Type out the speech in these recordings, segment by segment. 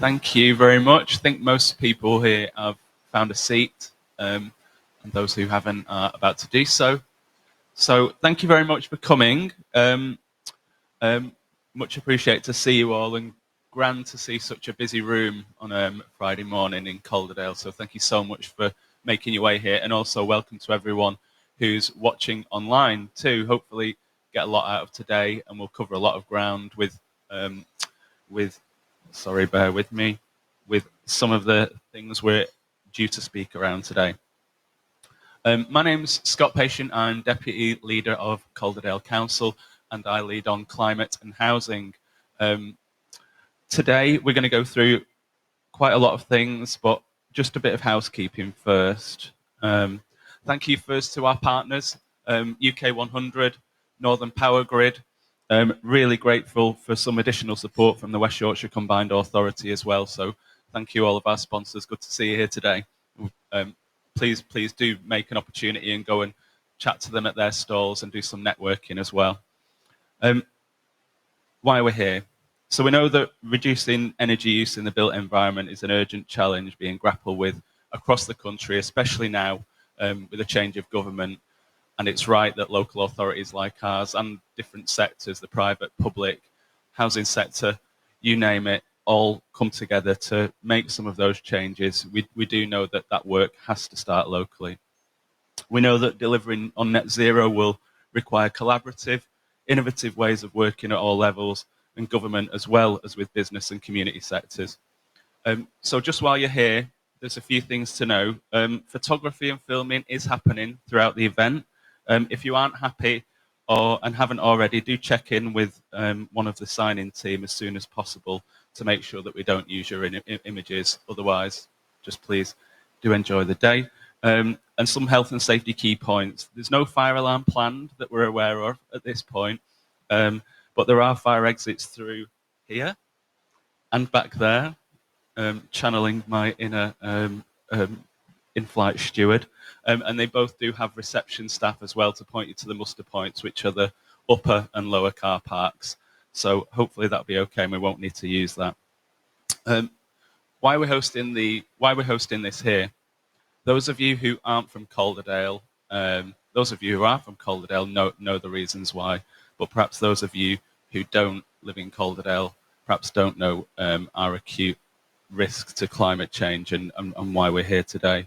Thank you very much. I think most people here have found a seat, and those who haven't are about to do so. So thank you very much for coming. Um, Much appreciated to see you all, and grand to see such a busy room on Friday morning in Calderdale. So thank you so much for making your way here, and also welcome to everyone who's watching online too. Hopefully, get a lot out of today, and we'll cover a lot of ground with sorry, bear with me, with some of the things we're due to speak around today. My name's Scott Patient. I'm Deputy Leader of Calderdale Council, and I lead on climate and housing. Um, Today, we're going to go through quite a lot of things, but just a bit of housekeeping first. Um, Thank you first to our partners, UK 100, Northern Power Grid. Really grateful for some additional support from the West Yorkshire Combined Authority as well. So thank you all of our sponsors. Good to see you here today. Um, please do make an opportunity and go and chat to them at their stalls and do some networking as well. Why we're here. So we know that reducing energy use in the built environment is an urgent challenge being grappled with across the country, especially now with a change of government. And it's right that local authorities like ours and different sectors, the private, public, housing sector, you name it, all come together to make some of those changes. We do know that that work has to start locally. We know that delivering on net zero will require collaborative, innovative ways of working at all levels, and government as well as with business and community sectors. So just while you're here, there's a few things to know. Photography and filming is happening throughout the event. If you aren't happy and haven't already, do check in with one of the sign-in team as soon as possible to make sure that we don't use your images. Otherwise, just please do enjoy the day. And some health and safety key points. There's no fire alarm planned that we're aware of at this point, but there are fire exits through here and back there, channeling my inner in-flight steward. And they both do have reception staff as well to point you to the muster points, which are the upper and lower car parks. So hopefully that'll be okay and we won't need to use that. Why we're hosting this here. Those of you who aren't from Calderdale, those of you who are from Calderdale know the reasons why, but perhaps those of you who don't live in Calderdale perhaps don't know our acute risk to climate change and why we're here today.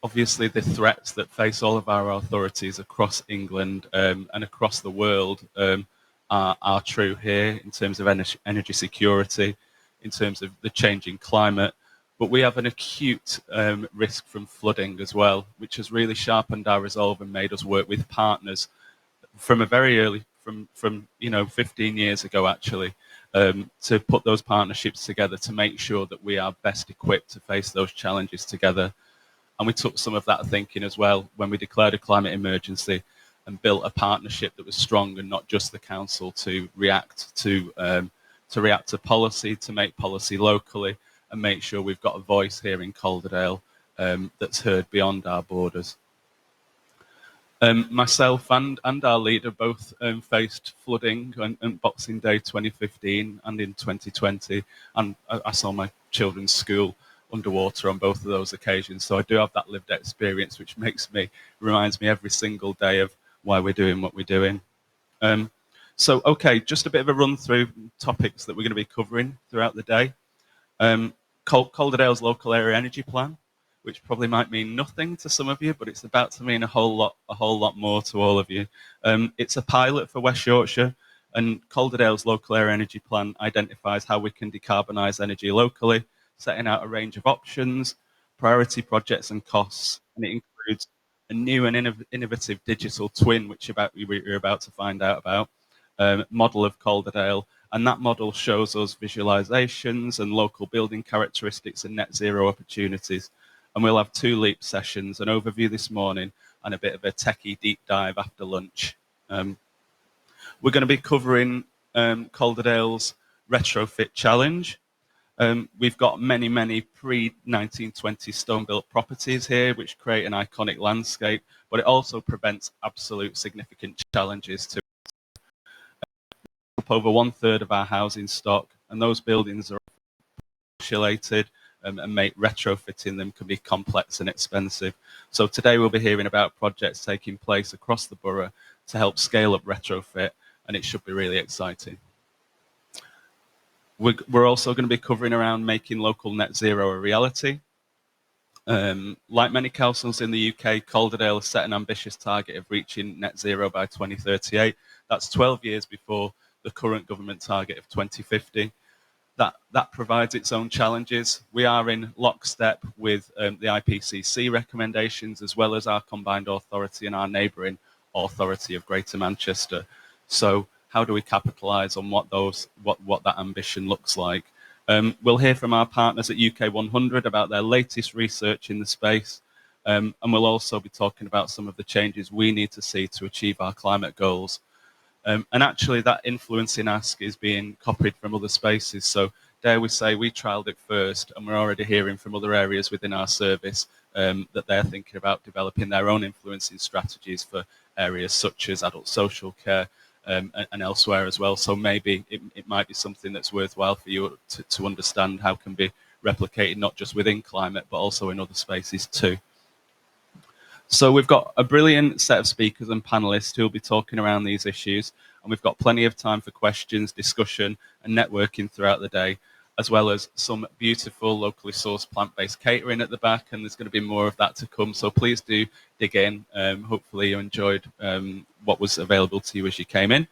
Obviously, the threats that face all of our authorities across England and across the world are true here in terms of energy security, in terms of the changing climate. But we have an acute risk from flooding as well, which has really sharpened our resolve and made us work with partners from a very early, from 15 years ago actually, to put those partnerships together to make sure that we are best equipped to face those challenges together. And we took some of that thinking as well when we declared a climate emergency and built a partnership that was strong and not just the council to react to policy, to make policy locally, and make sure we've got a voice here in Calderdale that's heard beyond our borders. Myself and our leader both faced flooding on Boxing Day 2015 and in 2020, and I saw my children's school underwater on both of those occasions. So I do have that lived experience, which reminds me every single day of why we're doing what we're doing. So, okay, just a bit of a run through topics that we're going to be covering throughout the day. Calderdale's local area energy plan, which probably might mean nothing to some of you, but it's about to mean a whole lot more to all of you. It's a pilot for West Yorkshire, and Calderdale's local area energy plan identifies how we can decarbonise energy locally, setting out a range of options, priority projects and costs, and it includes a new and innovative digital twin, which we're about to find out about, model of Calderdale, and that model shows us visualizations and local building characteristics and net zero opportunities. And we'll have 2 LEAP sessions, an overview this morning and a bit of a techie deep dive after lunch. We're going to be covering Calderdale's retrofit challenge. We've got many pre-1920 stone-built properties here, which create an iconic landscape, but it also presents absolute significant challenges to over 1/3 of our housing stock, and those buildings are insulated, and make retrofitting them can be complex and expensive. So today we'll be hearing about projects taking place across the borough to help scale up retrofit, and it should be really exciting. We're also going to be covering around making local net zero a reality. Like many councils in the UK, Calderdale has set an ambitious target of reaching net zero by 2038. That's 12 years before the current government target of 2050. That provides its own challenges. We are in lockstep with the IPCC recommendations, as well as our combined authority and our neighbouring authority of Greater Manchester. So how do we capitalise on what that ambition looks like? We'll hear from our partners at UK 100 about their latest research in the space, and we'll also be talking about some of the changes we need to see to achieve our climate goals. And actually that influencing ask is being copied from other spaces. So dare we say we trialled it first, and we're already hearing from other areas within our service that they're thinking about developing their own influencing strategies for areas such as adult social care and elsewhere as well. So maybe it might be something that's worthwhile for you to understand how can be replicated not just within climate, but also in other spaces too. So we've got a brilliant set of speakers and panelists who will be talking around these issues, and we've got plenty of time for questions, discussion and networking throughout the day, as well as some beautiful locally sourced plant-based catering at the back, and there's going to be more of that to come, so please do dig in. Hopefully you enjoyed what was available to you as you came in.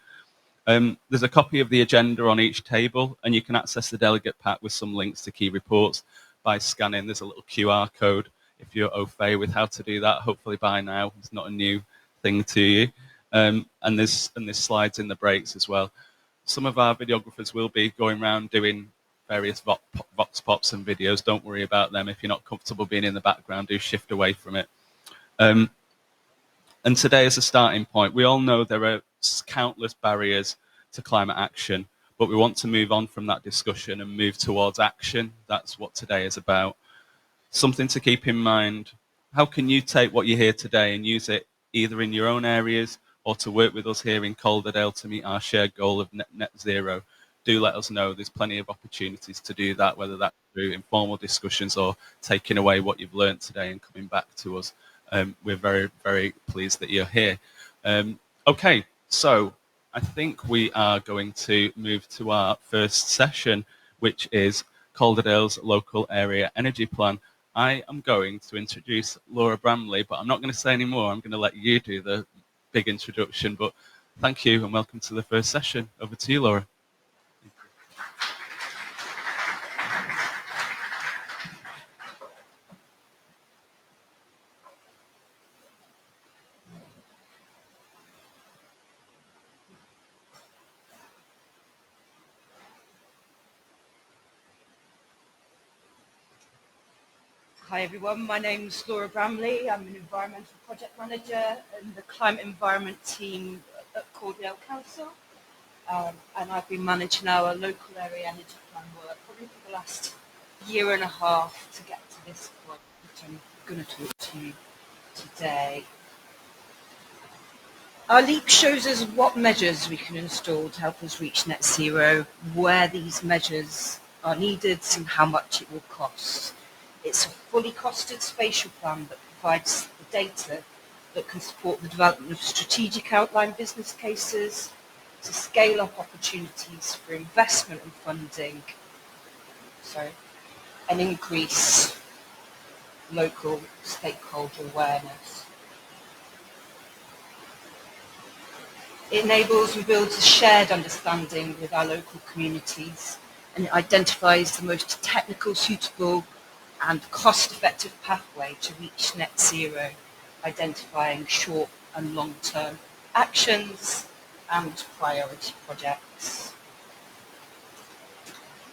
There's a copy of the agenda on each table, and you can access the delegate pack with some links to key reports by scanning. There's a little QR code if you're au fait with how to do that. Hopefully by now it's not a new thing to you. And there's slides in the breaks as well. Some of our videographers will be going around doing various vox pops and videos. Don't worry about them. If you're not comfortable being in the background, do shift away from it. And today is a starting point. We all know there are countless barriers to climate action, but we want to move on from that discussion and move towards action. That's what today is about. Something to keep in mind: how can you take what you hear today and use it either in your own areas or to work with us here in Calderdale to meet our shared goal of net zero? Do let us know. There's plenty of opportunities to do that, whether that's through informal discussions or taking away what you've learned today and coming back to us. We're very, very pleased that you're here. Okay, so I think we are going to move to our first session, which is Calderdale's Local Area Energy Plan. I am going to introduce Laura Bramley, but I'm not going to say any more. I'm going to let you do the big introduction, but thank you and welcome to the first session. Over to you, Laura. Hi everyone, my name's Laura Bramley. I'm an environmental project manager in the climate environment team at Calderdale Council, and I've been managing our local area energy plan work probably for the last year and a half to get to this point, which I'm going to talk to you today. Our LEAP shows us what measures we can install to help us reach net zero, where these measures are needed and how much it will cost. It's a fully costed spatial plan that provides the data that can support the development of strategic outline business cases, to scale up opportunities for investment and funding, and increase local stakeholder awareness. It enables and builds a shared understanding with our local communities, and it identifies the most technical, suitable and cost-effective pathway to reach net zero, identifying short and long-term actions and priority projects.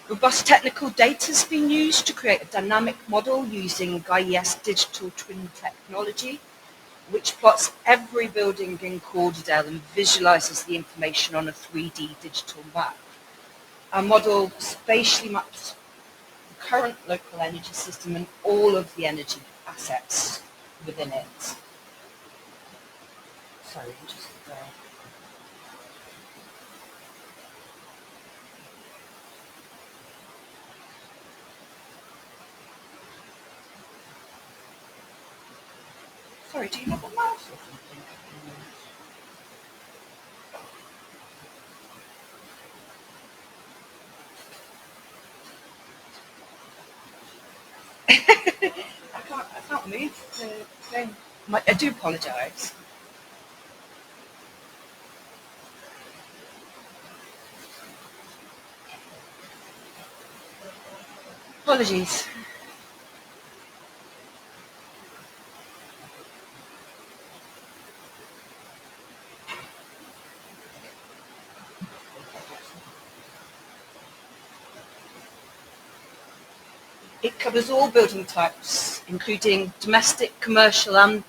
Robust technical data has been used to create a dynamic model using GIES digital twin technology, which plots every building in Calderdale and visualises the information on a 3D digital map. Our model spatially maps current local energy system and all of the energy assets within it. Sorry, do you have a mouse or something? I can't move the thing. I do apologise. Apologies. It covers all building types, including domestic, commercial and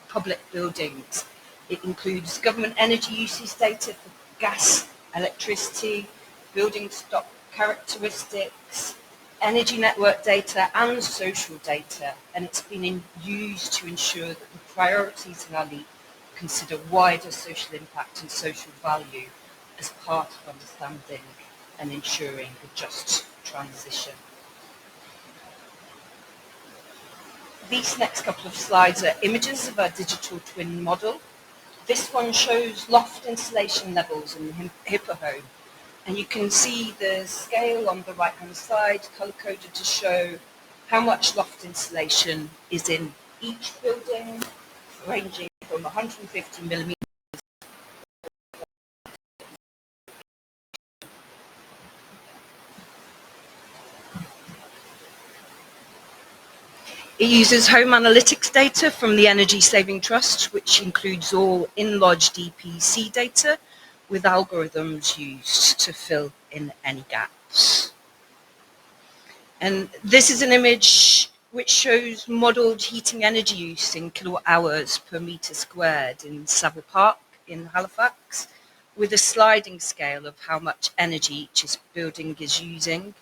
public buildings. It includes government energy usage data for gas, electricity, building stock characteristics, energy network data and social data, and it's been used to ensure that the priorities in our LEAP consider wider social impact and social value as part of understanding and ensuring a just transition. These next couple of slides are images of our digital twin model. This one shows loft insulation levels in the HIPAA home. And you can see the scale on the right-hand side, colour-coded to show how much loft insulation is in each building, ranging from 150 millimetres. It uses home analytics data from the Energy Saving Trust, which includes all in-lodge DPC data with algorithms used to fill in any gaps. And this is an image which shows modelled heating energy use in kilowatt hours per metre squared in Savile Park in Halifax, with a sliding scale of how much energy each building is using.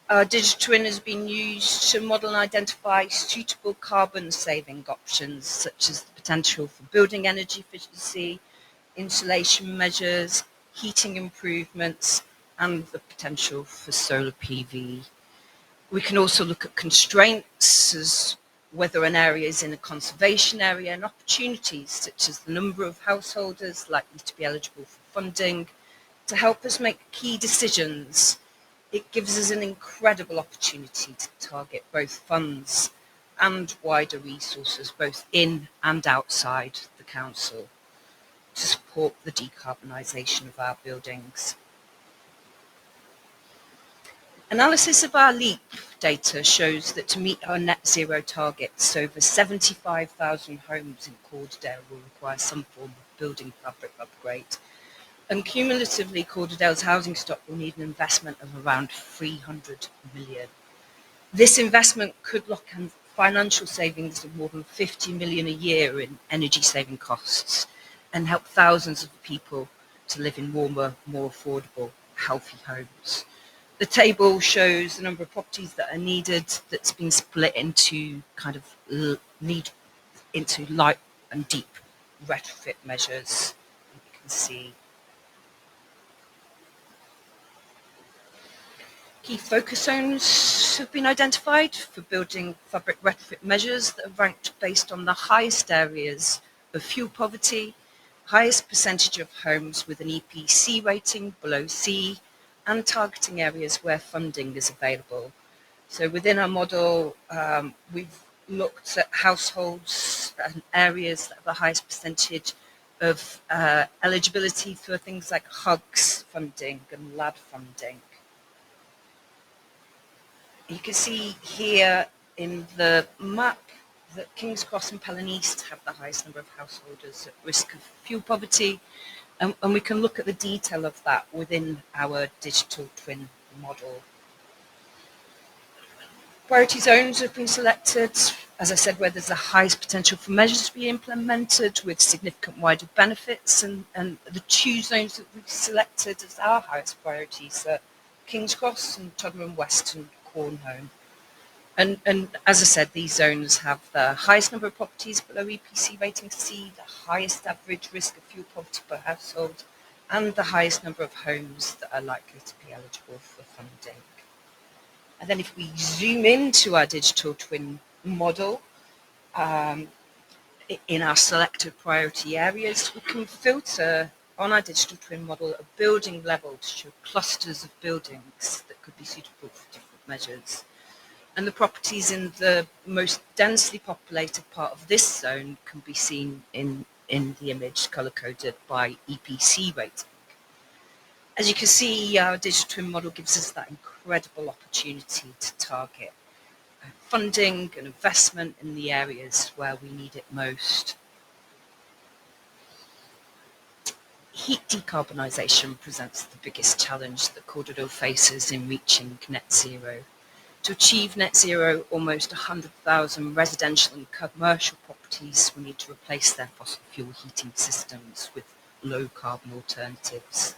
Our digital twin has been used to model and identify suitable carbon saving options, such as the potential for building energy efficiency, insulation measures, heating improvements, and the potential for solar PV. We can also look at constraints, as whether an area is in a conservation area, and opportunities, such as the number of householders likely to be eligible for funding, to help us make key decisions. It gives us an incredible opportunity to target both funds and wider resources, both in and outside the council, to support the decarbonisation of our buildings. Analysis of our LEAP data shows that to meet our net zero targets, over 75,000 homes in Calderdale will require some form of building fabric upgrade. And cumulatively, Calderdale's housing stock will need an investment of around 300 million. This investment could lock in financial savings of more than 50 million a year in energy saving costs and help thousands of people to live in warmer, more affordable, healthy homes. The table shows the number of properties that are needed, that's been split into kind of into light and deep retrofit measures. You can see key focus zones have been identified for building fabric retrofit measures that are ranked based on the highest areas of fuel poverty, highest percentage of homes with an EPC rating below C, and targeting areas where funding is available. So within our model, we've looked at households and areas that have the highest percentage of eligibility for things like HUGS funding and LAD funding. You can see here in the map that King's Cross and Pelham East have the highest number of householders at risk of fuel poverty, and we can look at the detail of that within our digital twin model. Priority zones have been selected, as I said, where there's the highest potential for measures to be implemented with significant wider benefits, and the two zones that we've selected as our highest priorities are King's Cross and Tottenham West and Cornholme. And as I said, these zones have the highest number of properties below EPC rating C, the highest average risk of fuel poverty per household, and the highest number of homes that are likely to be eligible for funding. And then if we zoom into our digital twin model, In our selected priority areas, we can filter on our digital twin model at building level to show clusters of buildings that could be suitable for different measures. And the properties in the most densely populated part of this zone can be seen in the image color-coded by EPC rating. As you can see, our digital twin model gives us that incredible opportunity to target funding and investment in the areas where we need it most. Heat decarbonisation presents the biggest challenge that Calderdale faces in reaching net zero. To achieve net zero, almost 100,000 residential and commercial properties will need to replace their fossil fuel heating systems with low carbon alternatives.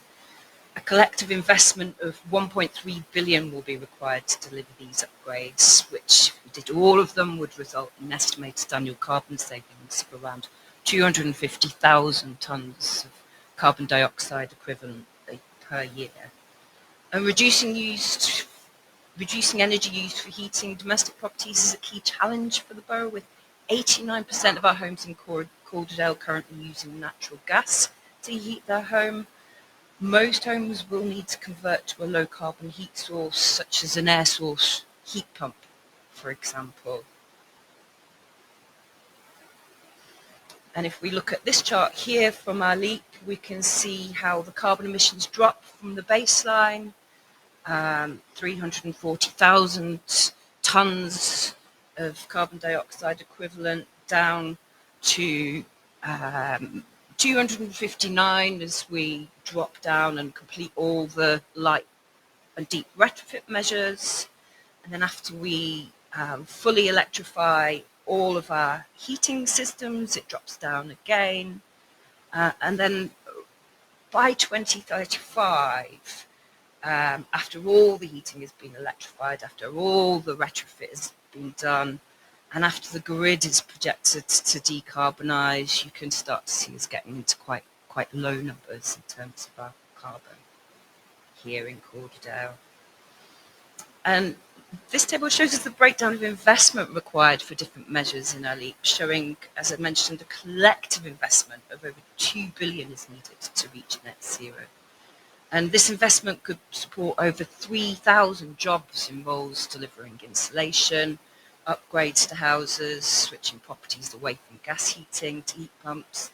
A collective investment of 1.3 billion will be required to deliver these upgrades, which, if we did all of them, would result in estimated annual carbon savings of around 250,000 tonnes of carbon dioxide equivalent per year. And reducing energy used for heating domestic properties is a key challenge for the borough, with 89% of our homes in Calderdale currently using natural gas to heat their home. Most homes will need to convert to a low carbon heat source, such as an air source heat pump, for example. And if we look at this chart here from our LEAP, we can see how the carbon emissions drop from the baseline, 340,000 tonnes of carbon dioxide equivalent, down to 259 as we drop down and complete all the light and deep retrofit measures. And then after we fully electrify all of our heating systems, it drops down again. And then by 2035, after all the heating has been electrified, after all the retrofit has been done, and after the grid is projected to decarbonise, you can start to see us getting into quite low numbers in terms of our carbon here in Calderdale. And this table shows us the breakdown of investment required for different measures in our LEAP, showing, as I mentioned, a collective investment of over 2 billion is needed to reach net zero. And this investment could support over 3,000 jobs in roles delivering insulation, upgrades to houses, switching properties away from gas heating to heat pumps,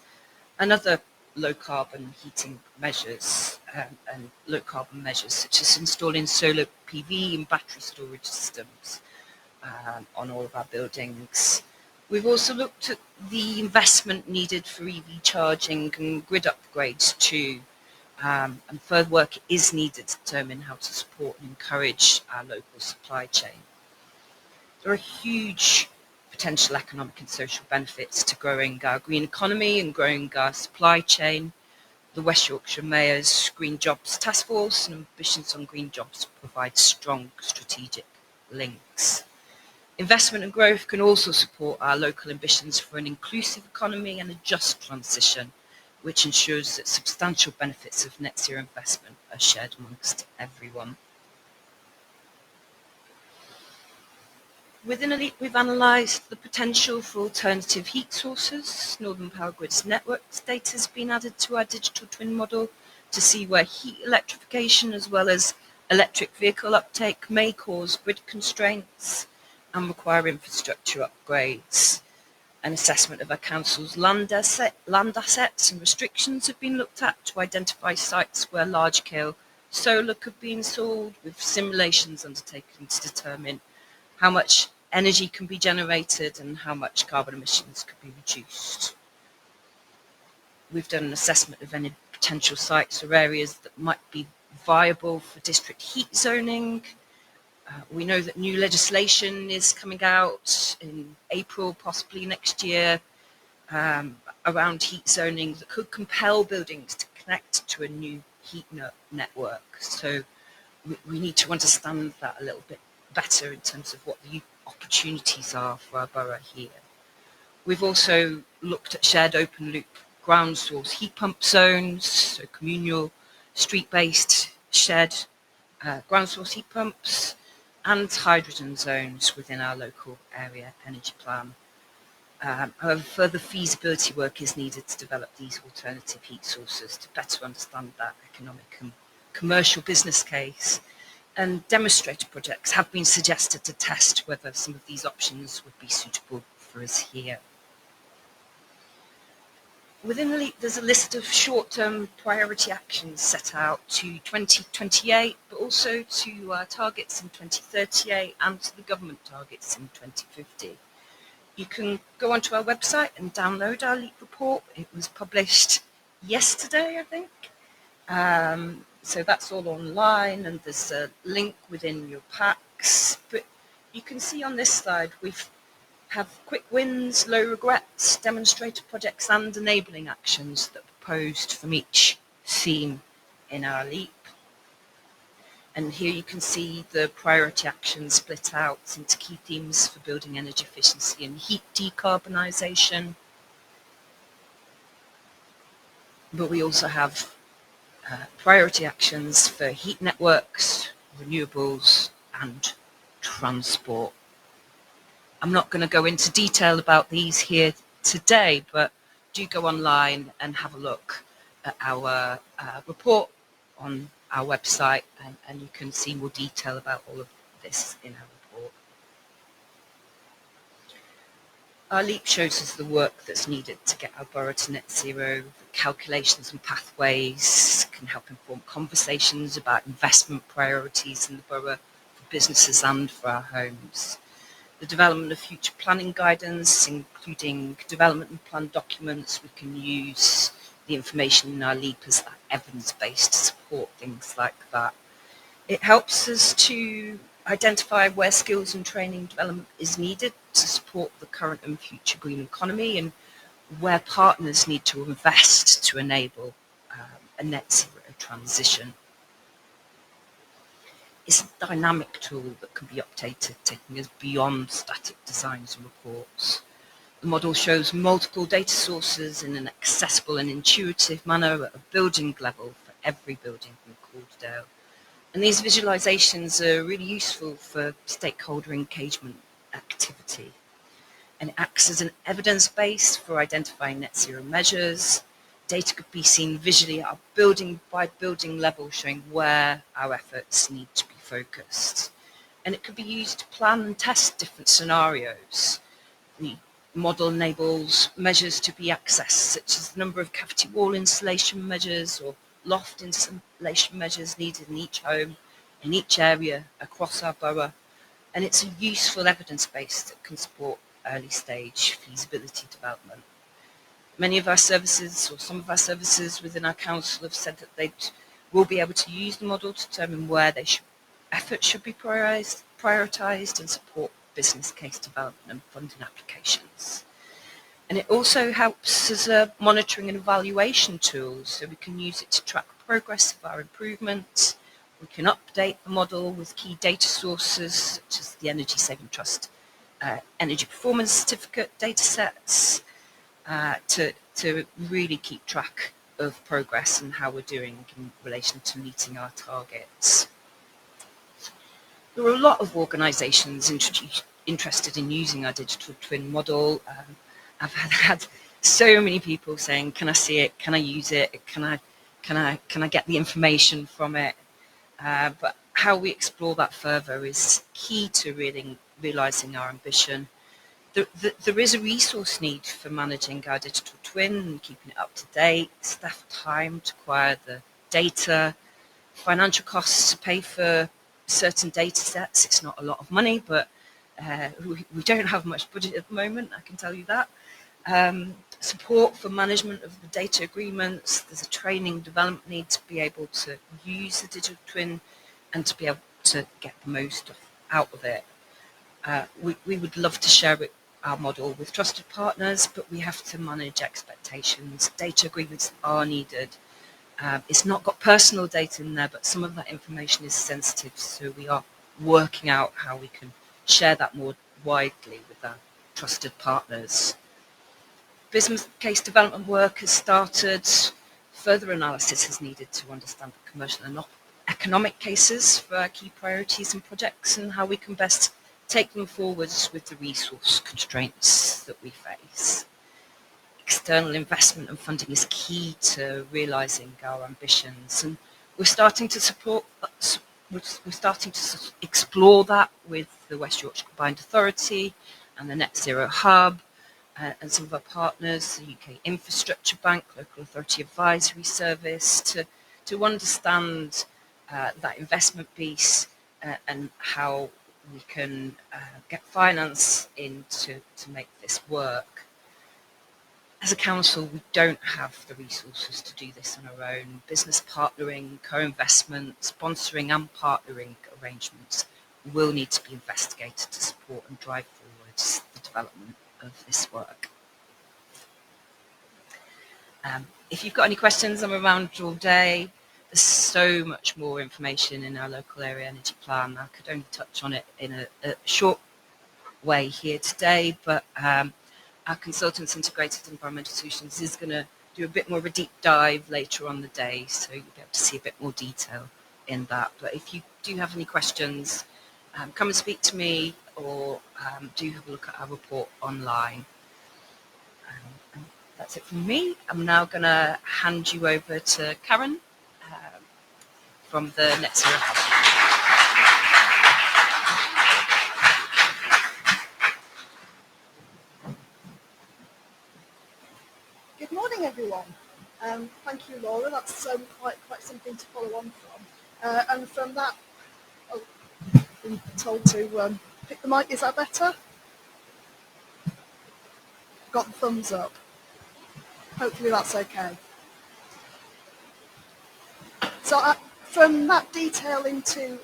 and other low carbon heating measures and low carbon measures such as installing solar PV and battery storage systems on all of our buildings. We've also looked at the investment needed for EV charging and grid upgrades too, and further work is needed to determine how to support and encourage our local supply chain. There are huge potential economic and social benefits to growing our green economy and growing our supply chain. The West Yorkshire Mayor's Green Jobs Task Force and ambitions on green jobs provide strong strategic links. Investment and growth can also support our local ambitions for an inclusive economy and a just transition, which ensures that substantial benefits of net zero investment are shared amongst everyone. Within ELITE, we've analysed the potential for alternative heat sources. Northern Power Grid's networks data has been added to our digital twin model to see where heat electrification as well as electric vehicle uptake may cause grid constraints and require infrastructure upgrades. An assessment of our council's land assets and restrictions have been looked at to identify sites where large-scale solar could be installed, with simulations undertaken to determine how much energy can be generated and how much carbon emissions could be reduced. We've done an assessment of any potential sites or areas that might be viable for district heat zoning. We know that new legislation is coming out in April, possibly next year, around heat zoning that could compel buildings to connect to a new heat network. So we need to understand that a little bit better in terms of what the opportunities are for our borough here. We've also looked at shared open loop ground source heat pump zones, so communal, street-based shared ground source heat pumps, and hydrogen zones within our local area energy plan. However, further feasibility work is needed to develop these alternative heat sources to better understand that economic and commercial business case. And demonstrator projects have been suggested to test whether some of these options would be suitable for us here. Within the LEAP, there's a list of short-term priority actions set out to 2028, but also to targets in 2038 and to the government targets in 2050. You can go onto our website and download our LEAP report. It was published yesterday, I think. So that's all online, and there's a link within your packs. But you can see on this slide we have quick wins, low regrets, demonstrator projects, and enabling actions that are proposed from each theme in our LEAP. And here you can see the priority actions split out into key themes for building energy efficiency and heat decarbonisation. But we also have priority actions for heat networks, renewables, and transport. I'm not going to go into detail about these here today, but do go online and have a look at our report on our website, and you can see more detail about all of this in our report. Our LEAP shows us the work that's needed to get our borough to net zero. The calculations and pathways can help inform conversations about investment priorities in the borough for businesses and for our homes. The development of future planning guidance, including development and plan documents. We can use the information in our LEAP as evidence-based to support things like that. It helps us to identify where skills and training development is needed to support the current and future green economy, and where partners need to invest to enable a net zero transition. It's a dynamic tool that can be updated, taking us beyond static designs and reports. The model shows multiple data sources in an accessible and intuitive manner at a building level for every building in Calderdale. And these visualizations are really useful for stakeholder engagement activity. And it acts as an evidence base for identifying net zero measures. Data could be seen visually at a building by building level, showing where our efforts need to be focused. And it could be used to plan and test different scenarios. The model enables measures to be accessed, such as the number of cavity wall insulation measures or loft insulation measures needed in each home, in each area across our borough. And it's a useful evidence base that can support early stage feasibility development. Many of our services, or some of our services within our council, have said that they will be able to use the model to determine where efforts should be prioritised and support business case development and funding applications. And it also helps as a monitoring and evaluation tool, so we can use it to track progress of our improvements. We can update the model with key data sources, such as the Energy Saving Trust Energy Performance Certificate data sets, to really keep track of progress and how we're doing in relation to meeting our targets. There are a lot of organisations interested in using our digital twin model. I've had so many people saying, "Can I see it? Can I use it? Can I get the information from it?" But how we explore that further is key to really realising our ambition. There is a resource need for managing our digital twin and keeping it up to date, staff time to acquire the data, financial costs to pay for certain data sets. It's not a lot of money, but we don't have much budget at the moment, I can tell you that. Support for management of the data agreements. There's a training development need to be able to use the digital twin and to be able to get the most out of it. We would love to share our model with trusted partners, but we have to manage expectations. Data agreements are needed. It's not got personal data in there, but some of that information is sensitive, so we are working out how we can share that more widely with our trusted partners. Business case development work has started. Further analysis is needed to understand the commercial and economic cases for our key priorities and projects and how we can best take them forwards with the resource constraints that we face. External investment and funding is key to realising our ambitions, and we're starting to explore that with the West Yorkshire Combined Authority and the Net Zero Hub, and some of our partners, the UK Infrastructure Bank, Local Authority Advisory Service, to understand that investment piece and how we can get finance in to make this work. As a council, we don't have the resources to do this on our own. Business partnering, co-investment, sponsoring and partnering arrangements will need to be investigated to support and drive forwards the development of this work. If you've got any questions, I'm around all day. There's so much more information in our local area energy plan. I could only touch on it in a short way here today, but our consultants integrated environmental solutions is going to do a bit more of a deep dive later on the day, so you'll be able to see a bit more detail in that. But if you do have any questions, come and speak to me, or do have a look at our report online. And that's it from me. I'm now going to hand you over to Karen from the Net Zero Hub. Good morning, everyone. Thank you, Laura. That's quite something to follow on from. And from that, I've been told to pick the mic. Is that better? Got the thumbs up. Hopefully that's okay. So from that detail into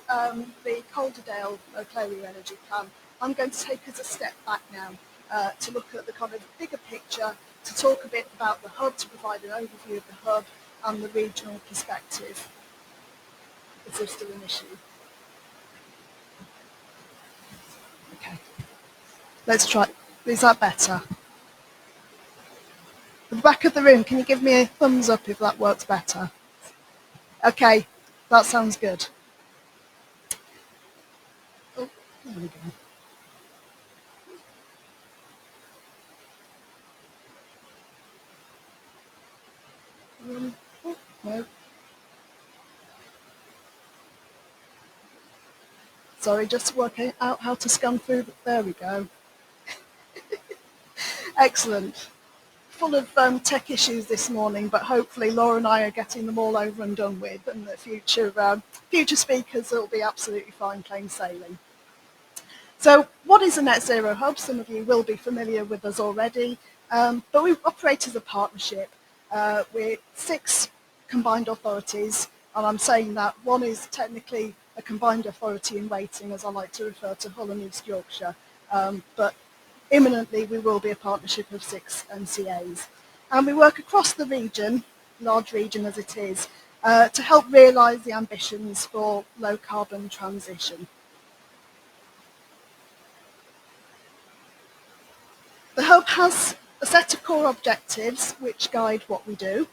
the Calderdale local area energy plan, I'm going to take us a step back now to look at the kind of bigger picture, to talk a bit about the hub, to provide an overview of the hub and the regional perspective. Is there still an issue? Okay. Let's try. Is that better? At the back of the room, can you give me a thumbs up if that works better? Okay, that sounds good. Oh, there we go. Oh, no. Sorry, just working out how to scan through. There we go. Excellent. Full of tech issues this morning, but hopefully Laura and I are getting them all over and done with, and the future speakers will be absolutely fine, plain sailing. So what is a Net Zero Hub? Some of you will be familiar with us already, but we operate as a partnership with 6 combined authorities, and I'm saying that one is technically a combined authority in waiting, as I like to refer to Hull and East Yorkshire, but imminently we will be a partnership of 6 NCAs. And we work across the region, large region as it is, to help realise the ambitions for low carbon transition. The hub has a set of core objectives which guide what we do.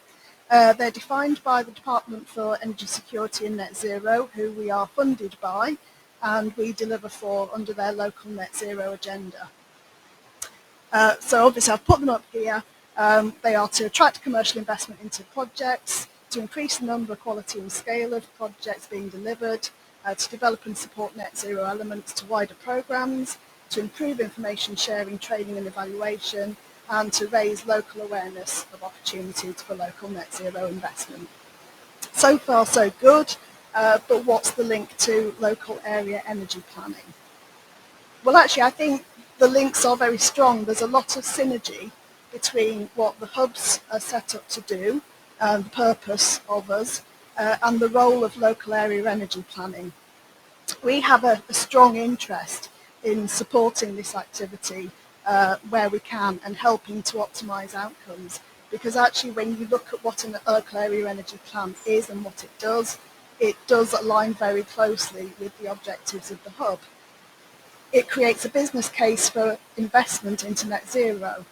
They're defined by the Department for Energy Security and Net Zero, who we are funded by, and we deliver for under their local net zero agenda. So obviously I've put them up here. They are to attract commercial investment into projects, to increase the number, quality and scale of projects being delivered, to develop and support net zero elements to wider programmes, to improve information sharing, training and evaluation, and to raise local awareness of opportunities for local net zero investment. So far so good, but what's the link to local area energy planning? Well, actually I think the links are very strong. There's a lot of synergy between what the hubs are set up to do, the purpose of us, and the role of local area energy planning. We have a strong interest in supporting this activity where we can and helping to optimise outcomes, because actually when you look at what a local area energy plan is and what it does align very closely with the objectives of the hub. It creates a business case for investment into net zero.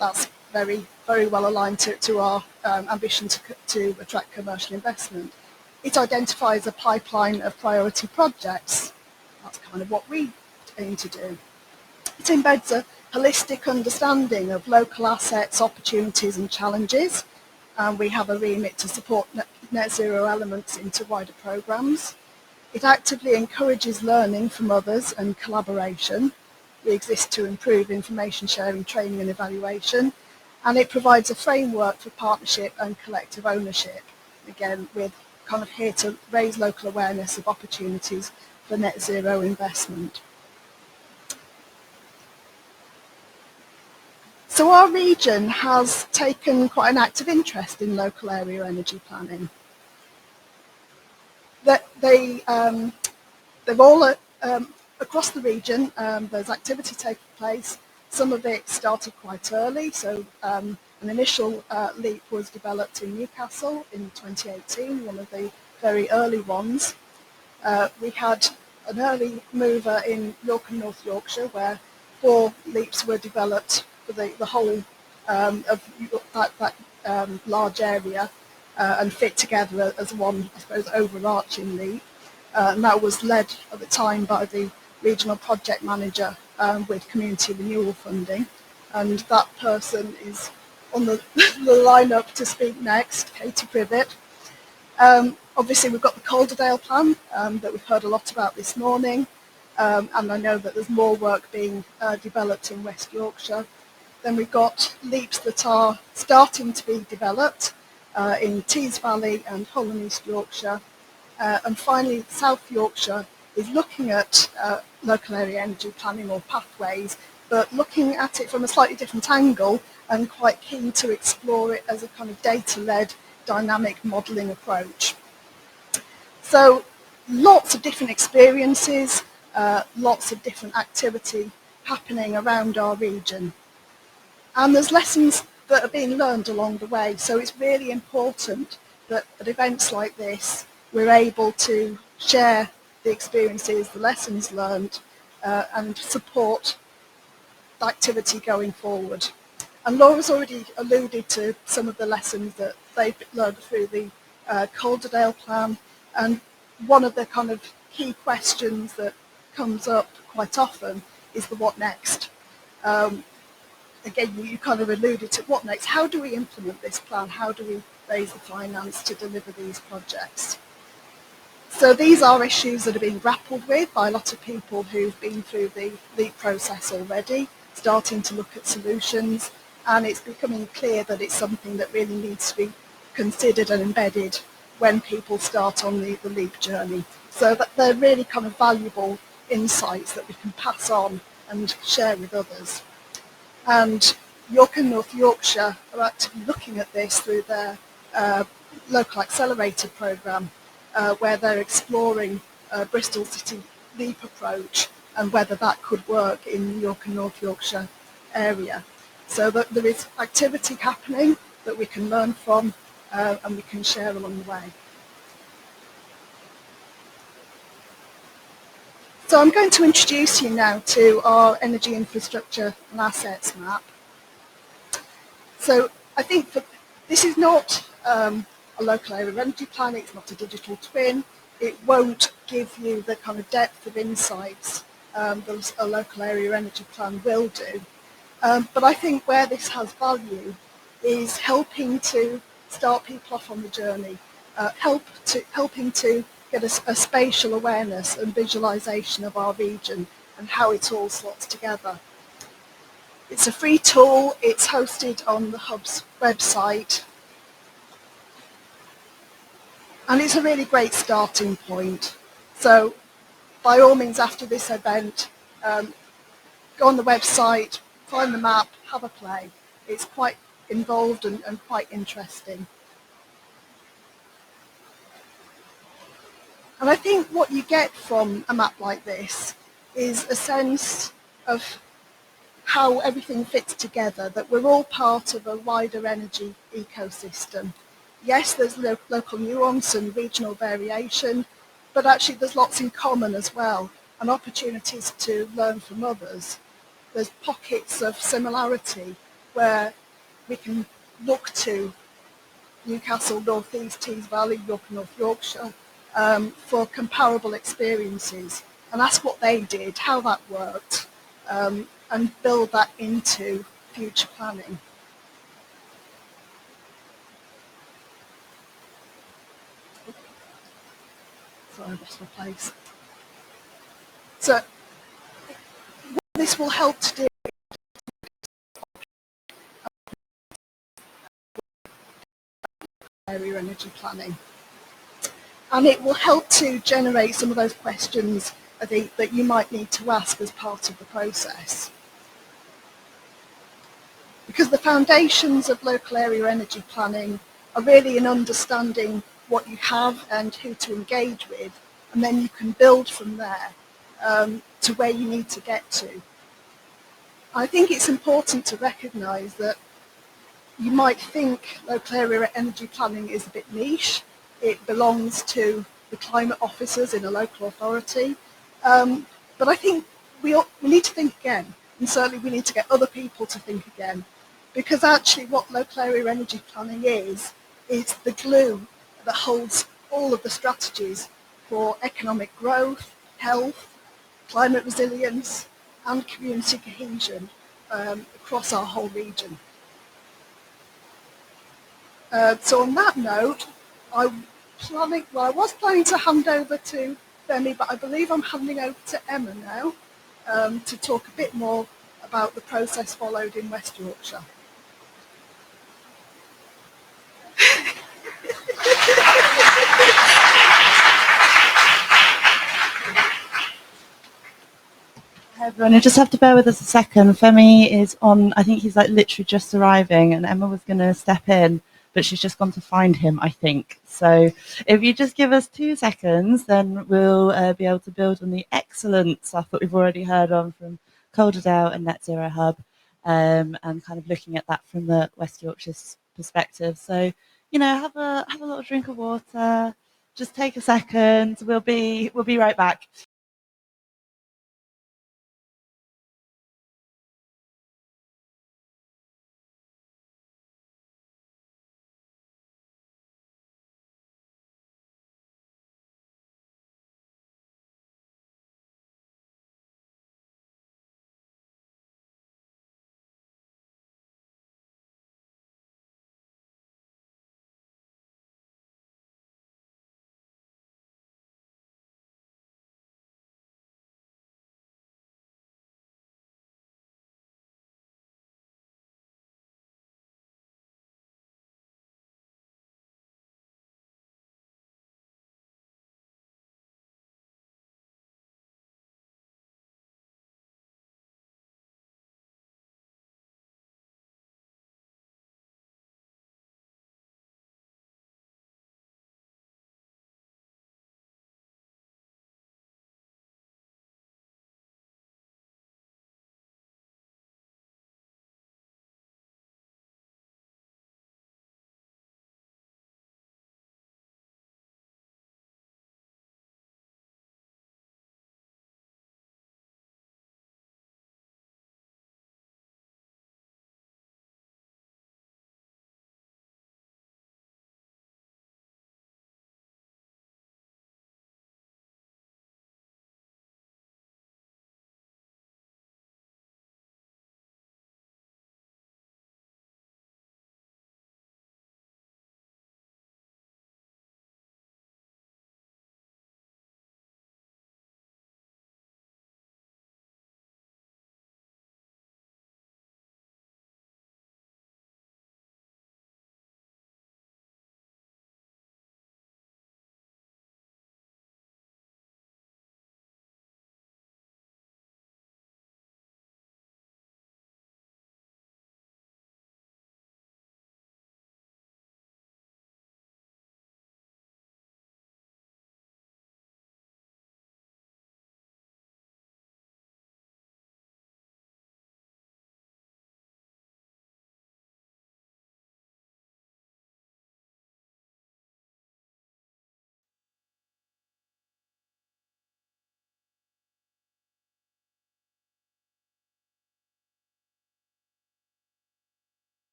That's very, very well aligned to our ambition to attract commercial investment. It identifies a pipeline of priority projects. That's kind of what we aim to do. It embeds a holistic understanding of local assets, opportunities and challenges. We have a remit to support net zero elements into wider programmes. It actively encourages learning from others and collaboration. We exist to improve information sharing, training and evaluation. And it provides a framework for partnership and collective ownership. Again, we're kind of here to raise local awareness of opportunities for net zero investment. So our region has taken quite an active interest in local area energy planning. They've all, across the region, there's activity taking place. Some of it started quite early, so an initial LEAP was developed in Newcastle in 2018, one of the very early ones. We had an early mover in York and North Yorkshire, where 4 LEAPs were developed for the whole of that large area and fit together as one, I suppose, overarching LEAP. And that was led at the time by the regional project manager with community renewal funding. And that person is on the lineup to speak next, Katie Privet. Obviously, we've got the Calderdale plan that we've heard a lot about this morning. And I know that there's more work being developed in West Yorkshire. Then we've got LEAPs that are starting to be developed in Tees Valley and Hull and East Yorkshire. And finally, South Yorkshire is looking at local area energy planning or pathways, but looking at it from a slightly different angle and quite keen to explore it as a kind of data-led dynamic modelling approach. So lots of different experiences, lots of different activity happening around our region. And there's lessons that are being learned along the way, so it's really important that at events like this we're able to share the experiences, the lessons learned, and support the activity going forward. And Laura's already alluded to some of the lessons that they've learned through the Calderdale plan, and one of the kind of key questions that comes up quite often is the what next. Again, you kind of alluded to what next. How do we implement this plan? How do we raise the finance to deliver these projects? So these are issues that are being grappled with by a lot of people who've been through the LEAP process already, starting to look at solutions, and it's becoming clear that it's something that really needs to be considered and embedded when people start on the LEAP journey. So that they're really kind of valuable insights that we can pass on and share with others. And York and North Yorkshire are actively looking at this through their local accelerator programme, where they're exploring Bristol City LEAP approach and whether that could work in the York and North Yorkshire area. So that there is activity happening that we can learn from and we can share along the way. So I'm going to introduce you now to our energy infrastructure and assets map. So I think that this is not a local area energy plan, it's not a digital twin, it won't give you the kind of depth of insights that a local area energy plan will do. But I think where this has value is helping to start people off on the journey, helping to get a spatial awareness and visualisation of our region and how it all slots together. It's a free tool, it's hosted on the Hub's website, and it's a really great starting point. So by all means, after this event, go on the website, find the map, have a play. It's quite involved and quite interesting. And I think what you get from a map like this is a sense of how everything fits together, that we're all part of a wider energy ecosystem. Yes, there's local nuance and regional variation, but actually there's lots in common as well, and opportunities to learn from others. There's pockets of similarity where we can look to Newcastle, North East, Tees Valley, York and North Yorkshire for comparable experiences. and ask what they did, how that worked, and build that into future planning. Sorry, I lost my place. So what this will help to do area energy planning. And it will help to generate some of those questions, I think, that you might need to ask as part of the process. Because the foundations of local area energy planning are really in understanding what you have and who to engage with, and then you can build from there to where you need to get to. I think it's important to recognise that you might think local area energy planning is a bit niche. It belongs to the climate officers in a local authority. But I think we need to think again, and certainly we need to get other people to think again, because actually what local area energy planning is the glue that holds all of the strategies for economic growth, health, climate resilience, and community cohesion across our whole region. So on that note, I was planning to hand over to Femi, but I believe I'm handing over to Emma now to talk a bit more about the process followed in West Yorkshire. Hi everyone, you just have to bear with us a second. Femi is on, I think he's like literally just arriving, and Emma was going to step in, but she's just gone to find him, I think. So if you just give us 2 seconds, then we'll be able to build on the excellent stuff that we've already heard on from Calderdale and Net Zero Hub, and kind of looking at that from the West Yorkshire perspective. So, you know, have a little drink of water, just take a second. We'll be right back.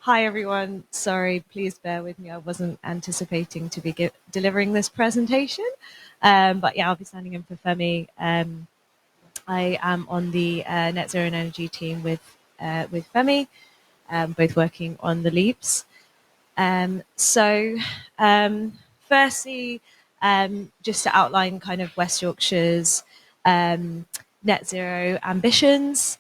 Hi everyone, sorry, please bear with me. I wasn't anticipating to be delivering this presentation, but yeah, I'll be standing in for Femi. I am on the Net Zero and Energy team with Femi, both working on the LEAPs. Firstly, just to outline kind of West Yorkshire's net zero ambitions.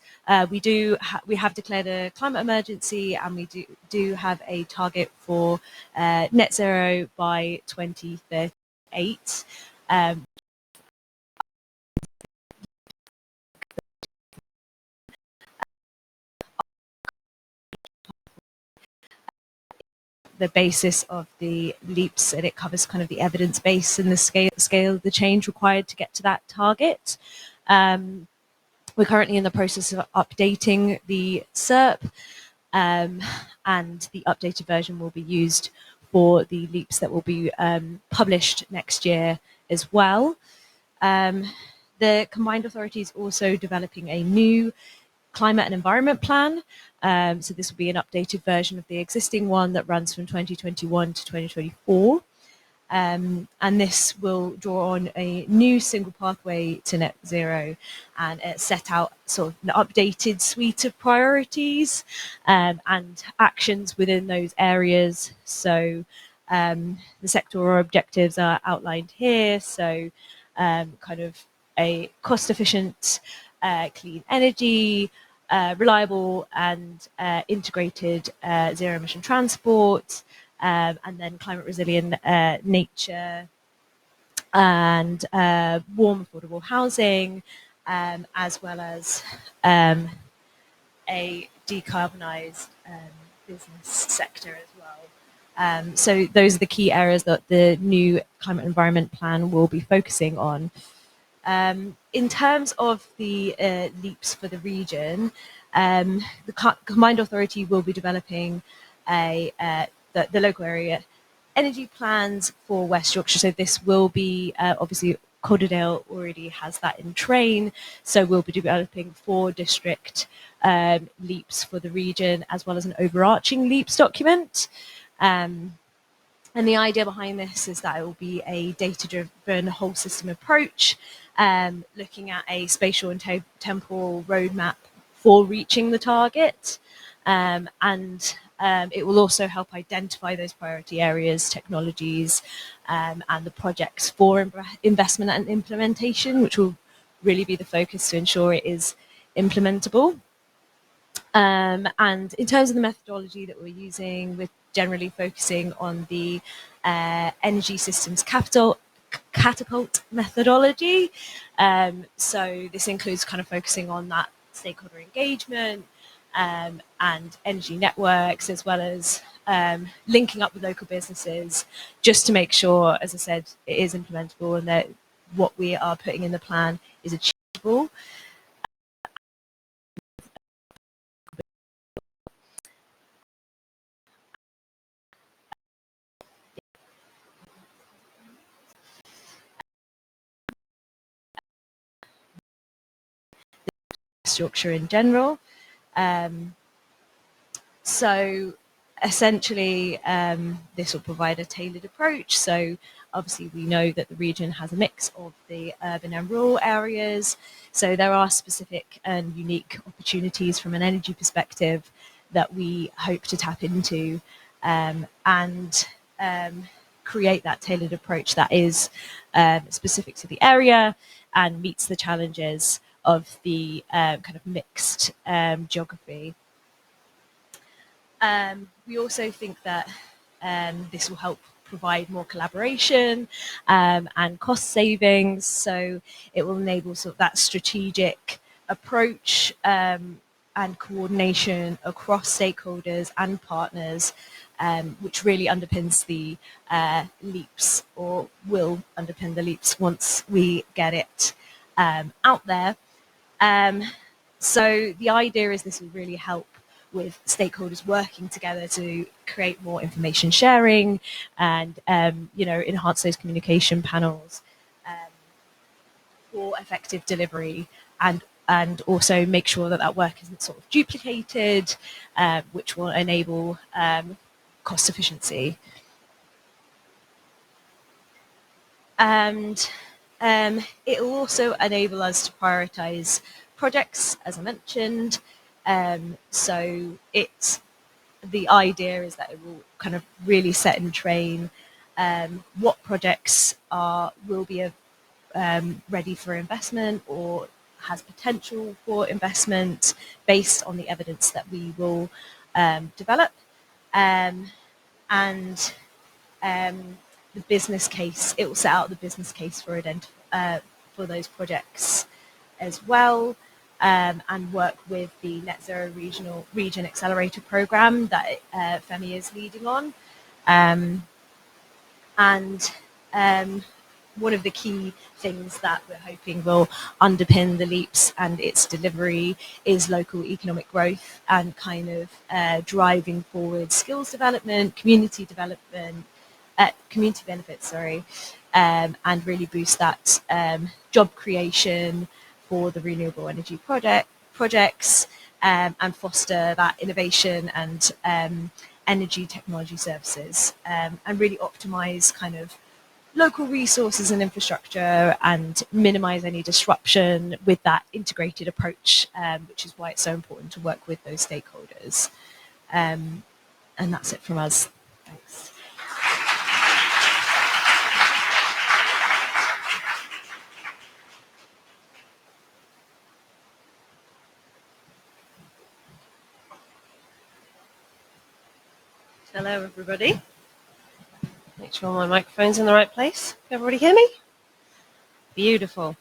We have declared a climate emergency, and we do have a target for net zero by 2038. The basis of the LEAPs, and it covers kind of the evidence base and the scale of the change required to get to that target. We're currently in the process of updating the SERP, and the updated version will be used for the LEAPs that will be published next year as well. The Combined Authority is also developing a new climate and environment plan. So this will be an updated version of the existing one that runs from 2021 to 2024. And this will draw on a new single pathway to net zero and set out sort of an updated suite of priorities and actions within those areas. So the sectoral objectives are outlined here. So kind of a cost-efficient, clean energy, reliable and integrated zero-emission transport, and then climate resilient nature and warm, affordable housing, as well as a decarbonised business sector as well. So those are the key areas that the new climate environment plan will be focusing on. In terms of the LEAPs for the region, the Combined Authority will be developing the local area energy plans for West Yorkshire. So this will be obviously Calderdale already has that in train. So we'll be developing 4 district LEAPs for the region, as well as an overarching LEAPs document. And the idea behind this is that it will be a data-driven whole system approach, looking at a spatial and temporal roadmap for reaching the target. And it will also help identify those priority areas, technologies, and the projects for investment and implementation, which will really be the focus to ensure it is implementable. And in terms of the methodology that we're using, we're generally focusing on the energy systems catapult methodology. So this includes kind of focusing on that stakeholder engagement and energy networks, as well as linking up with local businesses, just to make sure, as I said, it is implementable and that what we are putting in the plan is achievable. Yorkshire in general. So essentially, this will provide a tailored approach. So obviously we know that the region has a mix of the urban and rural areas. So there are specific and unique opportunities from an energy perspective that we hope to tap into and create that tailored approach that is specific to the area and meets the challenges of the kind of mixed geography. We also think that this will help provide more collaboration and cost savings. So it will enable sort of that strategic approach and coordination across stakeholders and partners, which really underpins the LEAPs, or will underpin the LEAPs once we get it out there. So the idea is this will really help with stakeholders working together to create more information sharing and enhance those communication panels for effective delivery, and and also make sure that that work isn't sort of duplicated, which will enable cost efficiency. And it will also enable us to prioritize projects, as I mentioned. So the idea is that it will kind of really set and train what projects will be ready for investment or has potential for investment based on the evidence that we will develop. And the business case, it will set out the business case for those projects as well, and work with the Net Zero Region Accelerator Programme that FEMI is leading on. One of the key things that we're hoping will underpin the LEAPS and its delivery is local economic growth and kind of driving forward skills development, community benefits, and really boost that job creation for the renewable energy projects, and foster that innovation and energy technology services, and really optimize kind of local resources and infrastructure and minimize any disruption with that integrated approach, which is why it's so important to work with those stakeholders. And that's it from us. Thanks. Hello, everybody. Make sure my microphone's in the right place. Can everybody hear me? Beautiful.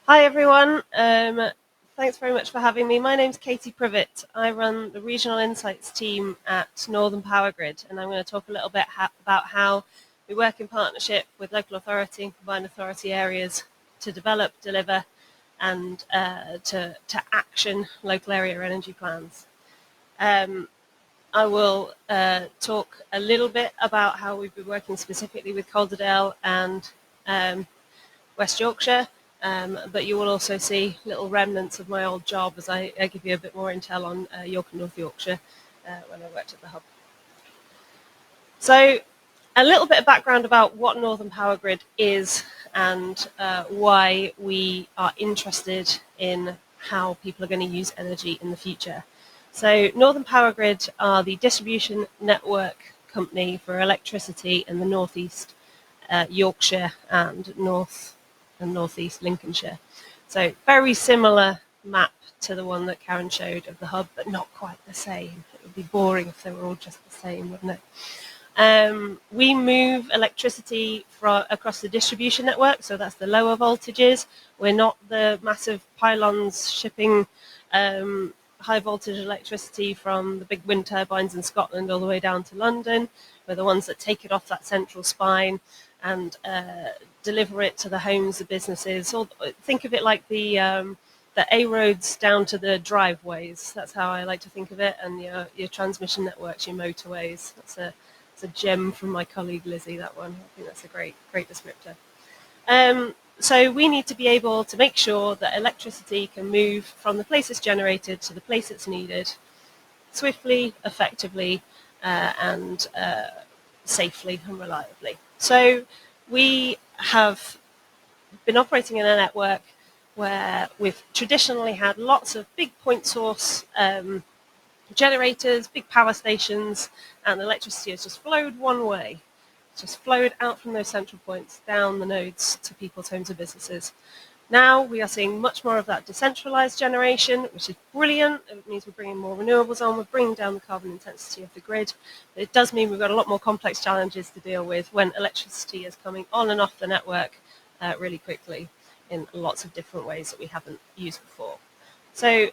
Hi, everyone. Thanks very much for having me. My name's Katie Privet. I run the Regional Insights team at Northern Power Grid, and I'm going to talk a little bit about how we work in partnership with local authority and combined authority areas to develop, deliver, and to action local area energy plans. I will talk a little bit about how we've been working specifically with Calderdale and West Yorkshire, but you will also see little remnants of my old job as I give you a bit more intel on York and North Yorkshire when I worked at the hub. So a little bit of background about what Northern Power Grid is and why we are interested in how people are going to use energy in the future. So Northern Power Grid are the distribution network company for electricity in the northeast Yorkshire and northeast Lincolnshire. So very similar map to the one that Karen showed of the hub, but not quite the same. It would be boring if they were all just the same, wouldn't it? We move electricity across the distribution network, so that's the lower voltages. We're not the massive pylons shipping high voltage electricity from the big wind turbines in Scotland all the way down to London. We're the ones that take it off that central spine and deliver it to the homes, the businesses. Or think of it like the A roads down to the driveways. That's how I like to think of it. And your transmission networks, your motorways. That's a gem from my colleague Lizzie, that one. I think that's a great descriptor. So we need to be able to make sure that electricity can move from the place it's generated to the place it's needed swiftly, effectively, and safely and reliably. So we have been operating in a network where we've traditionally had lots of big point source generators, big power stations, and electricity has just flowed one way. Just flowed out from those central points down the nodes to people's homes and businesses. Now we are seeing much more of that decentralized generation, which is brilliant. It means we're bringing more renewables on, we're bringing down the carbon intensity of the grid. But it does mean we've got a lot more complex challenges to deal with when electricity is coming on and off the network really quickly in lots of different ways that we haven't used before. So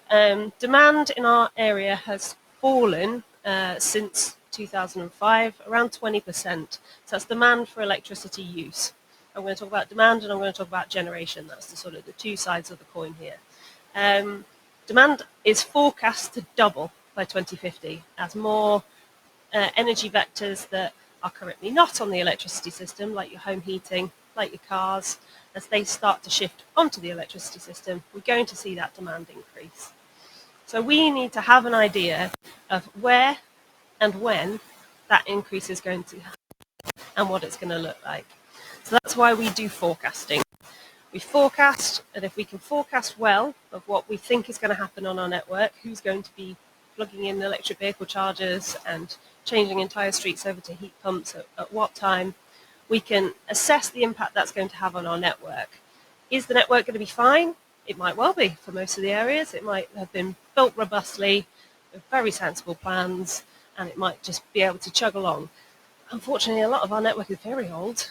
demand in our area has fallen since 2005, around 20%. So that's demand for electricity use. I'm going to talk about demand and I'm going to talk about generation. That's the sort of the two sides of the coin here. Demand is forecast to double by 2050 as more energy vectors that are currently not on the electricity system, like your home heating, like your cars, as they start to shift onto the electricity system, we're going to see that demand increase. So we need to have an idea of where and when that increase is going to happen and what it's going to look like. So that's why we do forecasting. We forecast, and if we can forecast well of what we think is going to happen on our network, who's going to be plugging in electric vehicle chargers and changing entire streets over to heat pumps at what time, we can assess the impact that's going to have on our network. Is the network going to be fine? It might well be for most of the areas. It might have been built robustly with very sensible plans, and it might just be able to chug along. Unfortunately, a lot of our network is very old,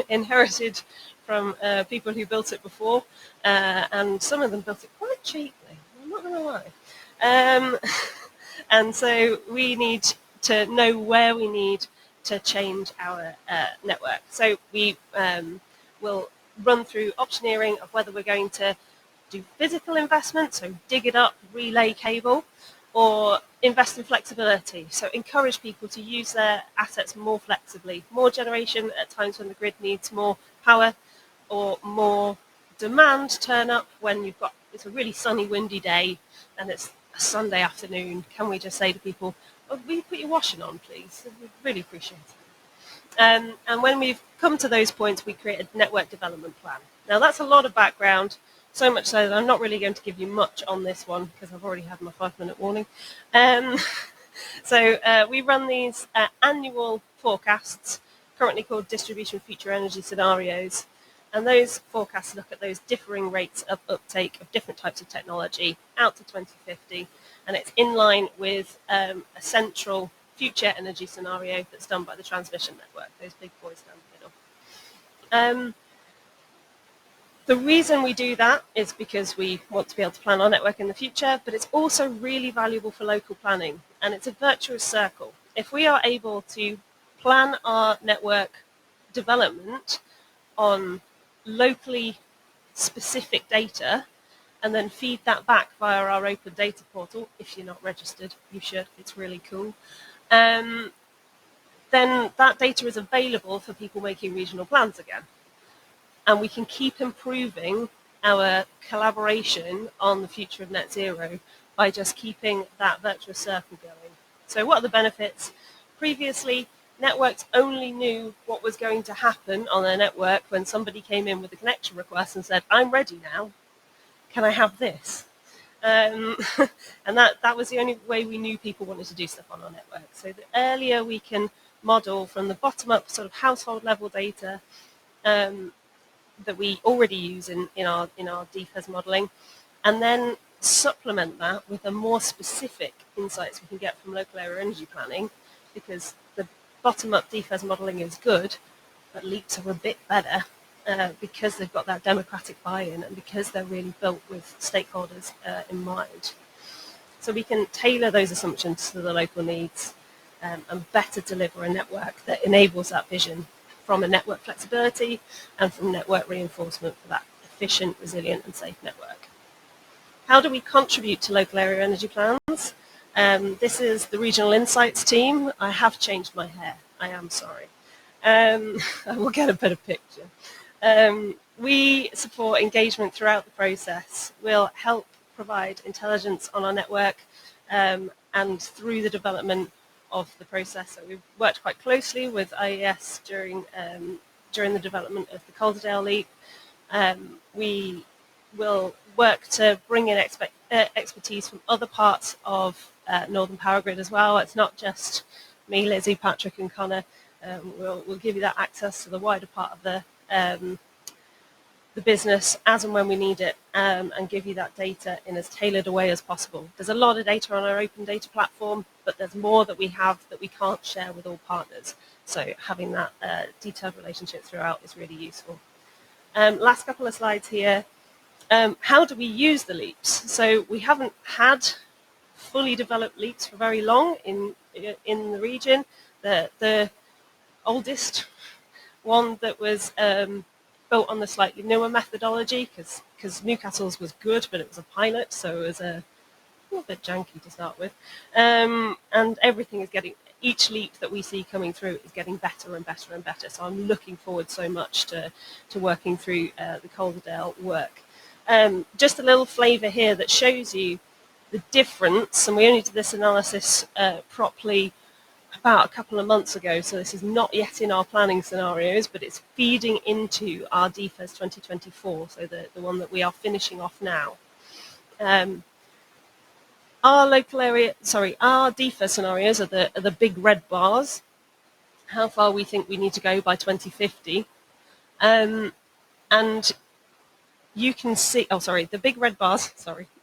inherited from people who built it before, and some of them built it quite cheaply, I'm not going to lie. And so we need to know where we need to change our network. So we will run through optioneering of whether we're going to do physical investment, so dig it up, relay cable, or invest in flexibility. So encourage people to use their assets more flexibly, more generation at times when the grid needs more power, or more demand turn up when it's a really sunny, windy day and it's a Sunday afternoon. Can we just say to people, oh, will you put your washing on, please? We'd really appreciate it. And when we've come to those points, we create a network development plan. Now that's a lot of background, so much so that I'm not really going to give you much on this one because I've already had my 5-minute warning. So we run these annual forecasts, currently called distribution future energy scenarios. And those forecasts look at those differing rates of uptake of different types of technology out to 2050. And it's in line with a central future energy scenario that's done by the transmission network, those big boys down the middle. The reason we do that is because we want to be able to plan our network in the future, but it's also really valuable for local planning, and it's a virtuous circle. If we are able to plan our network development on locally specific data and then feed that back via our open data portal, if you're not registered, you should, it's really cool, then that data is available for people making regional plans again. And we can keep improving our collaboration on the future of net zero by just keeping that virtuous circle going. So what are the benefits? Previously, networks only knew what was going to happen on their network when somebody came in with a connection request and said, I'm ready now, can I have this? And that was the only way we knew people wanted to do stuff on our network. So the earlier we can model from the bottom up sort of household level data that we already use in our DFES modeling, and then supplement that with a more specific insights we can get from local area energy planning, because the bottom-up DFES modeling is good, but leaps are a bit better because they've got that democratic buy-in and because they're really built with stakeholders in mind. So we can tailor those assumptions to the local needs and better deliver a network that enables that vision from a network flexibility and from network reinforcement for that efficient, resilient and safe network. How do we contribute to local area energy plans? This is the Regional Insights team. I have changed my hair, I am sorry. I will get a better picture. We support engagement throughout the process. We'll help provide intelligence on our network and through the development of the process. So we've worked quite closely with IES during the development of the Calderdale leap. We will work to bring in expertise from other parts of Northern Power Grid as well. It's not just me, Lizzie, Patrick and Connor. We'll give you that access to the wider part of the business as and when we need it, and give you that data in as tailored a way as possible. There's a lot of data on our open data platform, but there's more that we have that we can't share with all partners. So having that detailed relationship throughout is really useful. Last couple of slides here. How do we use the leaps? So we haven't had fully developed leaps for very long in the region. The oldest one that was built on the slightly newer methodology, because Newcastle's was good, but it was a pilot, so it was a little bit janky to start with. And everything is getting each leap that we see coming through is getting better and better and better. So I'm looking forward so much to working through the Calderdale work. Just a little flavour here that shows you the difference, and we only did this analysis properly about a couple of months ago, so this is not yet in our planning scenarios, but it's feeding into our DFAS 2024, so the one that we are finishing off now. Our DFAS scenarios are the big red bars, how far we think we need to go by 2050. And you can see, the big red bars,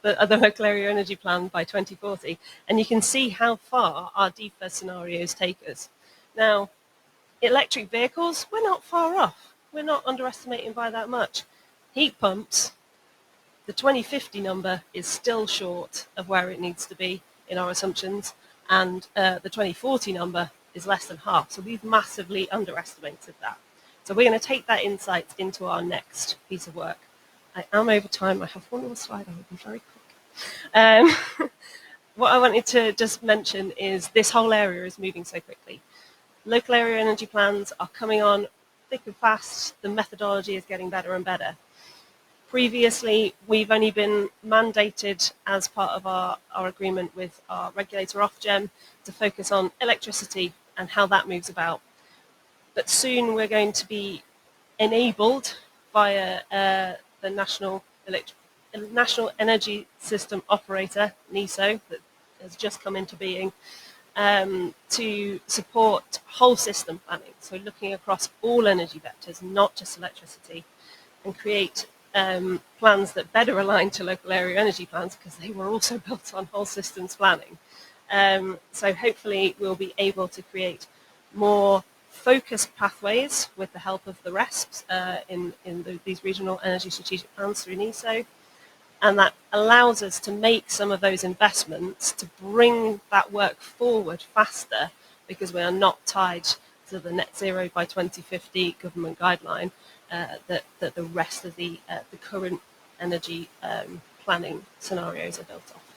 the local area energy plan by 2040, and you can see how far our DFAS scenarios take us. Now, electric vehicles, we're not far off. We're not underestimating by that much. Heat pumps, the 2050 number is still short of where it needs to be in our assumptions, and the 2040 number is less than half. So we've massively underestimated that. So we're going to take that insight into our next piece of work. I am over time. I have one more slide. I will be very quick. What I wanted to just mention is this whole area is moving so quickly. Local area energy plans are coming on thick and fast. The methodology is getting better and better. Previously, we've only been mandated as part of our agreement with our regulator Ofgem to focus on electricity and how that moves about. But soon we're going to be enabled via the National Energy System Operator, NESO, that has just come into being, to support whole system planning. So looking across all energy vectors, not just electricity, and create plans that better align to local area energy plans because they were also built on whole systems planning. So hopefully we'll be able to create more focused pathways with the help of the RESPs in these regional energy strategic plans through NESO. And that allows us to make some of those investments to bring that work forward faster because we are not tied to the net zero by 2050 government guideline that the rest of the current energy planning scenarios are built off.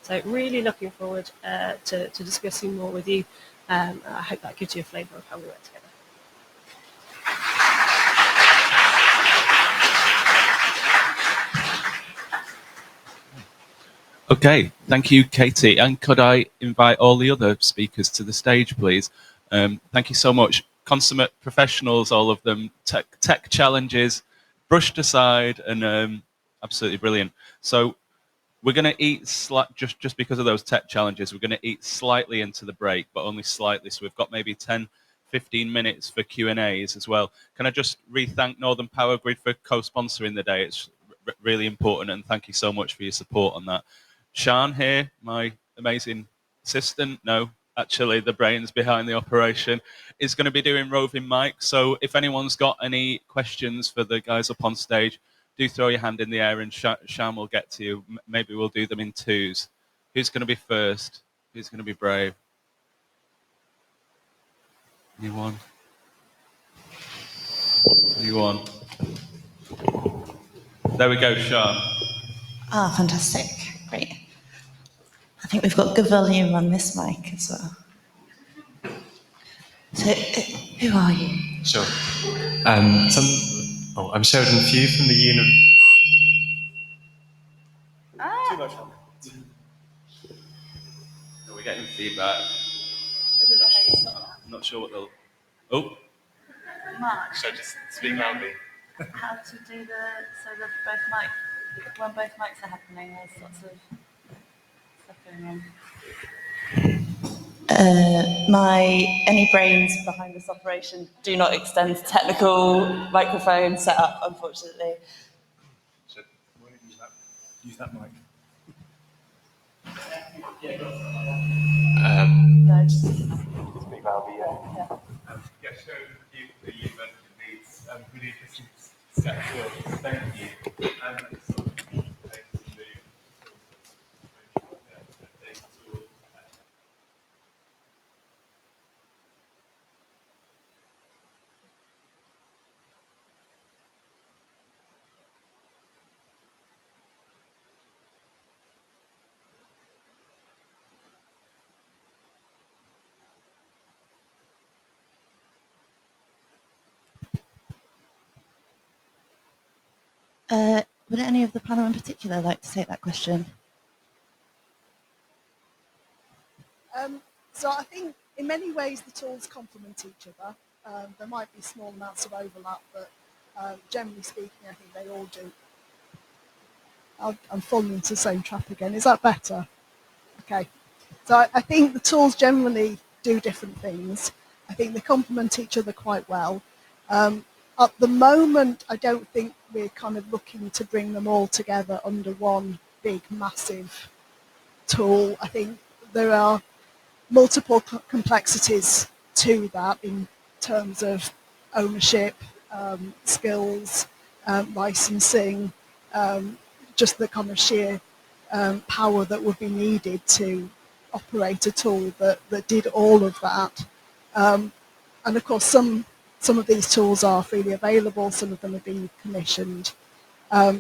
So really looking forward to discussing more with you. I hope that gives you a flavour of how we work together. Okay, thank you, Katie. And could I invite all the other speakers to the stage, please? Thank you so much. Consummate professionals, all of them, tech challenges, brushed aside, and absolutely brilliant. So we're going to eat, just because of those tech challenges, we're going to eat slightly into the break, but only slightly. So we've got maybe 10, 15 minutes for Q&As as well. Can I just re-thank Northern Power Grid for co-sponsoring the day? It's really important, and thank you so much for your support on that. Sian here, my amazing assistant, no, actually the brains behind the operation, is going to be doing roving mic. So if anyone's got any questions for the guys up on stage, do throw your hand in the air and Sian will get to you. Maybe we'll do them in twos. Who's going to be first? Who's going to be brave? Anyone? Anyone? There we go, Sian. Ah, fantastic. Great. I think we've got good volume on this mic as well. So, who are you? Sure. I'm Sheridan Few from the Too much. Are we getting feedback? I don't know how you stop that. I'm not sure what they'll... Oh. Mark, Should I just speak loudly? how to do when both mics are happening, there's lots of stuff going on. Any brains behind this operation do not extend to technical microphone setup, unfortunately. Why don't you use that mic? No, just Speak loudly, yeah. yeah. So the event needs really efficient set of thank you. Would any of the panel in particular like to take that question? So I think in many ways the tools complement each other. There might be small amounts of overlap, but generally speaking, I think they all do. I'm falling into the same trap again. Is that better? Okay. So I think the tools generally do different things. I think they complement each other quite well. At the moment, I don't think we're kind of looking to bring them all together under one big, massive tool. I think there are multiple complexities to that in terms of ownership, skills, licensing, just the kind of sheer power that would be needed to operate a tool that did all of that. And of course, some of these tools are freely available, some of them have been commissioned.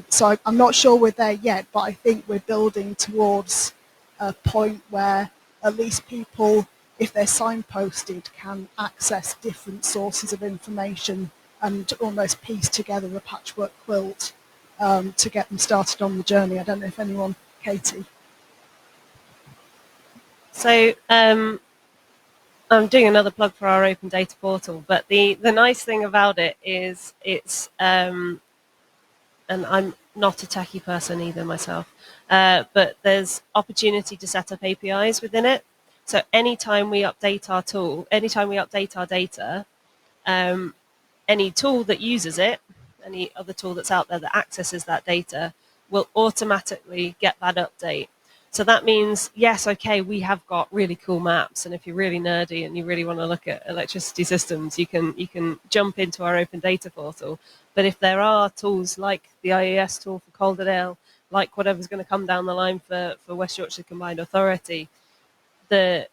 So I'm not sure we're there yet, but I think we're building towards a point where at least people, if they're signposted, can access different sources of information and almost piece together a patchwork quilt to get them started on the journey. I don't know if anyone, Katie. So I'm doing another plug for our open data portal, but the nice thing about it is it's and I'm not a techie person either myself, but there's opportunity to set up APIs within it. So anytime we update our tool, anytime we update our data, any tool that uses it, any other tool that's out there that accesses that data will automatically get that update. So that means, yes, okay, we have got really cool maps, and if you're really nerdy and you really want to look at electricity systems, you can jump into our open data portal. But if there are tools like the IES tool for Calderdale, like whatever's going to come down the line for West Yorkshire Combined Authority, the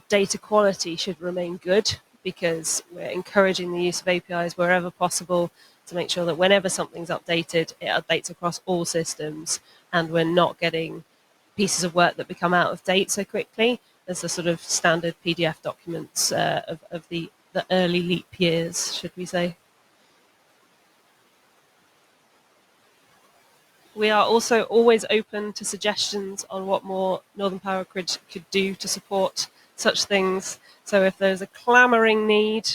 data quality should remain good, because we're encouraging the use of APIs wherever possible to make sure that whenever something's updated, it updates across all systems, and we're not getting pieces of work that become out of date so quickly as the sort of standard PDF documents of the early leap years, should we say. We are also always open to suggestions on what more Northern Power Grid could do to support such things. So if there's a clamouring need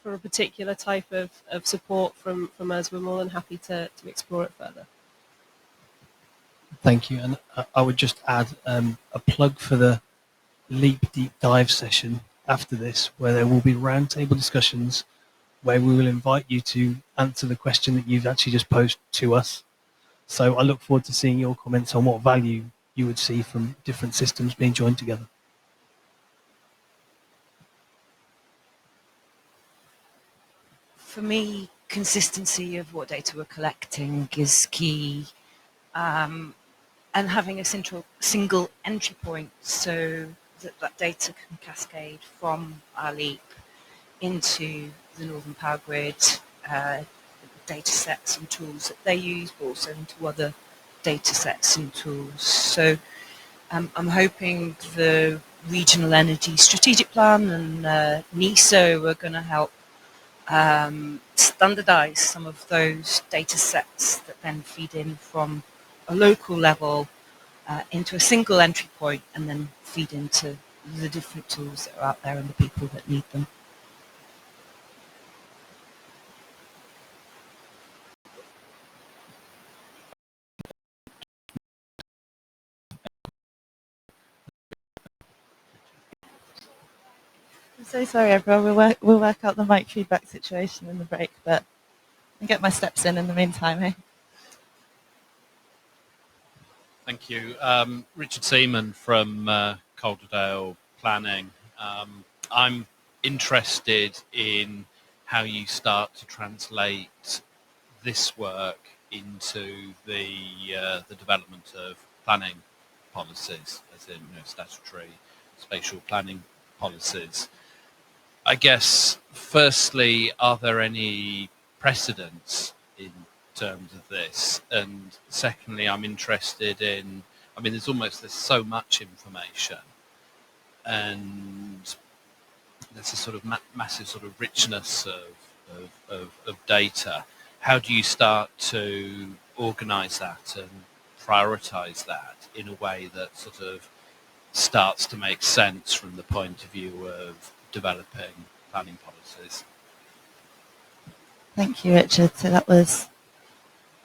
for a particular type of support from us, we're more than happy to explore it further. Thank you. And I would just add a plug for the Leap Deep Dive session after this, where there will be roundtable discussions where we will invite you to answer the question that you've actually just posed to us. So I look forward to seeing your comments on what value you would see from different systems being joined together. For me, consistency of what data we're collecting is key, and having a single entry point so that data can cascade from our LEAP into the Northern Power Grid data sets and tools that they use, but also into other data sets and tools. So I'm hoping the Regional Energy Strategic Plan and NESO are going to help standardize some of those data sets that then feed in from a local level into a single entry point, and then feed into the different tools that are out there and the people that need them. I'm so sorry, everyone. We'll work out the mic feedback situation in the break, but I'll get my steps in the meantime. Eh? Thank you. Richard Seaman from Calderdale Planning. I'm interested in how you start to translate this work into the development of planning policies, as in statutory spatial planning policies. I guess, firstly, are there any precedents in terms of this? And secondly, I'm interested in, there's so much information, and there's a sort of massive sort of richness of data. how do you start to organise that and prioritise that in a way that sort of starts to make sense from the point of view of developing planning policies? Thank you, Richard. So that was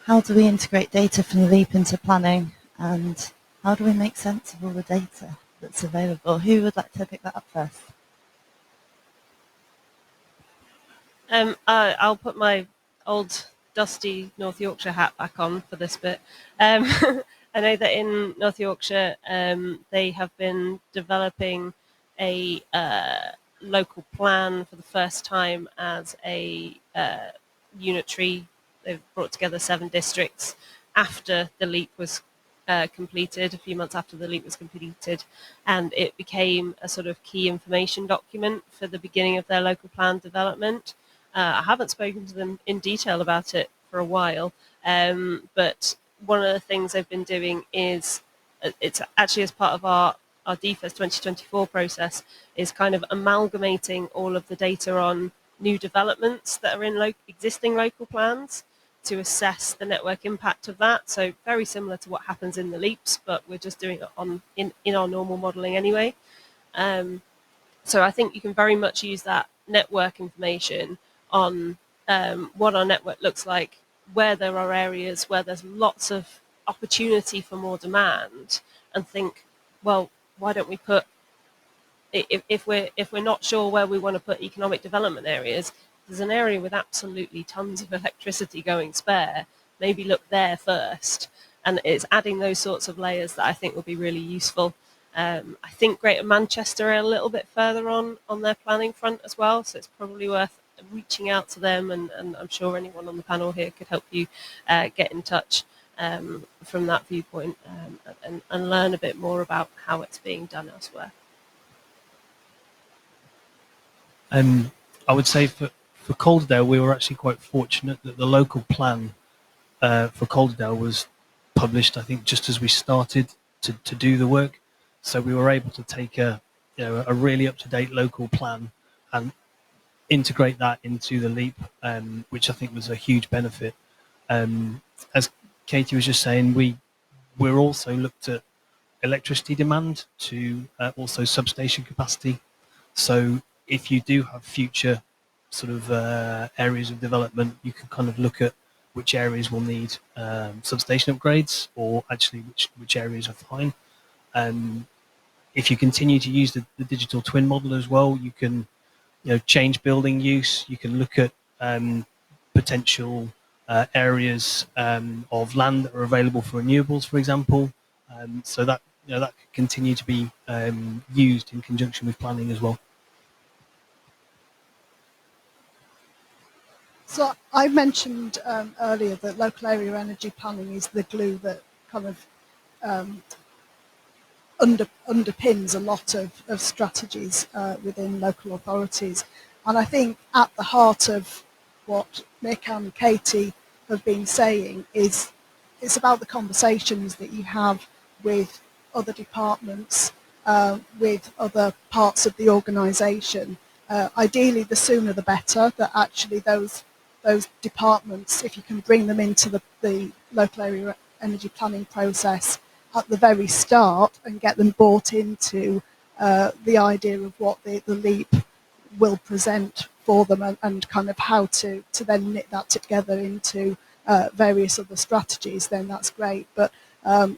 how do we integrate data from the LEAP into planning, and how do we make sense of all the data that's available? Who would like to pick that up first? I'll put my old dusty North Yorkshire hat back on for this bit. I know that in North Yorkshire they have been developing a local plan for the first time as a unitary. They've brought together 7 districts after the LEAP was completed, a few months after the LEAP was completed, and it became a sort of key information document for the beginning of their local plan development. I haven't spoken to them in detail about it for a while, but one of the things they've been doing is, it's actually as part of our DFAS 2024 process, is kind of amalgamating all of the data on new developments that are in existing local plans to assess the network impact of that. So very similar to what happens in the LEAPs, but we're just doing it in our normal modelling anyway. So I think you can very much use that network information on what our network looks like, where there are areas where there's lots of opportunity for more demand, and think, well, why don't we put, if we're not sure where we want to put economic development areas, there's an area with absolutely tons of electricity going spare, maybe look there first. And it's adding those sorts of layers that I think will be really useful. I think Greater Manchester are a little bit further on their planning front as well, so it's probably worth reaching out to them, and I'm sure anyone on the panel here could help you get in touch from that viewpoint, and learn a bit more about how it's being done elsewhere. I would say for Calderdale, we were actually quite fortunate that the local plan for Calderdale was published, I think, just as we started to do the work. So we were able to take a really up-to-date local plan and integrate that into the LEAP, which I think was a huge benefit. As Katie was just saying, we're also looked at electricity demand to also substation capacity. So if you do have future sort of areas of development, you can kind of look at which areas will need substation upgrades, or actually which areas are fine. If you continue to use the digital twin model as well, you can change building use. You can look at potential areas of land that are available for renewables, for example. So that that could continue to be used in conjunction with planning as well. So I mentioned earlier that local area energy planning is the glue that kind of underpins a lot of strategies within local authorities. And I think at the heart of what Mick and Katie have been saying is it's about the conversations that you have with other departments, with other parts of the organisation. Ideally, the sooner the better, that actually those departments, if you can bring them into the local area energy planning process at the very start and get them bought into the idea of what the LEAP will present for them, and kind of how to then knit that together into various other strategies, then that's great. But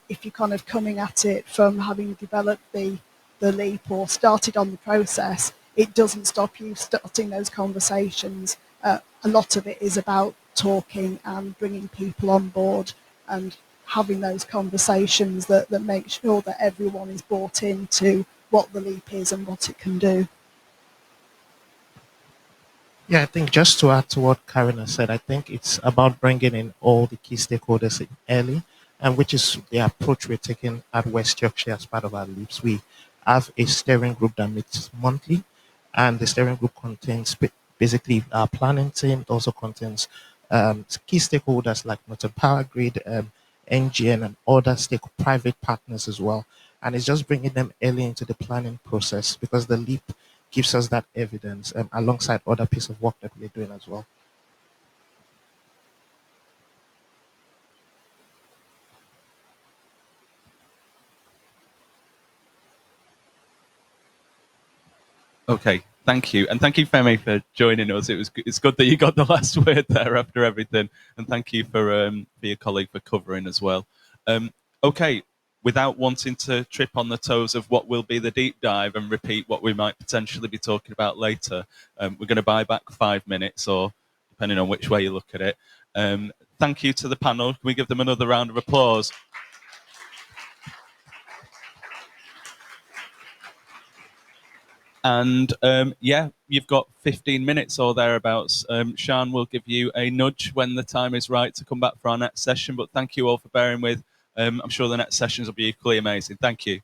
if you're kind of coming at it from having developed the LEAP or started on the process, it doesn't stop you starting those conversations. A lot of it is about talking and bringing people on board and having those conversations that make sure that everyone is bought into what the LEAP is and what it can do. Yeah, I think just to add to what Karen has said, I think it's about bringing in all the key stakeholders in early, and which is the approach we're taking at West Yorkshire as part of our LEAPs. We have a steering group that meets monthly, and the steering group contains basically our planning team. It also contains key stakeholders like Northern Power Grid, NGN, and other private partners as well. And it's just bringing them early into the planning process, because the LEAP gives us that evidence alongside other piece of work that we're doing as well. Okay, thank you, and thank you, Femi, for joining us. It's good that you got the last word there after everything, and thank you for your colleague for covering as well. Okay, without wanting to trip on the toes of what will be the deep dive and repeat what we might potentially be talking about later, we're going to buy back 5 minutes, or depending on which way you look at it. Thank you to the panel. Can we give them another round of applause? And yeah, you've got 15 minutes or thereabouts. Sian will give you a nudge when the time is right to come back for our next session. But thank you all for bearing with. I'm sure the next sessions will be equally amazing. Thank you.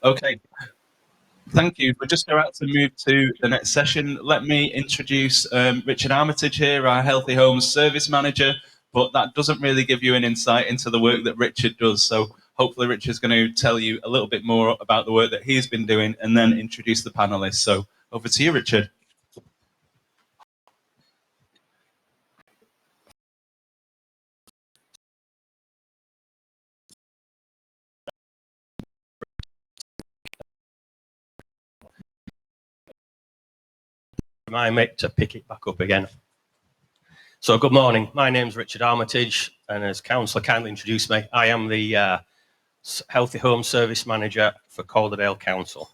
Okay, thank you. We're just about to move to the next session. Let me introduce Richard Armitage here, our Healthy Homes Service Manager, but that doesn't really give you an insight into the work that Richard does. So hopefully Richard's going to tell you a little bit more about the work that he's been doing and then introduce the panelists. So over to you, Richard. My mate to pick it back up again. So good morning. My name's Richard Armitage, and as councillor kindly introduced me, I am the Healthy Home Service Manager for Calderdale Council.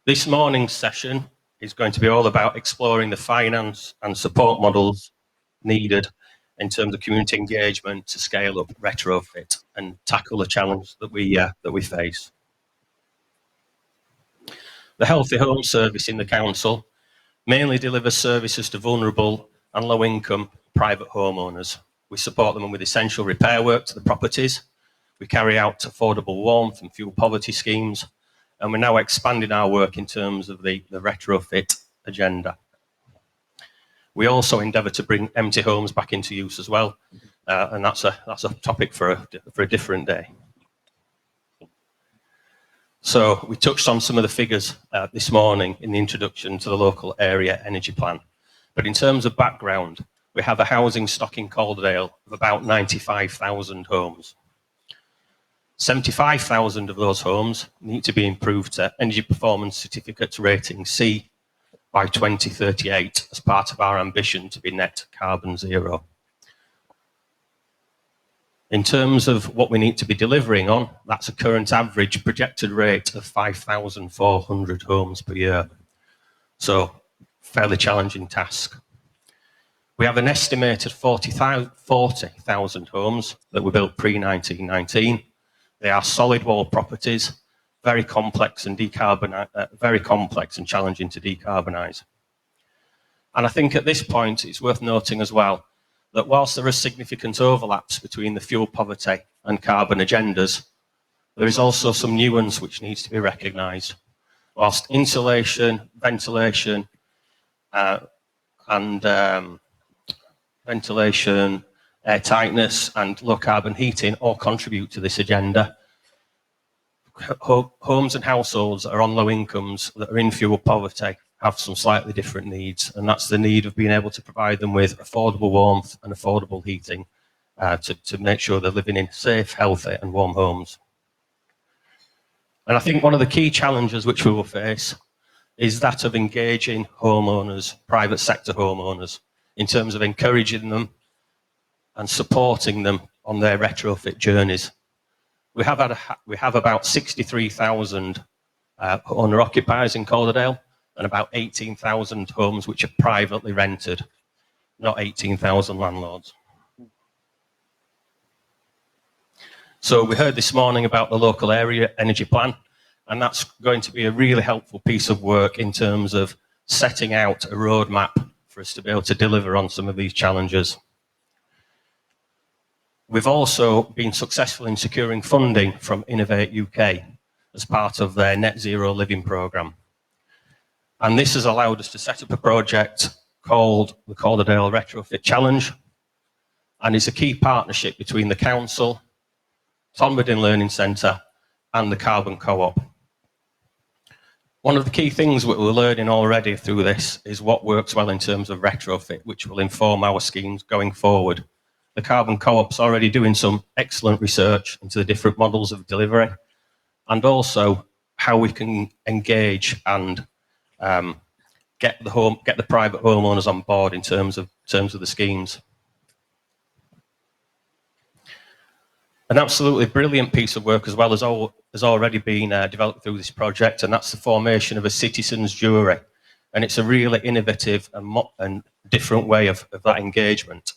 This morning's session is going to be all about exploring the finance and support models needed in terms of community engagement to scale up retrofit and tackle the challenge that we face. The Healthy Home Service in the council mainly delivers services to vulnerable and low-income private homeowners. We support them with essential repair work to the properties. We carry out affordable warmth and fuel poverty schemes, and we're now expanding our work in terms of the retrofit agenda. We also endeavour to bring empty homes back into use as well, and that's a topic for a different day. So we touched on some of the figures this morning in the introduction to the local area energy plan. But in terms of background, we have a housing stock in Calderdale of about 95,000 homes. 75,000 of those homes need to be improved to Energy Performance Certificate rating C by 2038 as part of our ambition to be net carbon zero. In terms of what we need to be delivering on, that's a current average projected rate of 5,400 homes per year. So, fairly challenging task. We have an estimated 40,000 homes that were built pre-1919. They are solid wall properties, very complex and challenging to decarbonise. And I think at this point it's worth noting as well that whilst there are significant overlaps between the fuel poverty and carbon agendas, there is also some nuance which needs to be recognised. Whilst insulation, ventilation, air tightness and low carbon heating all contribute to this agenda, homes and households that are on low incomes that are in fuel poverty have some slightly different needs, and that's the need of being able to provide them with affordable warmth and affordable heating to make sure they're living in safe, healthy and warm homes. And I think one of the key challenges which we will face is that of engaging homeowners, private sector homeowners, in terms of encouraging them and supporting them on their retrofit journeys. We have about 63,000 owner-occupiers in Calderdale and about 18,000 homes which are privately rented, not 18,000 landlords. So we heard this morning about the local area energy plan, and that's going to be a really helpful piece of work in terms of setting out a roadmap for us to be able to deliver on some of these challenges. We've also been successful in securing funding from Innovate UK as part of their Net Zero Living programme. And this has allowed us to set up a project called the Calderdale Retrofit Challenge, and it's a key partnership between the council, Tonbridge Learning Centre and the Carbon Co-op. One of the key things that we're learning already through this is what works well in terms of retrofit, which will inform our schemes going forward. The Carbon Co-op's already doing some excellent research into the different models of delivery and also how we can engage and get the private homeowners on board in terms of the schemes. An absolutely brilliant piece of work as well has already been developed through this project, and that's the formation of a citizens' jury. And it's a really innovative and different way of that engagement.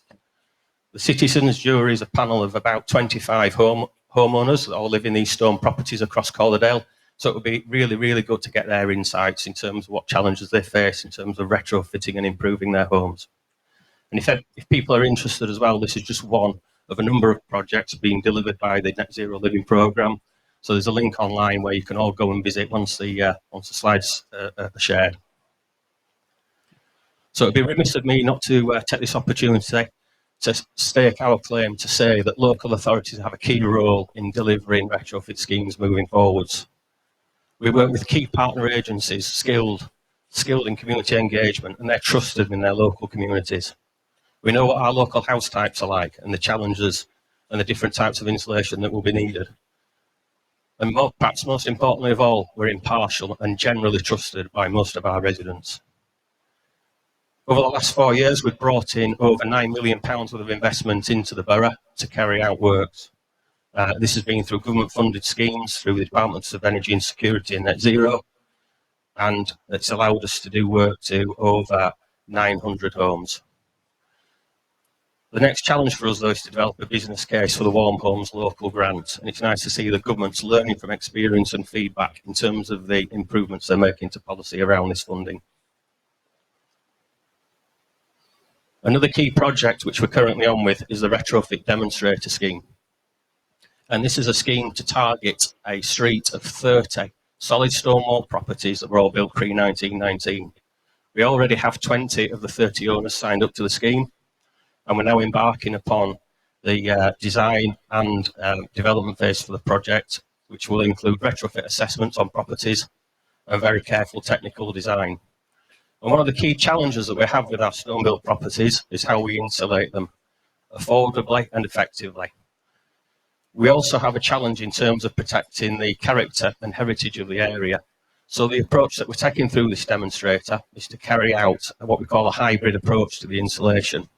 The citizens' jury is a panel of about 25 homeowners that all live in these stone properties across Calderdale. So it would be really, really good to get their insights in terms of what challenges they face in terms of retrofitting and improving their homes. And if people are interested as well, this is just one of a number of projects being delivered by the Net Zero Living programme. So there's a link online where you can all go and visit once the slides are shared. So it'd be remiss of me not to take this opportunity to stake our claim to say that local authorities have a key role in delivering retrofit schemes moving forwards. We work with key partner agencies skilled in community engagement, and they're trusted in their local communities. We know what our local house types are like and the challenges and the different types of insulation that will be needed. And perhaps most importantly of all, we're impartial and generally trusted by most of our residents. Over the last 4 years, we've brought in over £9 million worth of investment into the borough to carry out works. This has been through government-funded schemes, through the Departments of Energy and Security and Net Zero, and it's allowed us to do work to over 900 homes. The next challenge for us, though, is to develop a business case for the Warm Homes Local Grant, and it's nice to see the government's learning from experience and feedback in terms of the improvements they're making to policy around this funding. Another key project which we're currently on with is the Retrofit Demonstrator Scheme. And this is a scheme to target a street of 30 solid stone wall properties that were all built pre-1919. We already have 20 of the 30 owners signed up to the scheme, and we're now embarking upon the design and development phase for the project, which will include retrofit assessments on properties and very careful technical design. And one of the key challenges that we have with our stone built properties is how we insulate them affordably and effectively. We also have a challenge in terms of protecting the character and heritage of the area. So the approach that we're taking through this demonstrator is to carry out what we call a hybrid approach to the insulation.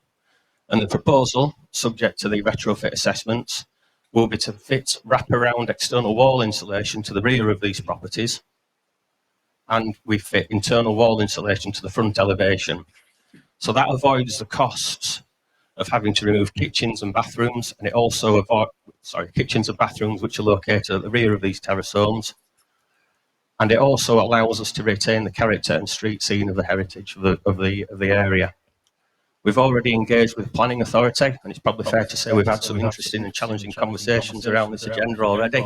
And the proposal, subject to the retrofit assessments, will be to fit wraparound external wall insulation to the rear of these properties, and we fit internal wall insulation to the front elevation. So that avoids the costs of having to remove kitchens and bathrooms, and it also avoids, kitchens and bathrooms which are located at the rear of these terrace homes. And it also allows us to retain the character and street scene of the heritage of the area. We've already engaged with the planning authority, and it's probably fair to say we've had some interesting and challenging conversations around this agenda already.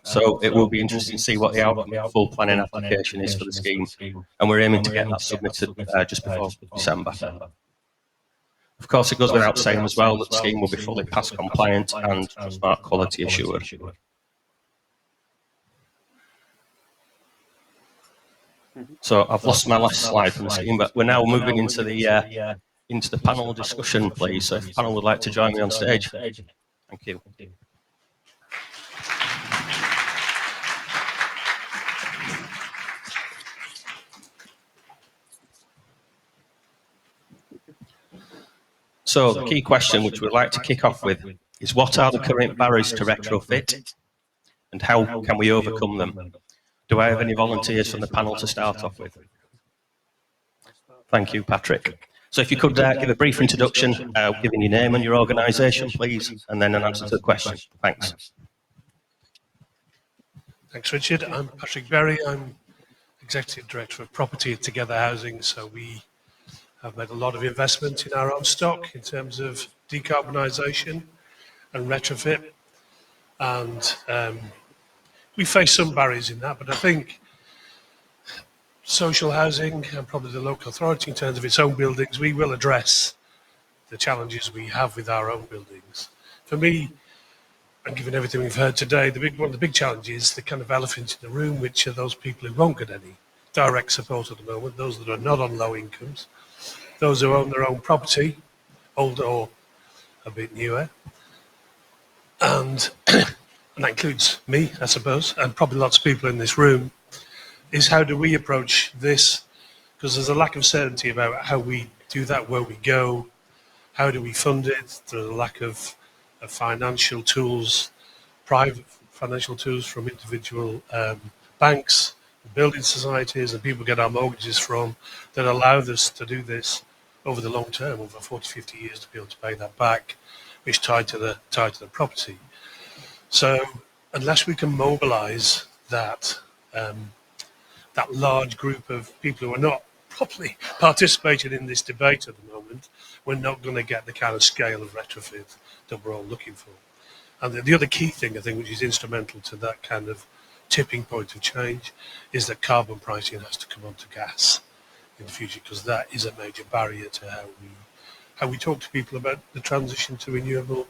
So it will be interesting to see what the outcome of the full planning application is for the scheme, and we're aiming to get that submitted just before December. Of course, it goes without saying as well that the scheme will be fully PAS compliant and Trustmark quality assured. So I've lost my last slide from the scheme, but we're now moving into the panel discussion, please. So if the panel would like to join me on stage. Thank you. So the key question which we'd like to kick off with is, what are the current barriers to retrofit and how can we overcome them? Do I have any volunteers from the panel to start off with? Thank you, Patrick. So if you could give a brief introduction, giving your name and your organisation, please, and then an answer to the question. Thanks. Thanks, Richard. I'm Patrick Berry. I'm Executive Director of Property at Together Housing. So we have made a lot of investment in our own stock in terms of decarbonisation and retrofit. And we face some barriers in that, but I think social housing and probably the local authority in terms of its own buildings, we will address the challenges we have with our own buildings. For me, and given everything we've heard today, one of the big challenges is the kind of elephant in the room, which are those people who won't get any direct support at the moment, those that are not on low incomes, those who own their own property, older or a bit newer, and that includes me, I suppose, and probably lots of people in this room, is how do we approach this? Because there's a lack of certainty about how we do that, where we go, how do we fund it? There's a lack of financial tools, private financial tools from individual banks, building societies, and people get our mortgages from, that allow us to do this over the long term, over 40, 50 years, to be able to pay that back, which tied to the property. So unless we can mobilise that that large group of people who are not properly participating in this debate at the moment, we're not going to get the kind of scale of retrofit that we're all looking for. And the other key thing, I think, which is instrumental to that kind of tipping point of change, is that carbon pricing has to come onto gas in the future, because that is a major barrier to how we talk to people about the transition to renewable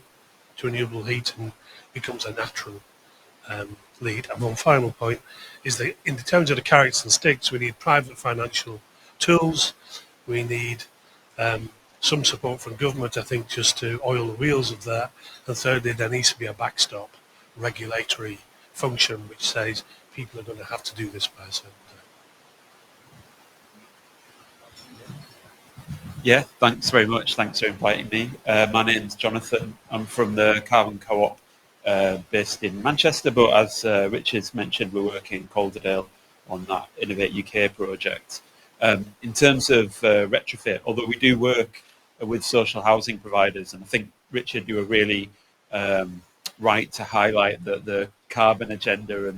heat, and becomes a natural lead. And one final point is that in the terms of the carrots and sticks, we need private financial tools. We need some support from government, I think, just to oil the wheels of that. And thirdly, there needs to be a backstop regulatory function which says people are going to have to do this by a certain time. Yeah, thanks very much. Thanks for inviting me. My name's Jonathan. I'm from the Carbon Co-op based in Manchester, but as Richard's mentioned, we're working in Calderdale on that Innovate UK project. In terms of retrofit, although we do work with social housing providers, and I think, Richard, you were really right to highlight that the carbon agenda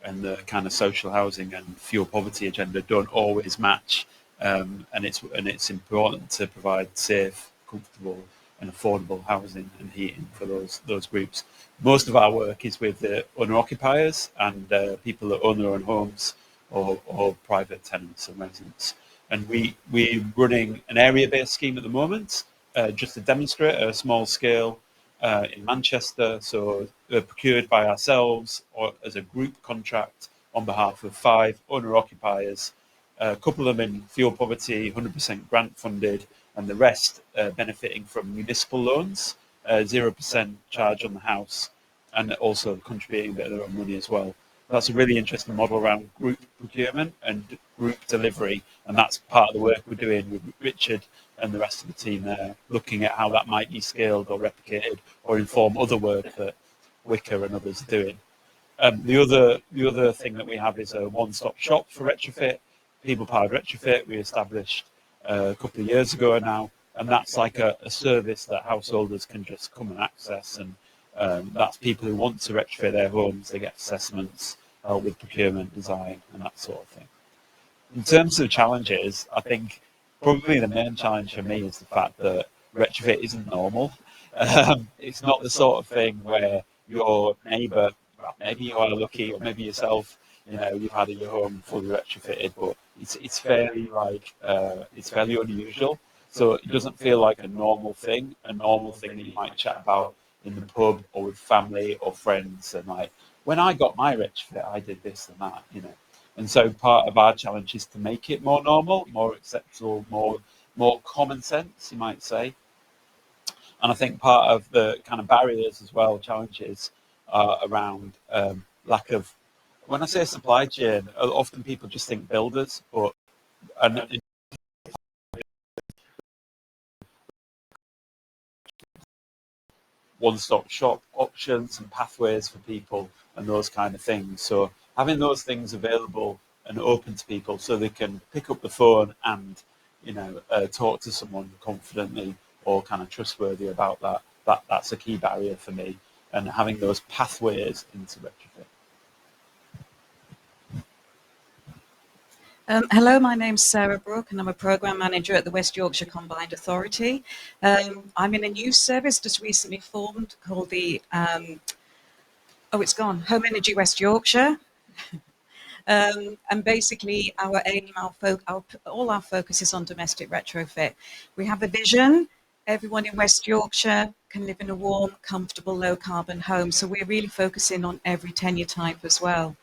and the kind of social housing and fuel poverty agenda don't always match. And it's important to provide safe, comfortable, and affordable housing and heating for those groups. Most of our work is with the owner-occupiers and people that own their own homes or private tenants and residents. And we're running an area-based scheme at the moment, just to demonstrate at a small scale in Manchester. So procured by ourselves or as a group contract on behalf of 5 owner-occupiers. A couple of them in fuel poverty, 100% grant funded, and the rest benefiting from municipal loans, 0% charge on the house, and also contributing a bit of their own money as well. That's a really interesting model around group procurement and group delivery, and that's part of the work we're doing with Richard and the rest of the team there, looking at how that might be scaled or replicated or inform other work that Wicker and others are doing. The other thing that we have is a one-stop shop for retrofit. People-powered retrofit we established a couple of years ago now, and that's like a service that householders can just come and access, and that's people who want to retrofit their homes. They get assessments, help with procurement, design, and that sort of thing. In terms of challenges, I think probably the main challenge for me is the fact that retrofit isn't normal. It's not the sort of thing where your neighbour, well, maybe you are lucky, or maybe yourself, you've had your home fully retrofitted, but it's fairly it's fairly unusual. So it doesn't feel like a normal thing that you might chat about in the pub or with family or friends, and like, when I got my retrofit, I did this and that, And so part of our challenge is to make it more normal, more acceptable, more common sense, you might say. And I think part of the kind of barriers as well, challenges, are around lack of, when I say supply chain, often people just think builders, but one-stop shop options and pathways for people and those kind of things. So having those things available and open to people so they can pick up the phone and talk to someone confidently or kind of trustworthy about that's a key barrier for me, and having those pathways into retrofit. Hello, my name's Sarah Brooke, and I'm a Programme Manager at the West Yorkshire Combined Authority. I'm in a new service just recently formed called the, it's gone, Home Energy West Yorkshire. And basically our aim, all our focus is on domestic retrofit. We have a vision. Everyone in West Yorkshire can live in a warm, comfortable, low-carbon home. So we're really focusing on every tenure type as well.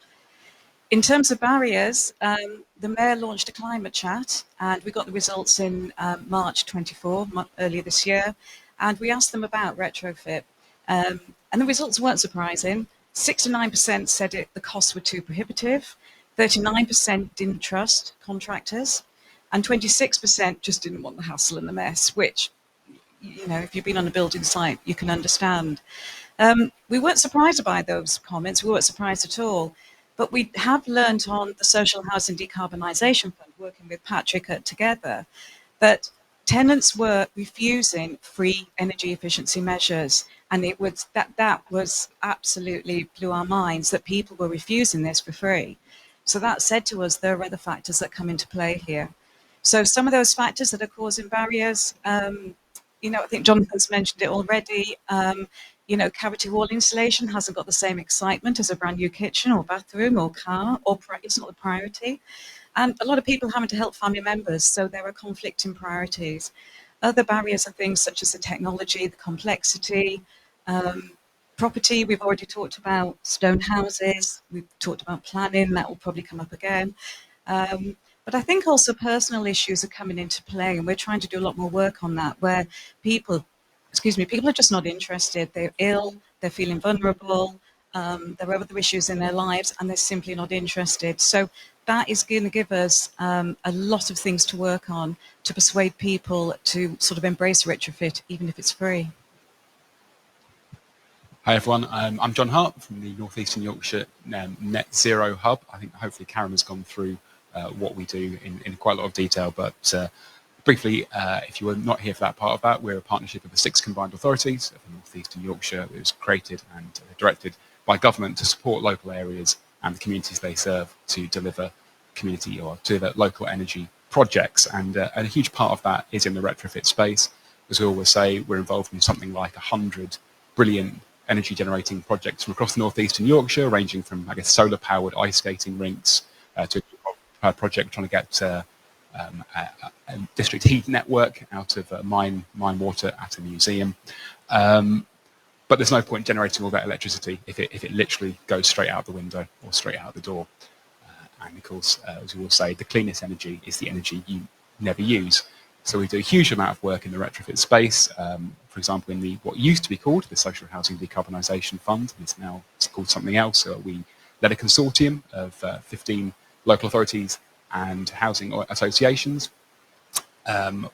In terms of barriers, the Mayor launched a climate chat, and we got the results in March 24, earlier this year, and we asked them about retrofit. And the results weren't surprising. 69% said the costs were too prohibitive, 39% didn't trust contractors, and 26% just didn't want the hassle and the mess, which, if you've been on a building site, you can understand. We weren't surprised by those comments. We weren't surprised at all. But we have learned on the Social Housing Decarbonisation Fund, working with Patrick together, that tenants were refusing free energy efficiency measures. And it was that was absolutely blew our minds, that people were refusing this for free. So that said to us, there are other factors that come into play here. So some of those factors that are causing barriers, I think Jonathan's mentioned it already. You know, cavity wall insulation hasn't got the same excitement as a brand new kitchen or bathroom or car, or it's not the priority. And a lot of people having to help family members, so there are conflicting priorities. Other barriers are things such as the technology, the complexity, property. We've already talked about stone houses. We've talked about planning. That will probably come up again. But I think also personal issues are coming into play, and we're trying to do a lot more work on that, where people are just not interested. They're ill, they're feeling vulnerable, there are other issues in their lives, and they're simply not interested. So that is going to give us a lot of things to work on to persuade people to sort of embrace retrofit, even if it's free. Hi everyone, I'm John Hart from the North Eastern Yorkshire Net Zero Hub. I think hopefully Karen has gone through what we do in quite a lot of detail, but briefly, if you were not here for that part of that, we're a partnership of the 6 combined authorities of North Eastern Yorkshire. It was created and directed by government to support local areas and the communities they serve to deliver community or to the local energy projects. And a huge part of that is in the retrofit space. As we always say, we're involved in something like 100 brilliant energy generating projects from across the North Eastern Yorkshire, ranging from, I guess, solar powered ice skating rinks to a project trying to get a district heat network out of mine water at a museum. But there's no point generating all that electricity if it literally goes straight out the window or straight out the door. And of course, as we will say, the cleanest energy is the energy you never use. So we do a huge amount of work in the retrofit space. For example, in the what used to be called the Social Housing Decarbonisation Fund, it's now called something else. So we led a consortium of 15 local authorities and housing associations,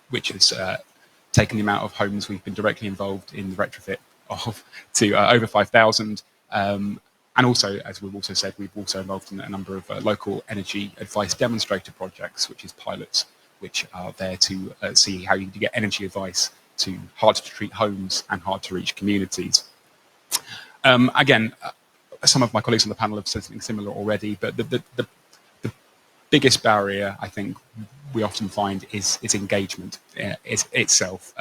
which has taken the amount of homes we've been directly involved in the retrofit of to over 5,000. And also, as we've also said, we've also involved in a number of local energy advice demonstrator projects, which is pilots, which are there to see how you can get energy advice to hard-to-treat homes and hard-to-reach communities. Again, some of my colleagues on the panel have said something similar already, but the biggest barrier I think we often find is engagement itself.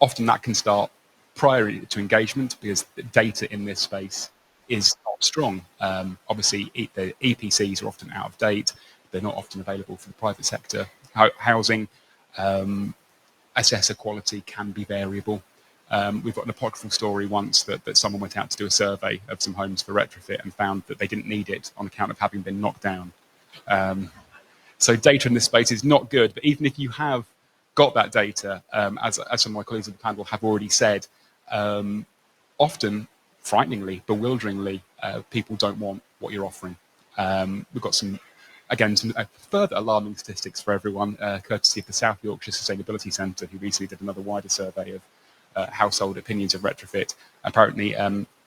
Often that can start prior to engagement because the data in this space is not strong. Obviously, the EPCs are often out of date. They're not often available for the private sector housing. Assessor quality can be variable. We've got an apocryphal story once that someone went out to do a survey of some homes for retrofit and found that they didn't need it on account of having been knocked down. So data in this space is not good, but even if you have got that data, as some of my colleagues on the panel have already said, often, frighteningly, bewilderingly, people don't want what you're offering. We've got some further alarming statistics for everyone, courtesy of the South Yorkshire Sustainability Centre, who recently did another wider survey of household opinions of retrofit. Apparently,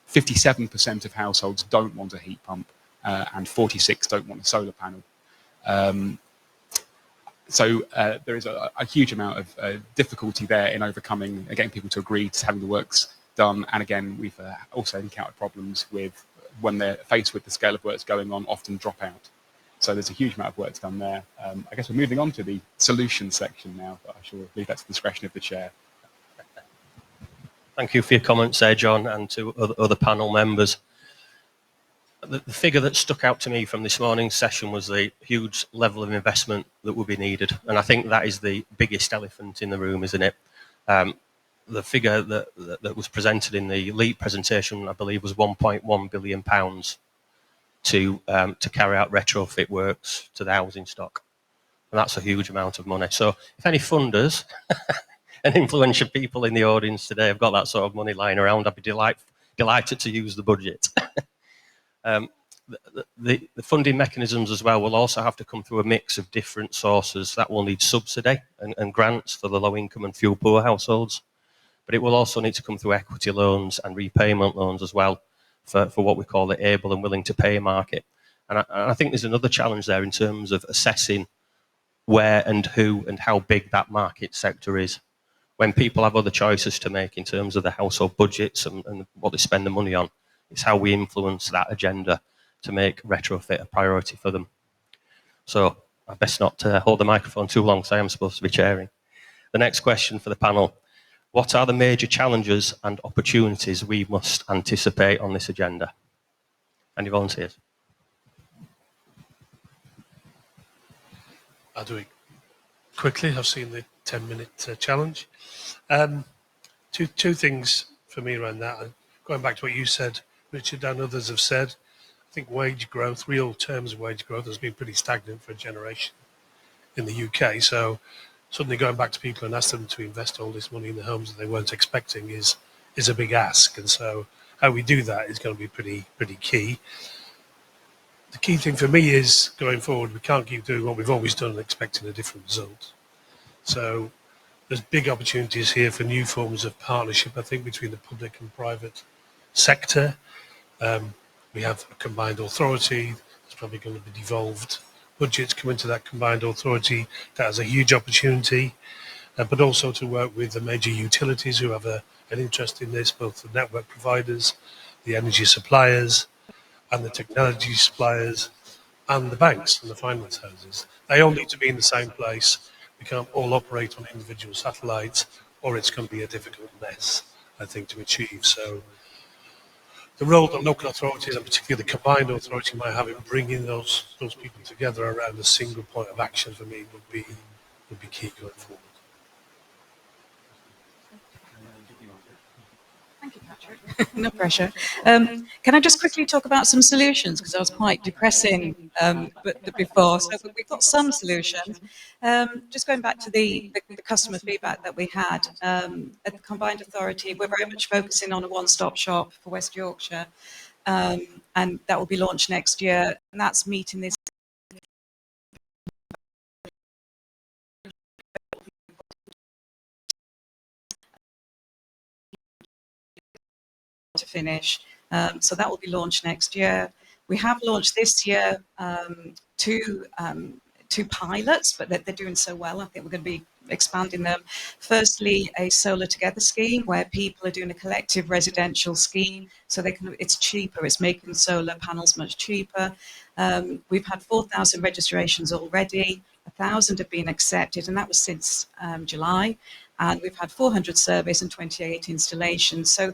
57% of households don't want a heat pump, and 46% don't want a solar panel. So there is a huge amount of difficulty there in overcoming, getting people to agree to having the works done. And again, we've also encountered problems with when they're faced with the scale of works going on, often drop out. So there's a huge amount of work done there. I guess we're moving on to the solution section now, but I shall leave that to the discretion of the chair. Thank you for your comments there, John, and to other panel members. The figure that stuck out to me from this morning's session was the huge level of investment that will be needed. And I think that is the biggest elephant in the room, isn't it? The figure that was presented in the LEAP presentation, I believe, was £1.1 billion to carry out retrofit works to the housing stock. And that's a huge amount of money. So if any funders and influential people in the audience today have got that sort of money lying around, I'd be delighted to use the budget. The funding mechanisms as well will also have to come through a mix of different sources. That will need subsidy and grants for the low income and fuel poor households. But it will also need to come through equity loans and repayment loans as well for what we call the able and willing to pay market. And I think there's another challenge there in terms of assessing where and who and how big that market sector is. When people have other choices to make in terms of the household budgets and what they spend the money on, it's how we influence that agenda to make retrofit a priority for them. So I best not hold the microphone too long because I am supposed to be chairing. The next question for the panel. What are the major challenges and opportunities we must anticipate on this agenda? Any volunteers? I'll do it quickly. I've seen the 10-minute challenge. Two things for me around that. And going back to what you said, Richard, and others have said, I think wage growth, real terms of wage growth, has been pretty stagnant for a generation in the UK. So suddenly going back to people and ask them to invest all this money in the homes that they weren't expecting is a big ask. And so how we do that is going to be pretty key. The key thing for me is going forward, we can't keep doing what we've always done and expecting a different result. So there's big opportunities here for new forms of partnership, I think, between the public and private sector. We have a combined authority. There's probably going to be devolved budgets come into that combined authority. That has a huge opportunity, but also to work with the major utilities who have an interest in this, both the network providers, the energy suppliers, and the technology suppliers, and the banks and the finance houses. They all need to be in the same place. We can't all operate on individual satellites, or it's going to be a difficult mess, I think, to achieve. So the role that local authorities, and particularly the combined authority, might have in bringing those people together around a single point of action for me would be key going forward. Thank you, Patrick. No pressure. Can I just quickly talk about some solutions, because I was quite depressing before. So we've got some solutions. Just going back to the customer feedback that we had at the Combined Authority, we're very much focusing on a one-stop shop for West Yorkshire, and that will be launched next year. And that's meeting this to finish. So that will be launched next year. We have launched this year two pilots, but they're doing so well. I think we're going to be expanding them. Firstly, a Solar Together scheme where people are doing a collective residential scheme, so it's cheaper. It's making solar panels much cheaper. We've had 4,000 registrations already. 1,000 have been accepted, and that was since July. And we've had 400 surveys and 28 installations. So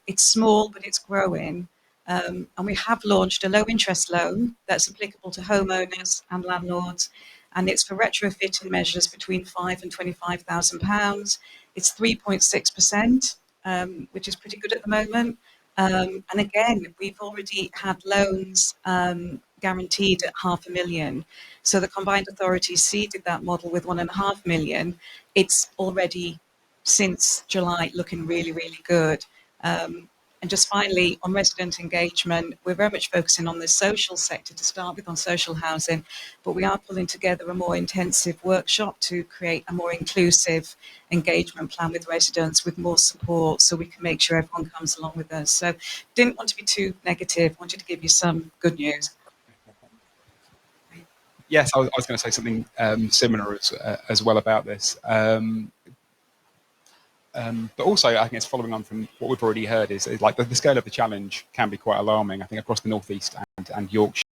it's small, but it's growing. And we have launched a low interest loan that's applicable to homeowners and landlords. And it's for retrofitting measures between £5,000 and £25,000. It's 3.6%, which is pretty good at the moment. And again, we've already had loans guaranteed at £500,000. So the Combined Authority seeded that model with £1.5 million. It's already, since July, looking really, really good. And just finally, on resident engagement, we're very much focusing on the social sector to start with, on social housing, but we are pulling together a more intensive workshop to create a more inclusive engagement plan with residents, with more support, so we can make sure everyone comes along with us. So didn't want to be too negative, wanted to give you some good news. Yes, I was going to say something similar as well about this. But also, I think it's following on from what we've already heard is like the scale of the challenge can be quite alarming. I think across the North East and Yorkshire,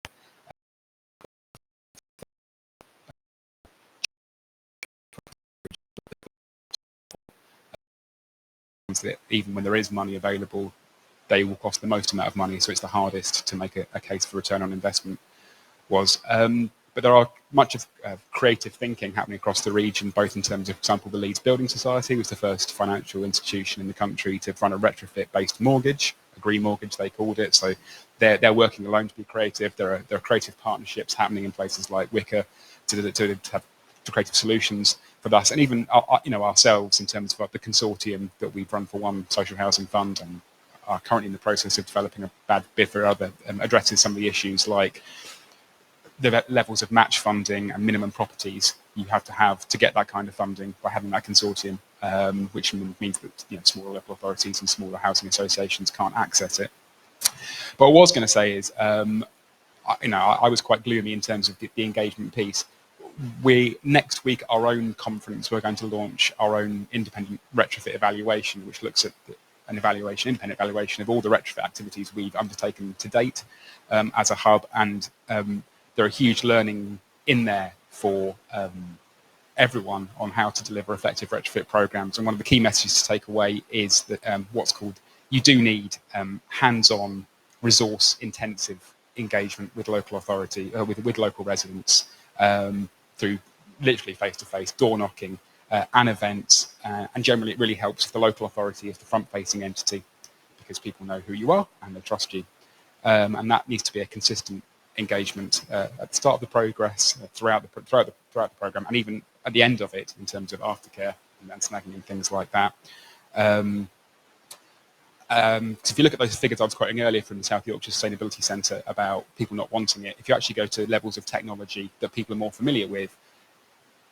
that even when there is money available, they will cost the most amount of money. So it's the hardest to make a case for return on investment. But there are much of creative thinking happening across the region, both in terms of, for example, the Leeds Building Society was the first financial institution in the country to run a retrofit-based mortgage, a green mortgage they called it. So they're working alone to be creative. There are creative partnerships happening in places like Wicker to have creative solutions for that, and even ourselves in terms of the consortium that we've run for one social housing fund and are currently in the process of developing a bad bid for other, addresses some of the issues like the levels of match funding and minimum properties you have to get that kind of funding by having that consortium, which means that smaller local authorities and smaller housing associations can't access it. But what I was going to say is, I was quite gloomy in terms of the engagement piece. Next week, our own conference, we're going to launch our own independent retrofit evaluation, which looks at an independent evaluation of all the retrofit activities we've undertaken to date as a hub, and there are huge learning in there for everyone on how to deliver effective retrofit programs. And one of the key messages to take away is that what's called, you do need hands-on, resource-intensive engagement with local authority, with local residents, through literally face-to-face door knocking and events. And generally it really helps if the local authority is the front-facing entity, because people know who you are and they trust you. And that needs to be a consistent engagement at the start of the progress, throughout the program, and even at the end of it in terms of aftercare and snagging and things like that. So if you look at those figures I was quoting earlier from the South Yorkshire Sustainability Centre about people not wanting it, if you actually go to levels of technology that people are more familiar with,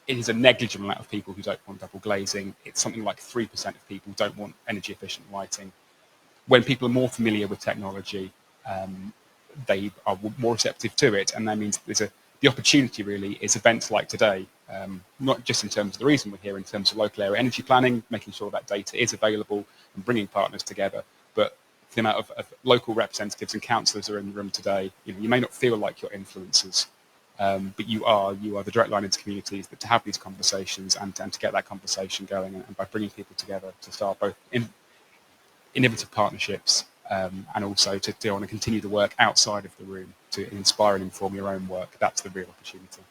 it is a negligible amount of people who don't want double glazing. It's something like 3% of people don't want energy efficient lighting. When people are more familiar with technology, they are more receptive to it, and that means the opportunity really is events like today, not just in terms of the reason we're here, in terms of local area energy planning, making sure that data is available and bringing partners together, but the amount of local representatives and councillors who are in the room today. You may not feel like you're influencers, but you are the direct line into communities to have these conversations and to get that conversation going, and by bringing people together to start both innovative partnerships, and also to want to continue the work outside of the room to inspire and inform your own work. That's the real opportunity.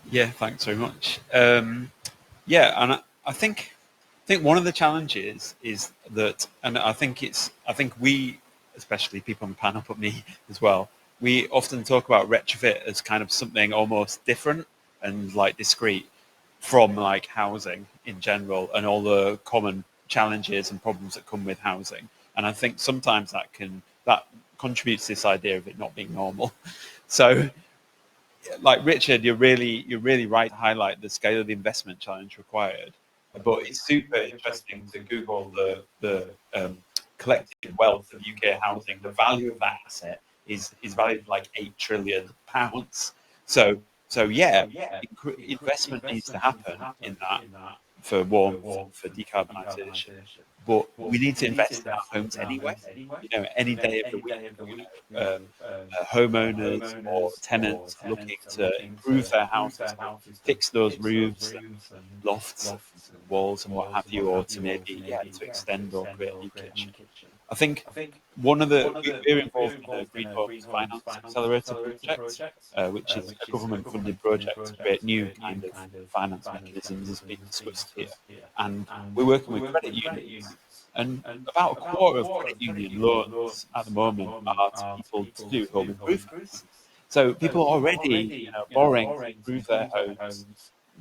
Yeah, thanks very much. Yeah, and I think one of the challenges is that, and I think we, especially people on the panel, but me as well, we often talk about retrofit as kind of something almost different and like discrete from like housing in general and all the common challenges and problems that come with housing. And I think sometimes that contributes to this idea of it not being normal. So like Richard, you're really right to highlight the scale of the investment challenge required. But it's super interesting to Google the collective wealth of UK housing. The value of that asset is valued at like £8 trillion. So yeah, investment needs to happen in that for warmth, for decarbonisation. But we need to invest in our homes anyway. Any day of the week, homeowners or tenants are looking to improve their houses, fix those roofs and lofts and walls and what have you, or to maybe to extend or create a new kitchen. I think we're involved in a Green Homes Finance Accelerator project, which is a government-funded project to create new kind of finance mechanisms, as being discussed here. And we're working with credit unions, and about a quarter of credit union loans at the moment are to people to do home improvements. So people are already borrowing to improve their homes.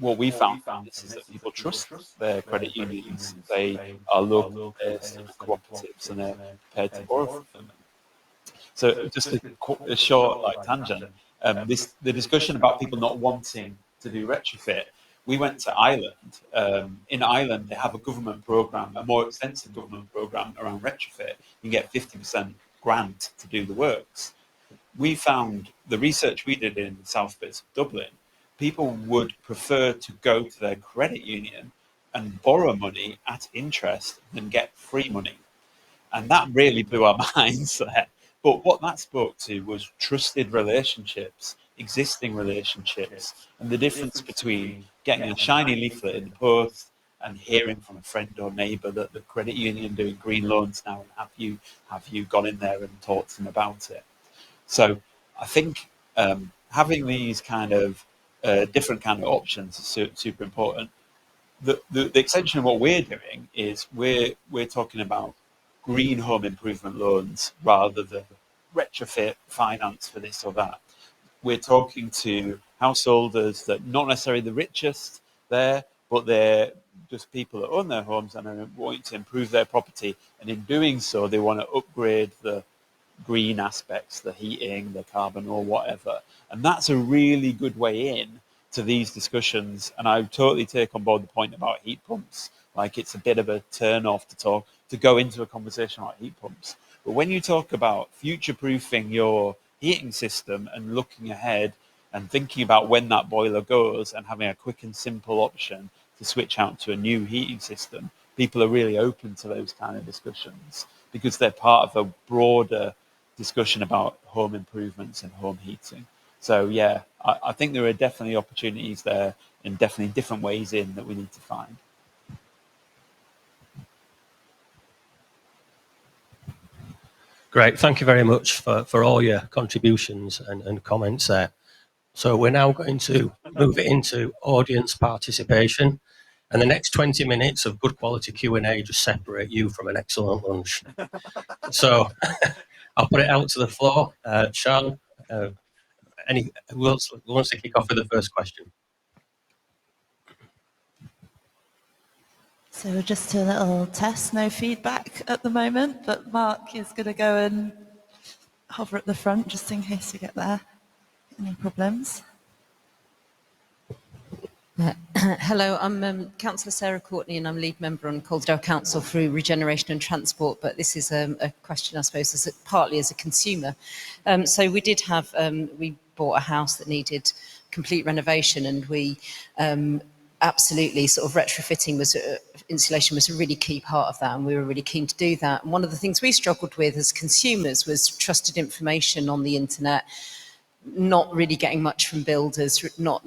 What we found from this is that people trust their credit unions. They are local based and cooperatives, and they're prepared to borrow from them. So just a short tangent. The discussion about people not wanting to do retrofit. We went to Ireland. In Ireland, they have a government program, a more extensive government program around retrofit. You can get 50% grant to do the works. We found the research we did in the South Bits of Dublin, people would prefer to go to their credit union and borrow money at interest than get free money. And that really blew our minds there. But what that spoke to was trusted relationships, existing relationships, and the difference between getting a shiny leaflet in the post and hearing from a friend or neighbour that the credit union doing green loans now, and have you gone in there and talked to them about it? So I think having these kind of different kind of options is super important. The extension of what we're doing is we're talking about green home improvement loans rather than retrofit finance for this or that. We're talking to householders that not necessarily the richest there, but they're just people that own their homes and are wanting to improve their property, and in doing so they want to upgrade the green aspects, the heating, the carbon or whatever. And that's a really good way in to these discussions. And I totally take on board the point about heat pumps. Like, it's a bit of a turn off to go into a conversation about heat pumps. But when you talk about future-proofing your heating system and looking ahead and thinking about when that boiler goes and having a quick and simple option to switch out to a new heating system, people are really open to those kind of discussions because they're part of a broader discussion about home improvements and home heating. So yeah, I think there are definitely opportunities there and definitely different ways in that we need to find. Great, thank you very much for all your contributions and comments there. So we're now going to move it into audience participation, and the next 20 minutes of good quality Q&A just separate you from an excellent lunch. So I'll put it out to the floor. Sean, who wants to kick off with the first question? So we'll just do a little test, no feedback at the moment, but Mark is going to go and hover at the front just in case we get there. Any problems? Hello, I'm Councillor Sarah Courtney and I'm lead member on Calderdale Council through Regeneration and Transport, but this is a question, I suppose, partly as a consumer. So we did have, we bought a house that needed complete renovation, and we absolutely sort of retrofitting was, insulation was a really key part of that, and we were really keen to do that. And one of the things we struggled with as consumers was trusted information on the internet, not really getting much from builders, not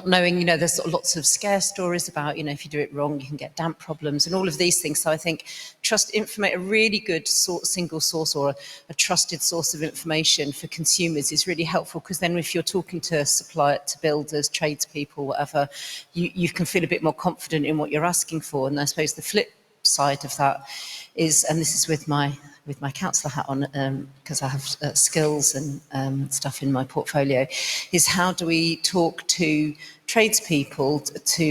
knowing, you know, there's sort of lots of scare stories about, you know, if you do it wrong, you can get damp problems and all of these things. So I think a really good single source or a trusted source of information for consumers is really helpful, because then if you're talking to to builders, tradespeople, whatever, you can feel a bit more confident in what you're asking for. And I suppose the flip side of that is, and this is with my councillor hat on, because I have skills and stuff in my portfolio, is how do we talk to tradespeople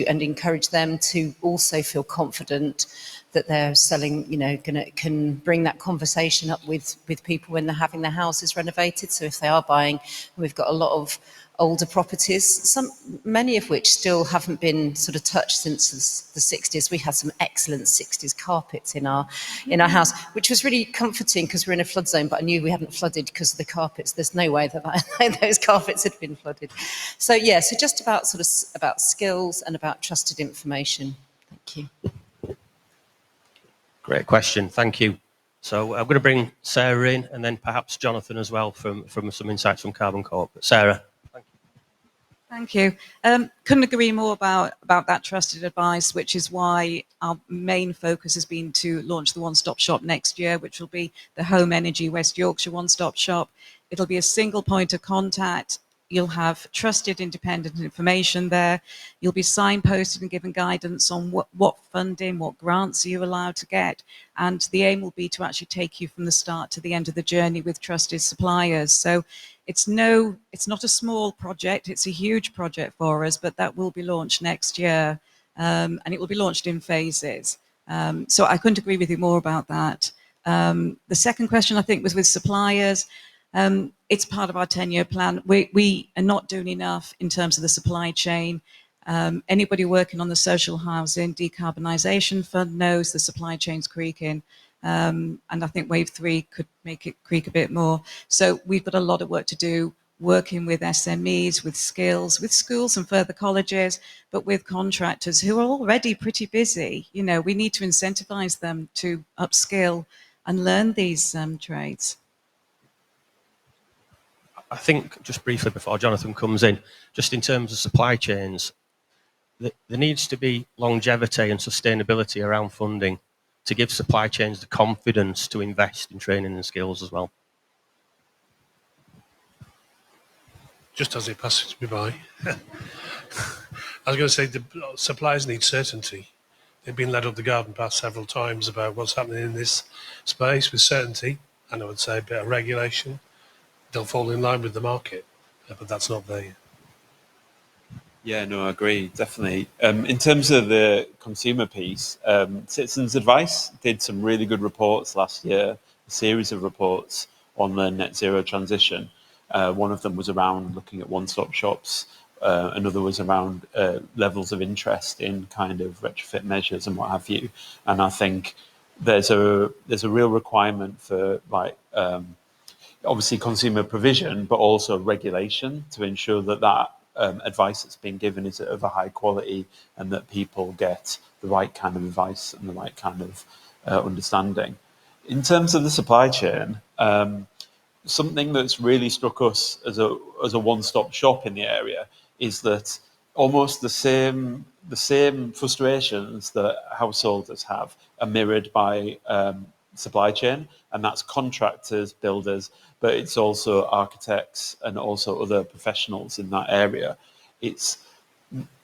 and encourage them to also feel confident that they're selling, you know, can bring that conversation up with people when they're having their houses renovated. So if they are buying, we've got a lot of older properties, many of which still haven't been sort of touched since the 60s. We had some excellent 60s carpets in our house, which was really comforting because we're in a flood zone, but I knew we hadn't flooded because of the carpets. There's no way that those carpets had been flooded. So yeah, so just about about skills and about trusted information. Thank you. Great question, thank you. So I'm going to bring Sarah in, and then perhaps Jonathan as well from some insights from Carbon Corp. But Sarah. Thank you. Couldn't agree more about that trusted advice, which is why our main focus has been to launch the one-stop shop next year, which will be the Home Energy West Yorkshire one-stop shop. It'll be a single point of contact. You'll have trusted independent information there. You'll be signposted and given guidance on what funding, what grants are you allowed to get. And the aim will be to actually take you from the start to the end of the journey with trusted suppliers. So it's not a small project, it's a huge project for us, but that will be launched next year. And it will be launched in phases. So I couldn't agree with you more about that. The second question, I think, was with suppliers. It's part of our 10-year plan. We are not doing enough in terms of the supply chain. Anybody working on the social housing decarbonisation fund knows the supply chain's creaking. And I think wave 3 could make it creak a bit more. So we've got a lot of work to do, working with SMEs, with skills, with schools and further colleges, but with contractors who are already pretty busy. You know, we need to incentivize them to upskill and learn these trades. I think, just briefly before Jonathan comes in, just in terms of supply chains, there needs to be longevity and sustainability around funding to give supply chains the confidence to invest in training and skills as well. Just as it passes me by, I was going to say the suppliers need certainty. They've been led up the garden path several times about what's happening in this space with certainty, and I would say a bit of regulation. They'll fall in line with the market, but that's not there yet. Yeah, no, I agree, definitely. In terms of the consumer piece, Citizens Advice did some really good reports last year, a series of reports on the net zero transition. One of them was around looking at one-stop shops. Another was around levels of interest in kind of retrofit measures and what have you. And I think there's a real requirement for obviously consumer provision, but also regulation to ensure that advice that's being given is of a high quality and that people get the right kind of advice and the right kind of understanding. In terms of the supply chain, something that's really struck us as a one-stop shop in the area is that almost the same frustrations that householders have are mirrored by supply chain, and that's contractors, builders, but it's also architects and also other professionals in that area. It's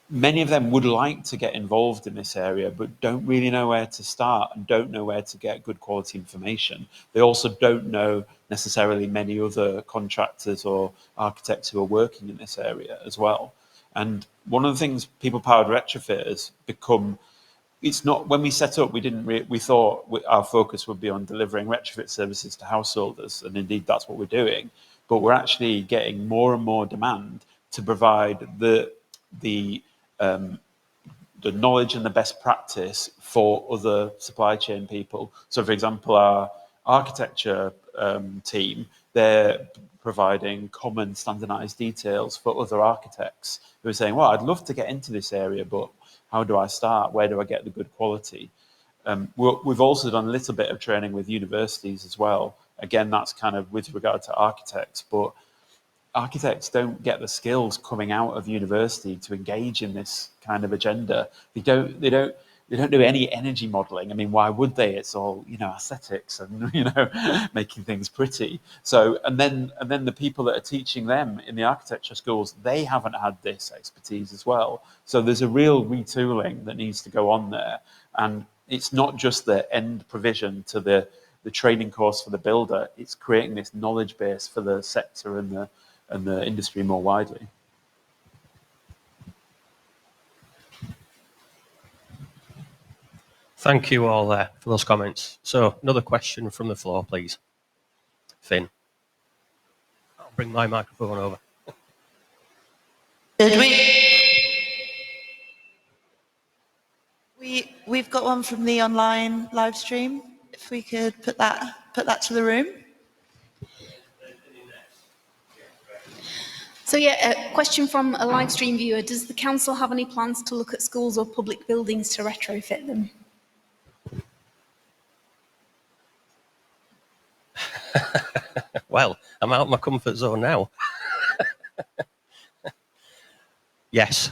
many of them would like to get involved in this area, but don't really know where to start and don't know where to get good quality information. They also don't know necessarily many other contractors or architects who are working in this area as well. And one of the things people powered retrofit has become, it's not, when we set up, we thought our focus would be on delivering retrofit services to householders, and indeed that's what we're doing. But we're actually getting more and more demand to provide the knowledge and the best practice for other supply chain people. So, for example, our architecture team, they're providing common standardized details for other architects who are saying, well, I'd love to get into this area, but how do I start? Where do I get the good quality? We've also done a little bit of training with universities as well. Again, that's kind of with regard to architects, but architects don't get the skills coming out of university to engage in this kind of agenda. They don't do any energy modeling. I mean, why would they? It's all, aesthetics and, making things pretty. So, and then the people that are teaching them in the architecture schools, they haven't had this expertise as well. So there's a real retooling that needs to go on there. And it's not just the end provision to the training course for the builder. It's creating this knowledge base for the sector and the industry more widely. Thank you all there for those comments. So another question from the floor, please. Finn. I'll bring my microphone over. Did we've got one from the online live stream. If we could put that to the room. So yeah, a question from a live stream viewer. Does the council have any plans to look at schools or public buildings to retrofit them? Well, I'm out of my comfort zone now. Yes.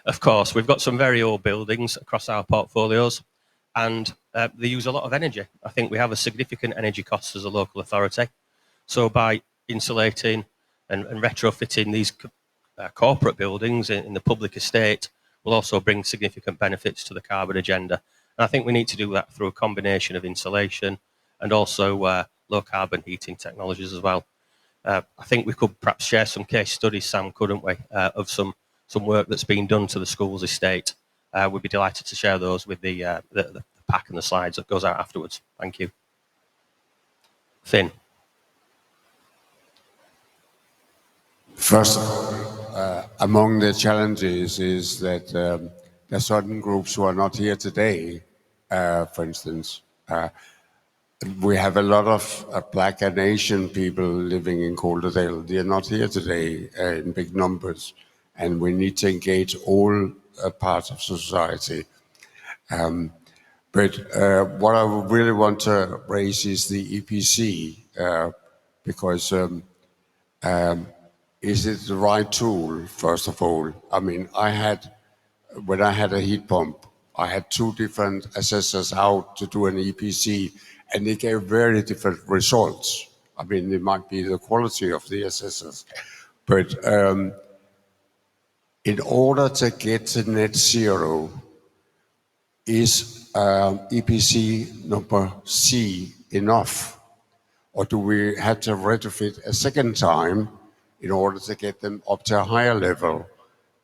Of course, we've got some very old buildings across our portfolios, and they use a lot of energy. I think we have a significant energy cost as a local authority. So by insulating and retrofitting these corporate buildings in the public estate will also bring significant benefits to the carbon agenda. And I think we need to do that through a combination of insulation and also low carbon heating technologies as well. I think we could perhaps share some case studies, Sam, couldn't we, of some work that's been done to the school's estate. We'd be delighted to share those with the pack and the slides that goes out afterwards. Thank you. Finn. First of all, among the challenges is that there are certain groups who are not here today. For instance, we have a lot of Black and Asian people living in Calderdale. They are not here today in big numbers, and we need to engage all parts of society. But what I really want to raise is the EPC, because is it the right tool, first of all? I mean, when I had a heat pump, I had 2 different assessors out to do an EPC, and they gave very different results. I mean, it might be the quality of the assessors, but in order to get to net zero, is EPC number C enough? Or do we have to retrofit a second time in order to get them up to a higher level?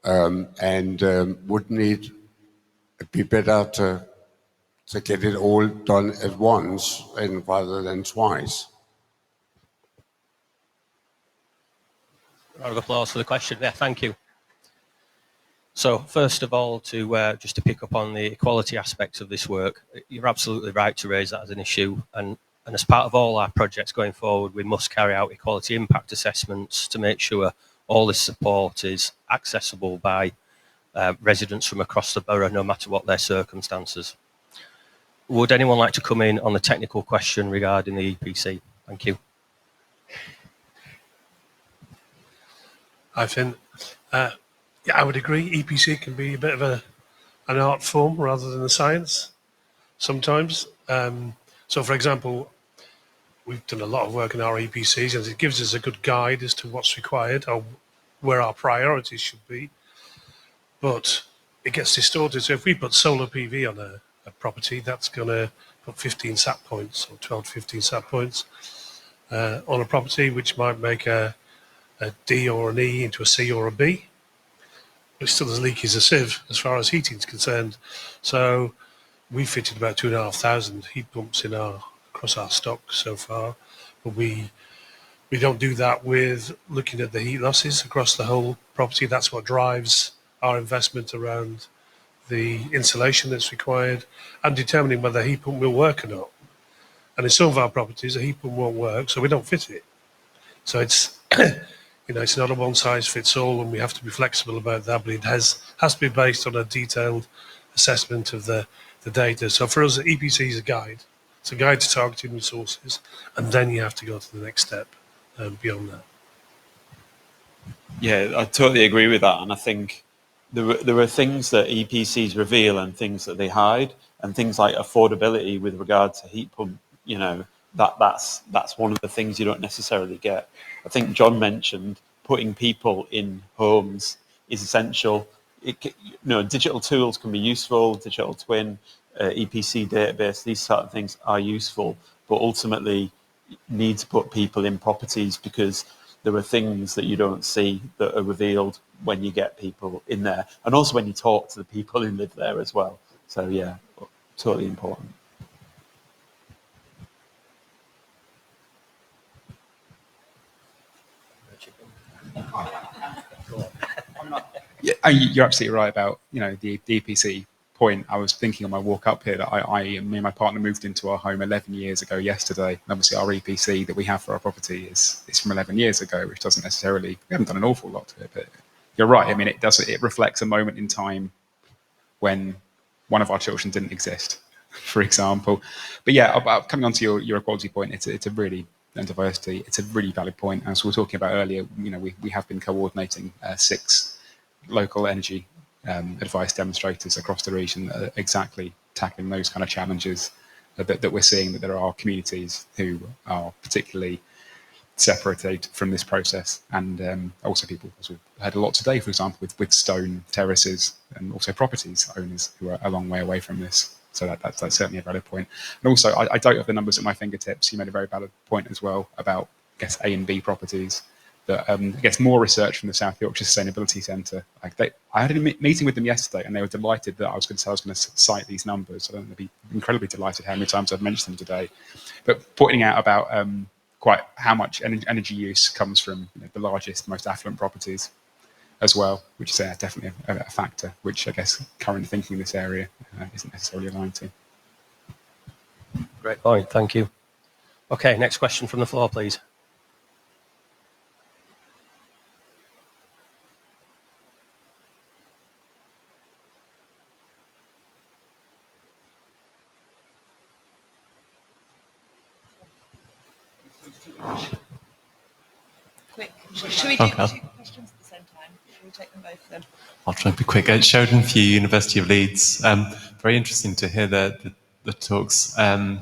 Wouldn't it be better to get it all done at once and rather than twice? Round of applause for the question there. Thank you. So first of all, just to pick up on the equality aspects of this work, you're absolutely right to raise that as an issue. And as part of all our projects going forward, we must carry out equality impact assessments to make sure all this support is accessible by residents from across the borough, no matter what their circumstances. Would anyone like to come in on the technical question regarding the EPC? Thank you. I think, yeah, I would agree. EPC can be a bit of an art form rather than a science sometimes. So, for example, we've done a lot of work in our EPCs, and it gives us a good guide as to what's required or where our priorities should be. But it gets distorted. So if we put solar PV on a property, that's going to put 15 sat points or 12 to 15 sat points on a property, which might make a D or an E into a C or a B. But it's still as leaky as a sieve as far as heating is concerned. So we fitted about 2,500 heat pumps across our stock so far, but we don't do that with looking at the heat losses across the whole property. That's what drives our investment around the insulation that's required and determining whether a heat pump will work or not. And in some of our properties, a heat pump won't work, so we don't fit it. So it's it's not a one size fits all, and we have to be flexible about that. But it has to be based on a detailed assessment of the data. So for us, the EPC is a guide. It's a guide to targeting resources, and then you have to go to the next step beyond that. Yeah, I totally agree with that, and I think there are things that EPCs reveal and things that they hide, and things like affordability with regard to heat pump. That's one of the things you don't necessarily get. I think John mentioned putting people in homes is essential. Digital tools can be useful, digital twin, EPC database, these sort of things are useful, but ultimately you need to put people in properties because there are things that you don't see that are revealed when you get people in there, and also when you talk to the people who live there as well. So yeah, totally important. Yeah, you're absolutely right about the EPC point. I was thinking on my walk up here that me and my partner moved into our home 11 years ago yesterday. And obviously our EPC that we have for our property is from 11 years ago, which doesn't necessarily, we haven't done an awful lot to it, but you're right. I mean, it reflects a moment in time when one of our children didn't exist, for example. But yeah, about coming on to your equality point, it's a really, and diversity, it's a really valid point. As we were talking about earlier, we have been coordinating 6 local energy advice demonstrators across the region that are exactly tackling those kind of challenges that we're seeing, that there are communities who are particularly separated from this process, and also people, as we've heard a lot today, for example, with stone terraces, and also properties owners who are a long way away from this. So that's certainly a valid point. And also, I don't have the numbers at my fingertips. You made a very valid point as well about, I guess, A and B properties. That I guess more research from the South Yorkshire Sustainability Centre. I had a meeting with them yesterday, and they were delighted that I was going to cite these numbers. I don't know, they'd be incredibly delighted how many times I've mentioned them today. But pointing out about quite how much energy use comes from the largest, most affluent properties as well, which is definitely a factor, which I guess current thinking in this area isn't necessarily aligned to. Great point, thank you. Okay, next question from the floor, please. Quick. Should we do 2 questions at the same time? Should we take them both then? I'll try and be quick. Sheridan Few, University of Leeds. Very interesting to hear the talks. I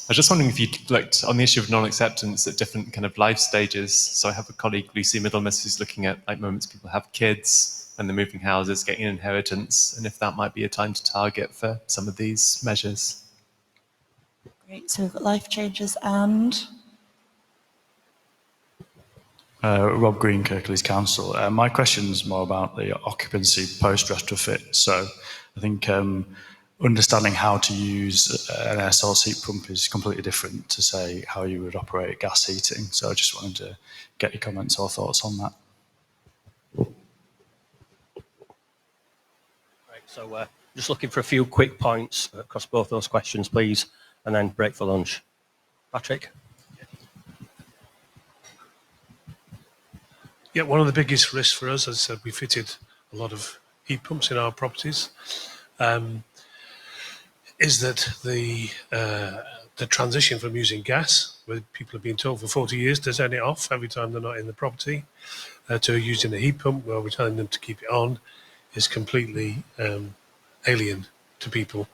was just wondering if you looked on the issue of non-acceptance at different kind of life stages. So I have a colleague, Lucy Middlemas, who's looking at moments people have kids, when they're moving houses, getting an inheritance, and if that might be a time to target for some of these measures. Great. So we've got life changes and... Rob Green, Kirklees Council. My question is more about the occupancy post-retrofit. So I think understanding how to use an air source heat pump is completely different to, say, how you would operate gas heating. So I just wanted to get your comments or thoughts on that. Right, so just looking for a few quick points across both those questions, please, and then break for lunch. Patrick? Yeah, one of the biggest risks for us, as I said, we fitted a lot of heat pumps in our properties, is that the the transition from using gas, where people have been told for 40 years to turn it off every time they're not in the property, to using a heat pump where we're telling them to keep it on, is completely alien to people.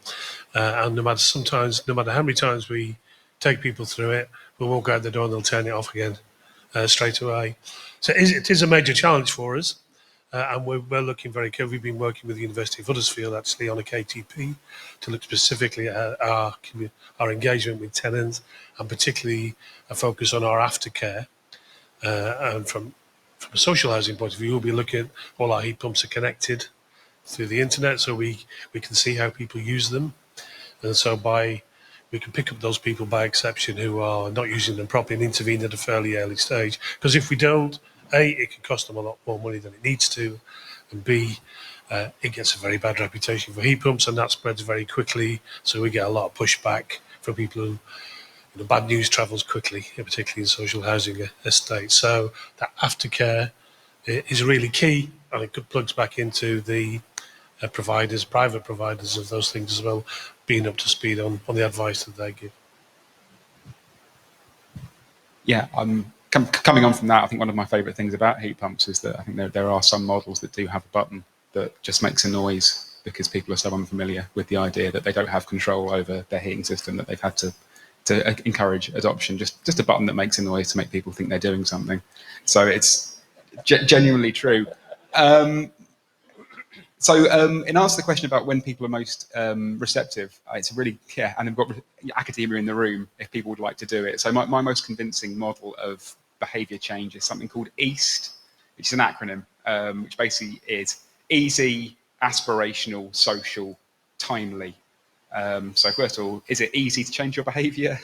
And no matter how many times we take people through it, we'll walk out the door and they'll turn it off again straight away. So it is a major challenge for us. And we're looking very carefully. We've been working with the University of Huddersfield actually on a KTP to look specifically at our engagement with tenants, and particularly a focus on our aftercare. And from a social housing point of view, we'll be looking at all our heat pumps are connected through the internet, so we can see how people use them. And so we can pick up those people by exception who are not using them properly and intervene at a fairly early stage. Because if we don't, A, it can cost them a lot more money than it needs to, and B, it gets a very bad reputation for heat pumps, and that spreads very quickly. So we get a lot of pushback from people who, bad news travels quickly, particularly in social housing estates. So that aftercare is really key, and it plugs back into the providers, private providers of those things as well, being up to speed on the advice that they give. Yeah, coming on from that, I think one of my favourite things about heat pumps is that I think there are some models that do have a button that just makes a noise because people are so unfamiliar with the idea that they don't have control over their heating system that they've had to encourage adoption. Just a button that makes a noise to make people think they're doing something. So it's genuinely true. So in answer to the question about when people are most receptive, it's a really, and I've got academia in the room if people would like to do it. So my most convincing model of behaviour change is something called EAST, which is an acronym, which basically is easy, aspirational, social, timely. So first of all, is it easy to change your behaviour?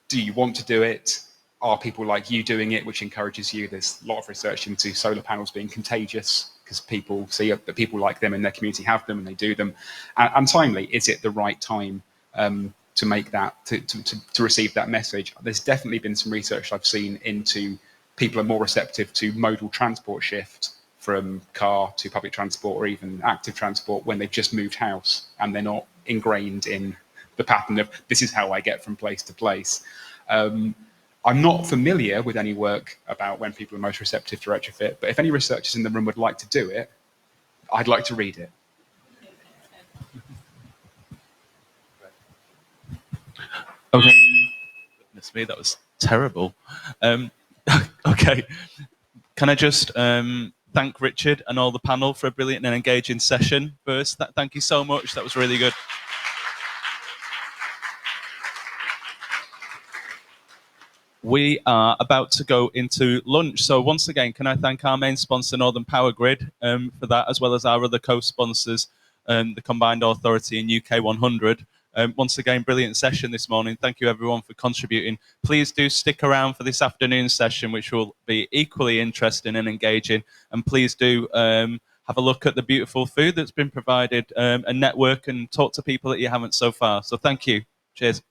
Do you want to do it? Are people like you doing it, which encourages you? There's a lot of research into solar panels being contagious because people see that people like them in their community have them and they do them. And timely, is it the right time to make that, to receive that message? There's definitely been some research I've seen into people are more receptive to modal transport shift from car to public transport or even active transport when they've just moved house and they're not ingrained in the pattern of this is how I get from place to place. I'm not familiar with any work about when people are most receptive to retrofit, but if any researchers in the room would like to do it, I'd like to read it. Okay. Goodness me, that was terrible. Okay. Can I just thank Richard and all the panel for a brilliant and engaging session first? Thank you so much. That was really good. We are about to go into lunch. So once again, can I thank our main sponsor, Northern Power Grid, for that, as well as our other co-sponsors, the Combined Authority and UK 100. Once again, brilliant session this morning. Thank you everyone for contributing. Please do stick around for this afternoon session, which will be equally interesting and engaging. And please do have a look at the beautiful food that's been provided and network and talk to people that you haven't so far. So thank you. Cheers.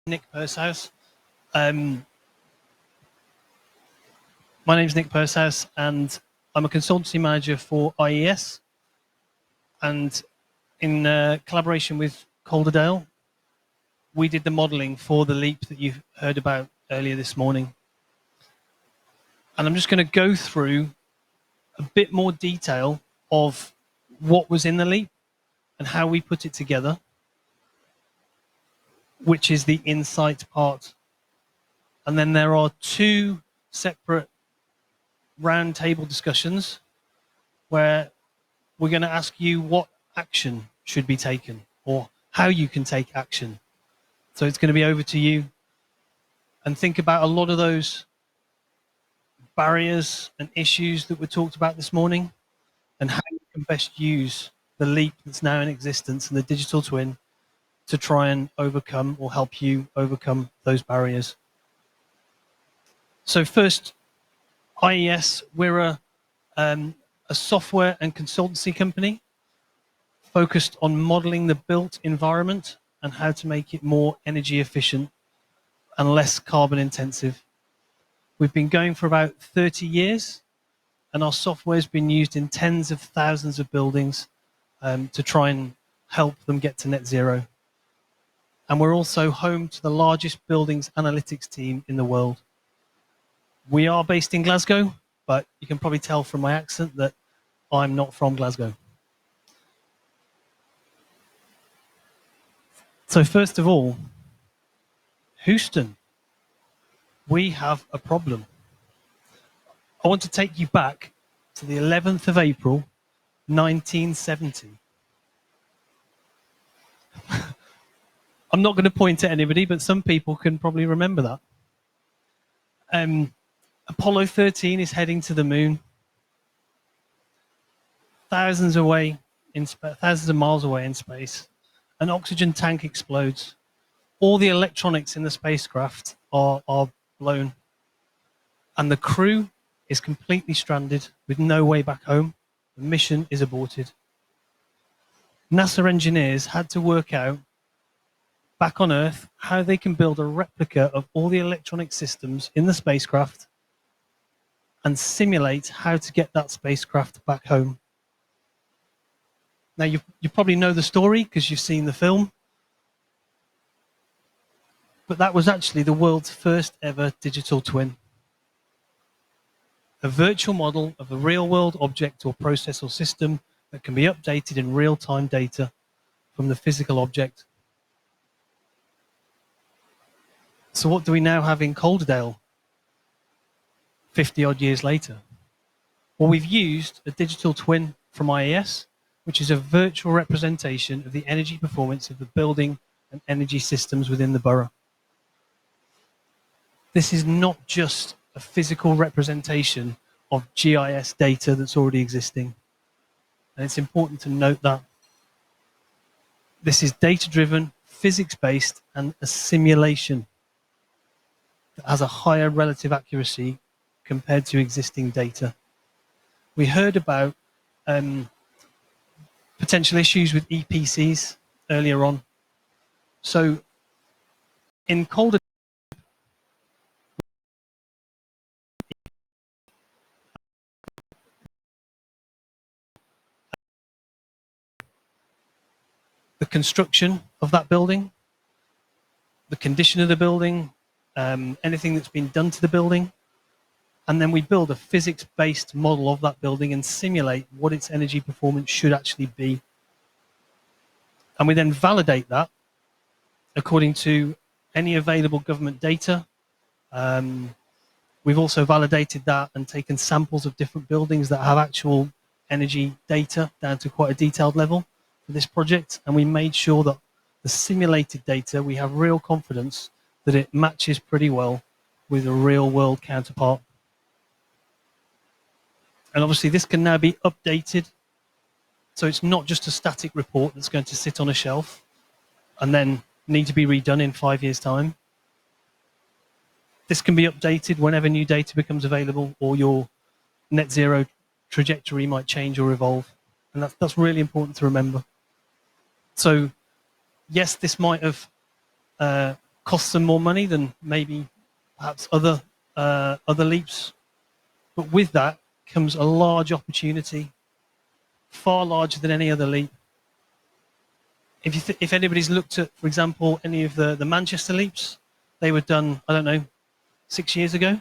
Nick Purshouse. My name's Nick Purshouse, and I'm a consultancy manager for IES. And in collaboration with Calderdale, we did the modelling for the leap that you heard about earlier this morning. And I'm just going to go through a bit more detail of what was in the leap and how we put it together, which is the insight part. And then there are two separate roundtable discussions where we're going to ask you what action should be taken or how you can take action. So it's going to be over to you, and think about a lot of those barriers and issues that were talked about this morning and how you can best use the leap that's now in existence and the digital twin to try and overcome or help you overcome those barriers. So first, IES, we're a software and consultancy company focused on modeling the built environment and how to make it more energy efficient and less carbon intensive. We've been going for about 30 years, and our software has been used in tens of thousands of buildings to try and help them get to net zero. And we're also home to the largest buildings analytics team in the world. We are based in Glasgow, but you can probably tell from my accent that I'm not from Glasgow. So first of all, Houston, we have a problem. I want to take you back to the 11th of April, 1970. I'm not going to point at anybody, but some people can probably remember that. Apollo 13 is heading to the moon. Thousands of miles away in space, an oxygen tank explodes. All the electronics in the spacecraft are blown, and the crew is completely stranded with no way back home. The mission is aborted. NASA engineers had to work out back on Earth how they can build a replica of all the electronic systems in the spacecraft and simulate how to get that spacecraft back home. Now, you probably know the story because you've seen the film, but that was actually the world's first ever digital twin. A virtual model of a real-world object or process or system that can be updated in real-time data from the physical object. So what do we now have in Calderdale 50 odd years later? Well, we've used a digital twin from IES, which is a virtual representation of the energy performance of the building and energy systems within the borough. This is not just a physical representation of GIS data that's already existing. And it's important to note that. This is data-driven, physics-based, and a simulation that has a higher relative accuracy compared to existing data. We heard about potential issues with EPCs earlier on. So in Calderdale, the construction of that building, the condition of the building, anything that's been done to the building, and then we build a physics-based model of that building and simulate what its energy performance should actually be. And we then validate that according to any available government data. We've also validated that and taken samples of different buildings that have actual energy data down to quite a detailed level for this project. And we made sure that the simulated data, we have real confidence that it matches pretty well with a real world counterpart. And obviously this can now be updated. So it's not just a static report that's going to sit on a shelf and then need to be redone in 5 years' time. This can be updated whenever new data becomes available or your net zero trajectory might change or evolve. And that's really important to remember. So yes, this might have costs them more money than maybe perhaps other leaps. But with that comes a large opportunity, far larger than any other leap. If anybody's looked at, for example, any of the Manchester leaps, they were done, I don't know, 6 years ago.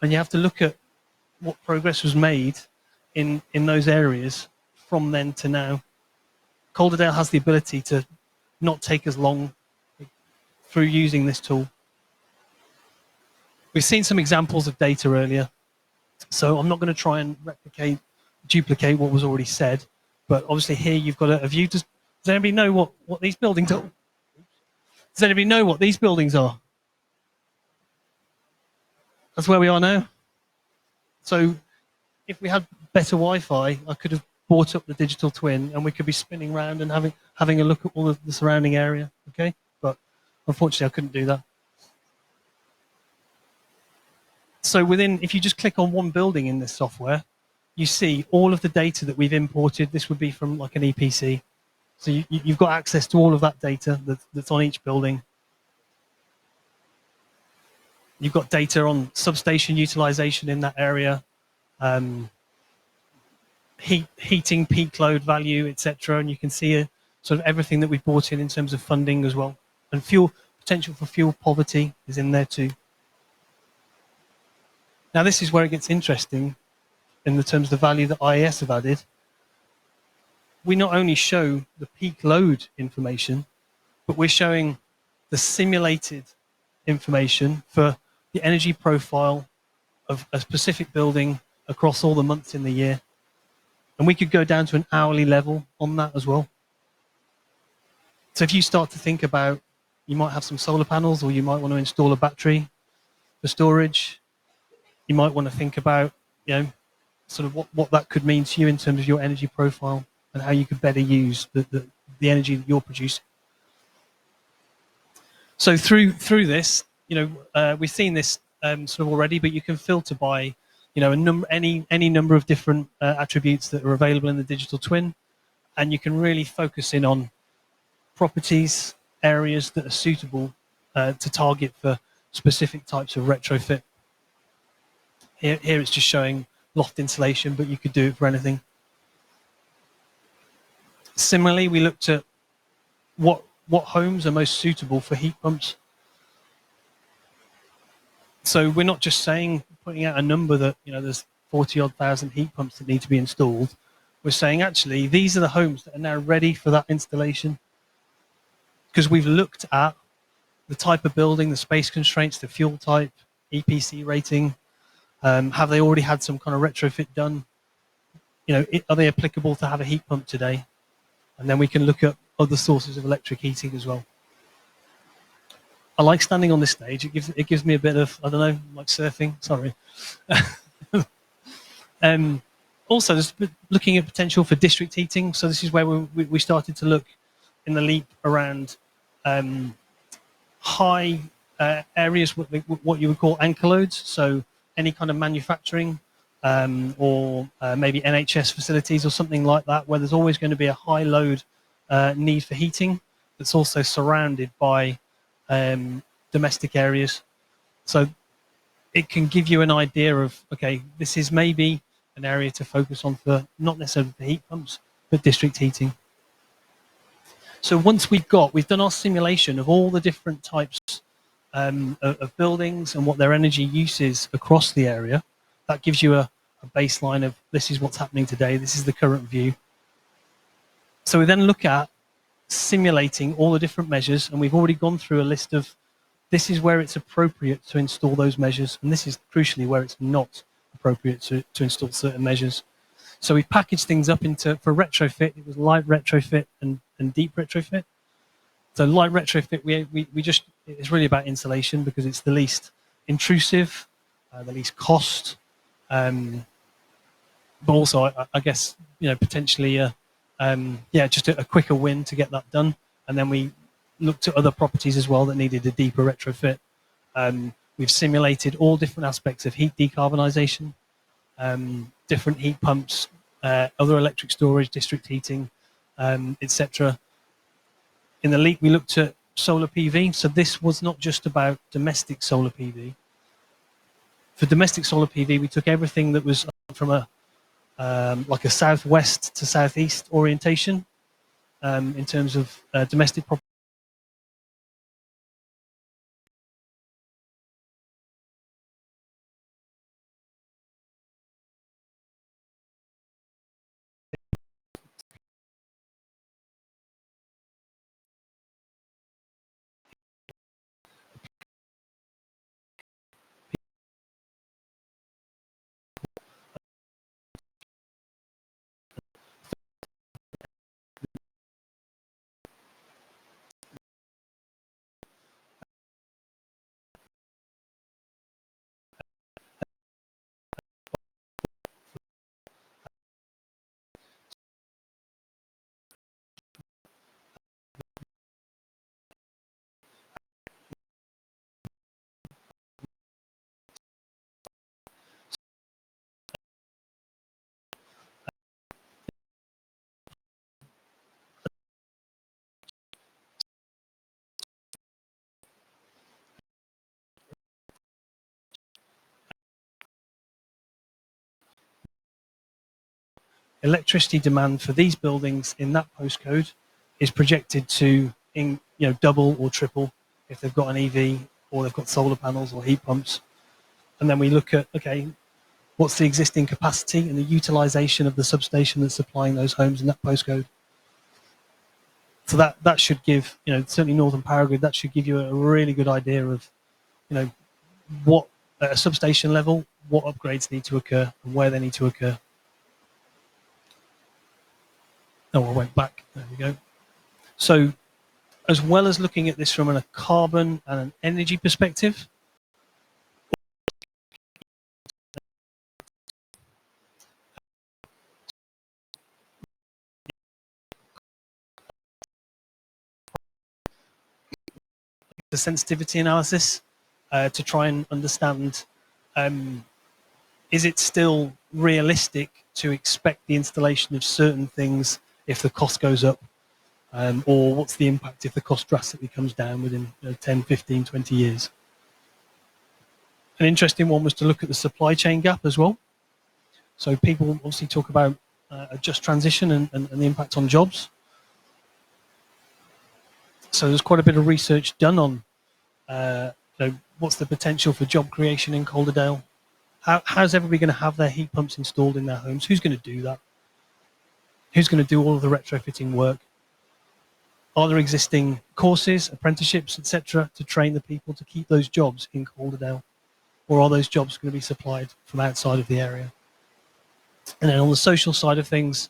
And you have to look at what progress was made in those areas from then to now. Calderdale has the ability to not take as long through using this tool. We've seen some examples of data earlier, so I'm not going to try and duplicate what was already said, but obviously here you've got a view. Does anybody know what these buildings are? Does anybody know what these buildings are? That's where we are now. So if we had better Wi-Fi, I could have brought up the digital twin and we could be spinning around and having a look at all of the surrounding area, okay? But unfortunately, I couldn't do that. So if you just click on one building in this software, you see all of the data that we've imported. This would be from like an EPC. So you've got access to all of that data that's on each building. You've got data on substation utilization in that area, heating, peak load value, etc. And you can see sort of everything that we've brought in terms of funding as well. And potential for fuel poverty is in there too. Now this is where it gets interesting in the terms of the value that IAS have added. We not only show the peak load information, but we're showing the simulated information for the energy profile of a specific building across all the months in the year. And we could go down to an hourly level on that as well. So if you start to think about, you might have some solar panels, or you might want to install a battery for storage. You might want to think about, sort of what that could mean to you in terms of your energy profile and how you could better use the energy that you're producing. So through this, we've seen this sort of already, but you can filter by, any number of different attributes that are available in the digital twin, and you can really focus in on properties, areas that are suitable to target for specific types of retrofit. Here it's just showing loft insulation, but you could do it for anything. Similarly, we looked at what homes are most suitable for heat pumps. So we're not just putting out a number that, there's 40-odd thousand heat pumps that need to be installed. We're saying, actually, these are the homes that are now ready for that installation. Because we've looked at the type of building, the space constraints, the fuel type, EPC rating. Have they already had some kind of retrofit done? Are they applicable to have a heat pump today? And then we can look at other sources of electric heating as well. I like standing on this stage. It gives me a bit of, I don't know, like surfing. Sorry. Also, there's looking at potential for district heating. So this is where we started to look in the leap around high areas, what you would call anchor loads. So any kind of manufacturing or maybe NHS facilities or something like that, where there's always going to be a high load need for heating that's also surrounded by domestic areas. So it can give you an idea of, okay, this is maybe an area to focus on for not necessarily for heat pumps, but district heating. So once we've done our simulation of all the different types of buildings and what their energy use is across the area, that gives you a baseline of this is what's happening today, this is the current view. So we then look at simulating all the different measures, and we've already gone through a list of this is where it's appropriate to install those measures, and this is crucially where it's not appropriate to install certain measures. So we packaged things up for retrofit. It was light retrofit and deep retrofit. So light retrofit, it's really about insulation because it's the least intrusive, the least cost, but also I guess potentially just a quicker win to get that done. And then we looked at other properties as well that needed a deeper retrofit. We've simulated all different aspects of heat decarbonisation, different heat pumps, other electric storage, district heating, etc. In the leap, we looked at solar PV. So this was not just about domestic solar PV. For domestic solar PV, we took everything that was from a like a southwest to southeast orientation in terms of domestic property. Electricity demand for these buildings in that postcode is projected to double or triple if they've got an EV or they've got solar panels or heat pumps. And then we look at, okay, what's the existing capacity and the utilization of the substation that's supplying those homes in that postcode. So that should give, certainly Northern Power Grid, that should give you a really good idea of, what at a substation level, what upgrades need to occur and where they need to occur. Oh, I went back. There we go. So as well as looking at this from a carbon and an energy perspective, the sensitivity analysis to try and understand, is it still realistic to expect the installation of certain things if the cost goes up? Or what's the impact if the cost drastically comes down within 10, 15, 20 years? An interesting one was to look at the supply chain gap as well. So people obviously talk about a just transition and the impact on jobs. So there's quite a bit of research done on what's the potential for job creation in Calderdale? How's everybody going to have their heat pumps installed in their homes? Who's going to do that? Who's going to do all of the retrofitting work? Are there existing courses, apprenticeships, etc., to train the people to keep those jobs in Calderdale? Or are those jobs going to be supplied from outside of the area? And then on the social side of things,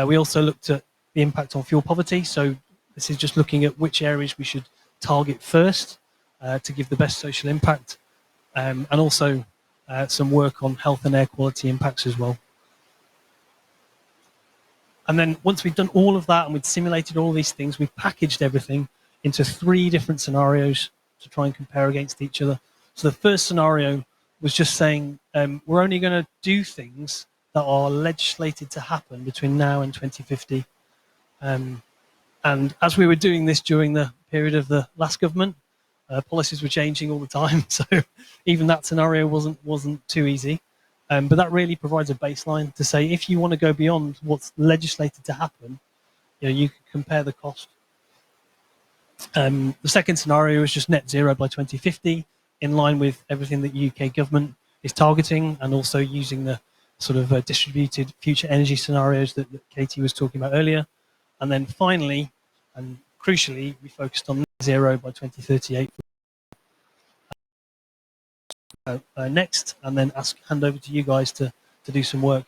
we also looked at the impact on fuel poverty. So this is just looking at which areas we should target first to give the best social impact, and also some work on health and air quality impacts as well. And then once we've done all of that and we'd simulated all these things, we've packaged everything into 3 different scenarios to try and compare against each other. So the first scenario was just saying we're only going to do things that are legislated to happen between now and 2050. And as we were doing this during the period of the last government, policies were changing all the time. So even that scenario wasn't too easy. But that really provides a baseline to say if you want to go beyond what's legislated to happen, you can compare the cost. The second scenario is just net zero by 2050, in line with everything that UK government is targeting, and also using the sort of distributed future energy scenarios that Katie was talking about earlier. And then finally, and crucially, we focused on net zero by 2038. Next, and then hand over to you guys to do some work.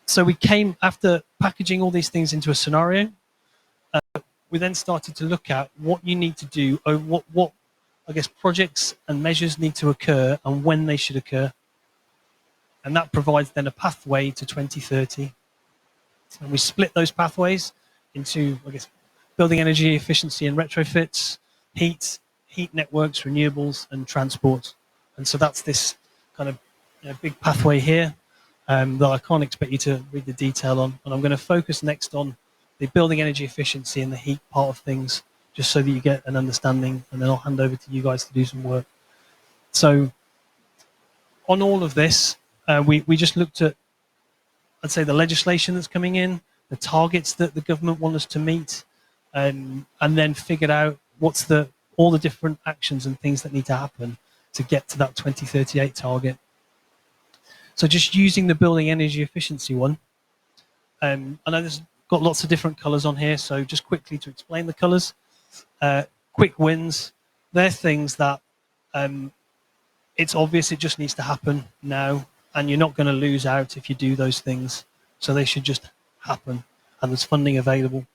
So we came, after packaging all these things into a scenario, we then started to look at what you need to do, or what I guess projects and measures need to occur and when they should occur. And that provides then a pathway to 2030. And we split those pathways into, I guess, building energy efficiency and retrofits, heat networks, renewables, and transport. And so that's this kind of big pathway here that I can't expect you to read the detail on. And I'm going to focus next on the building energy efficiency and the heat part of things, just so that you get an understanding, and then I'll hand over to you guys to do some work. So on all of this, we just looked at, I'd say, the legislation that's coming in, the targets that the government want us to meet, and then figured out what's all the different actions and things that need to happen to get to that 2038 target. So just using the building energy efficiency one, I know there's got lots of different colours on here, so just quickly to explain the colours. Quick wins, they're things that it's obvious it just needs to happen now, and you're not going to lose out if you do those things. So they should just happen, and there's funding available,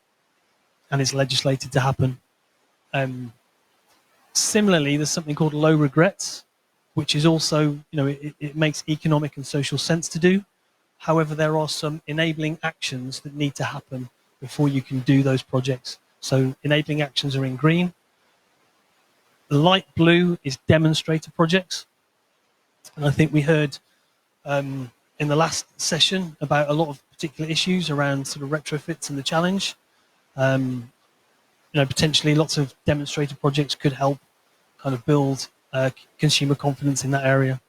and it's legislated to happen. Similarly, there's something called low regrets, which is also, it makes economic and social sense to do. However, there are some enabling actions that need to happen before you can do those projects. So enabling actions are in green. The light blue is demonstrator projects. And I think we heard in the last session about a lot of particular issues around sort of retrofits and the challenge. Potentially lots of demonstrator projects could help kind of build consumer confidence in that area.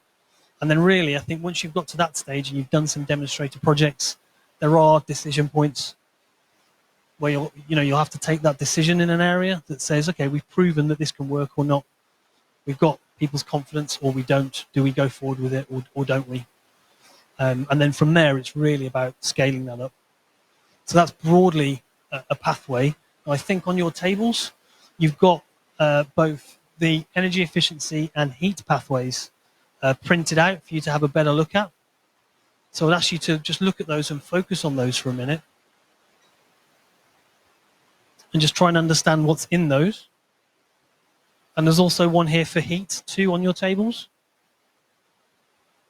And then really, I think once you've got to that stage and you've done some demonstrator projects, there are decision points where you'll have to take that decision in an area that says, okay, we've proven that this can work or not. We've got people's confidence, or we don't. Do we go forward with it, or don't we? And then from there, it's really about scaling that up. So that's broadly a pathway. And I think on your tables, you've got both the energy efficiency and heat pathways printed out for you to have a better look at. So I'd ask you to just look at those and focus on those for a minute. And just try and understand what's in those. And there's also one here for heat, too, on your tables.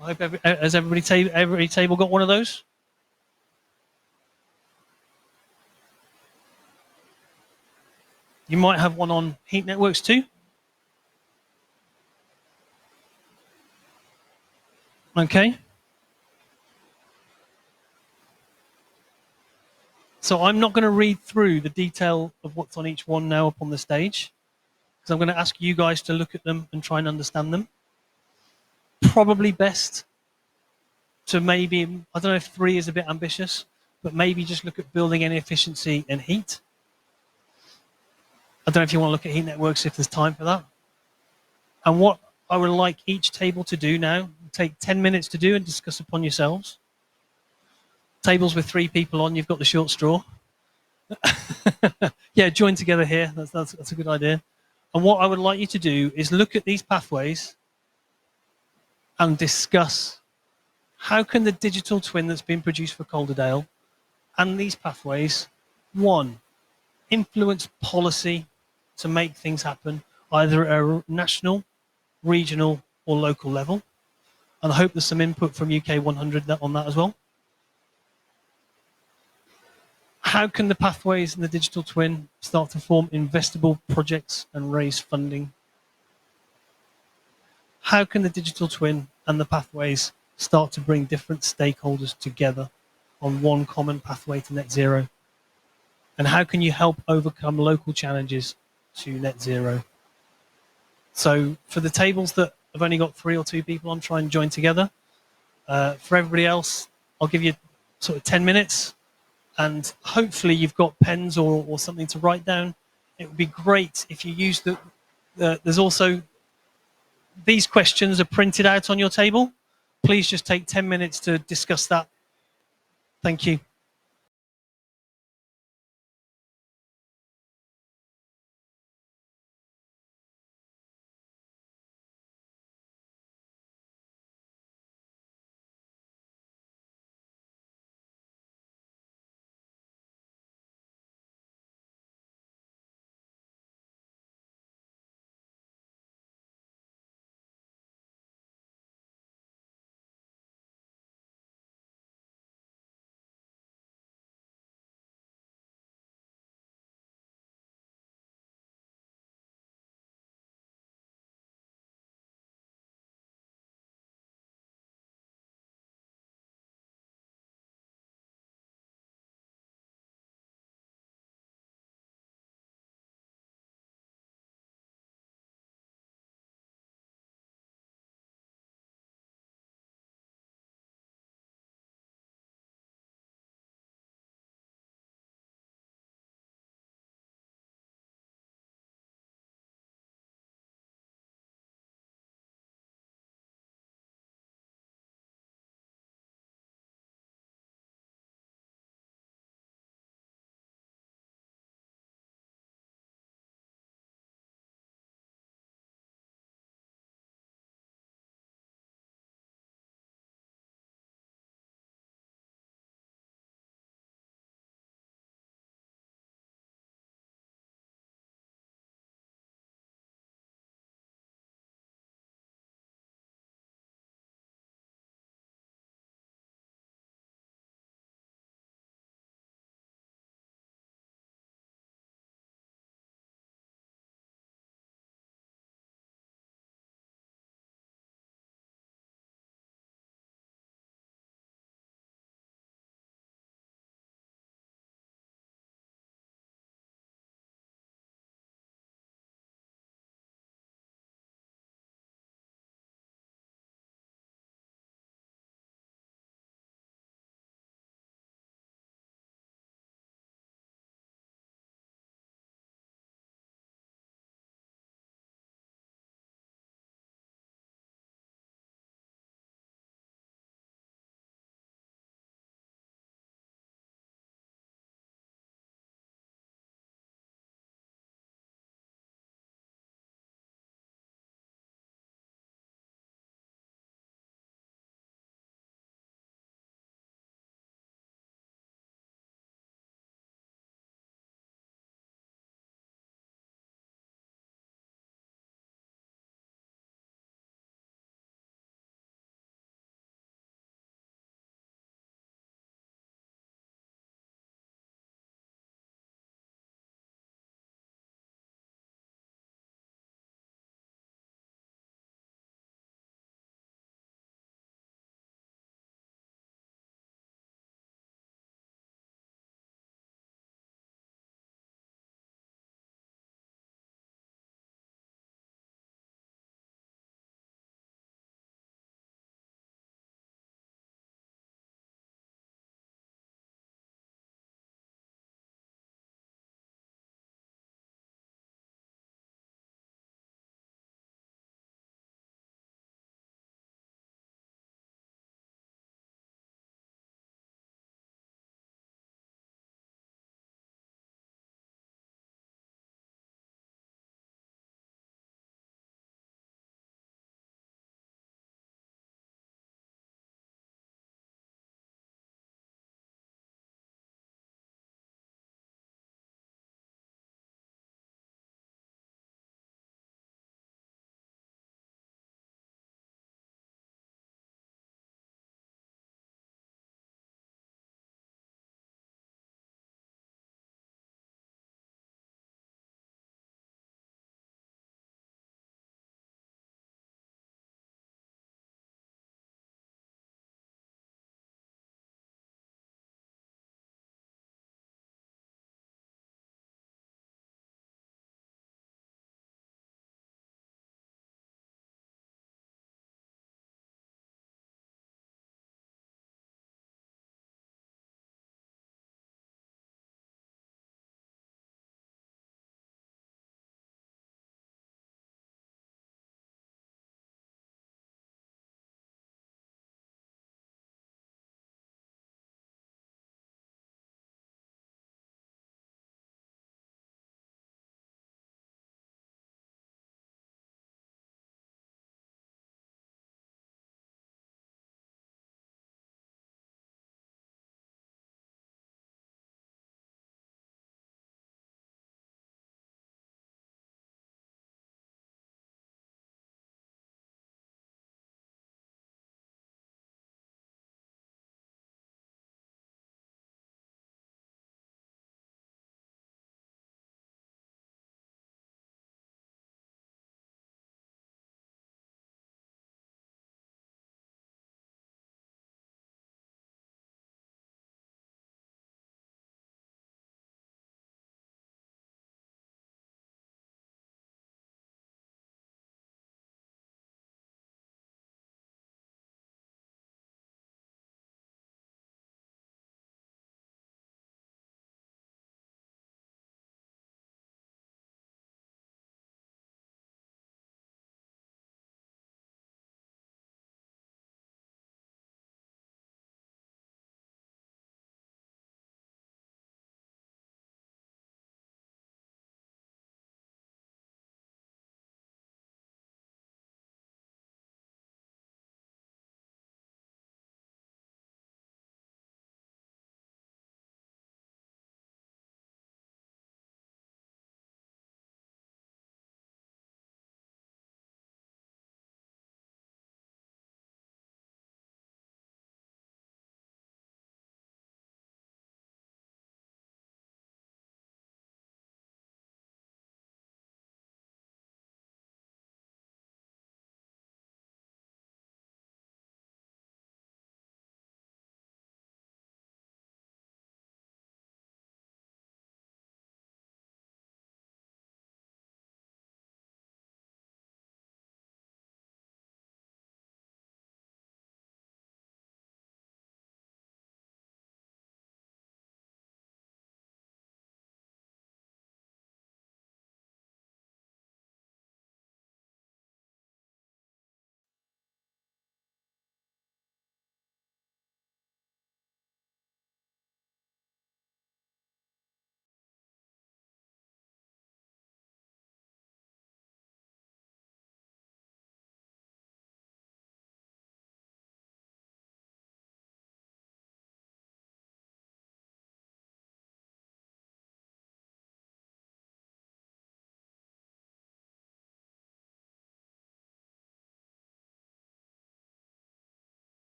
I hope has every table got one of those? You might have one on heat networks too. Okay. So I'm not going to read through the detail of what's on each one now up on the stage, because I'm going to ask you guys to look at them and try and understand them. Probably best to maybe, I don't know if 3 is a bit ambitious, but maybe just look at building energy efficiency and heat. I don't know if you want to look at heat networks if there's time for that. And what I would like each table to do now, take 10 minutes to do and discuss upon yourselves. Tables with 3 people on, you've got the short straw. Yeah, join together here. That's a good idea. And what I would like you to do is look at these pathways and discuss how can the digital twin that's been produced for Calderdale and these pathways, 1, influence policy to make things happen, either at a national, regional, or local level. And I hope there's some input from UK 100 on that as well. How can the pathways in the digital twin start to form investable projects and raise funding? How can the digital twin and the pathways start to bring different stakeholders together on one common pathway to net zero? And how can you help overcome local challenges to net zero? So for the tables that have only got 3 or 2 people on, try and join together. For everybody else, I'll give you sort of 10 minutes. And hopefully you've got pens or something to write down. It would be great if you use there's also, these questions are printed out on your table. Please just take 10 minutes to discuss that. Thank you.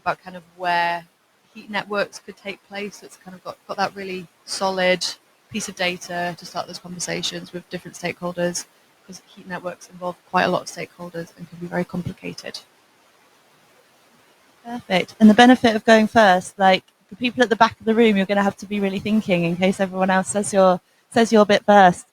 about kind of where heat networks could take place. So it's kind of got that really solid piece of data to start those conversations with different stakeholders, because heat networks involve quite a lot of stakeholders and can be very complicated. Perfect. And the benefit of going first, like the people at the back of the room, you're going to have to be really thinking in case everyone else says your bit first.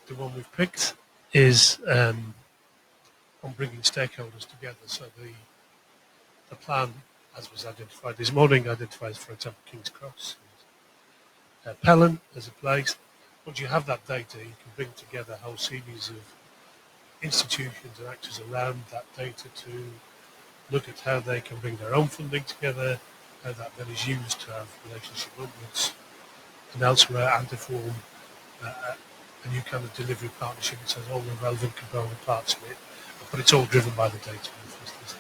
The one we've picked is on bringing stakeholders together. So the plan, as was identified this morning, identifies, for example, King's Cross, Pelham as a place. Once you have that data, you can bring together a whole series of institutions and actors around that data to look at how they can bring their own funding together, how that then is used to have relationship upwards and elsewhere, and to form a new kind of delivery partnership which has all the relevant component parts of it, but it's all driven by the data in the first instance.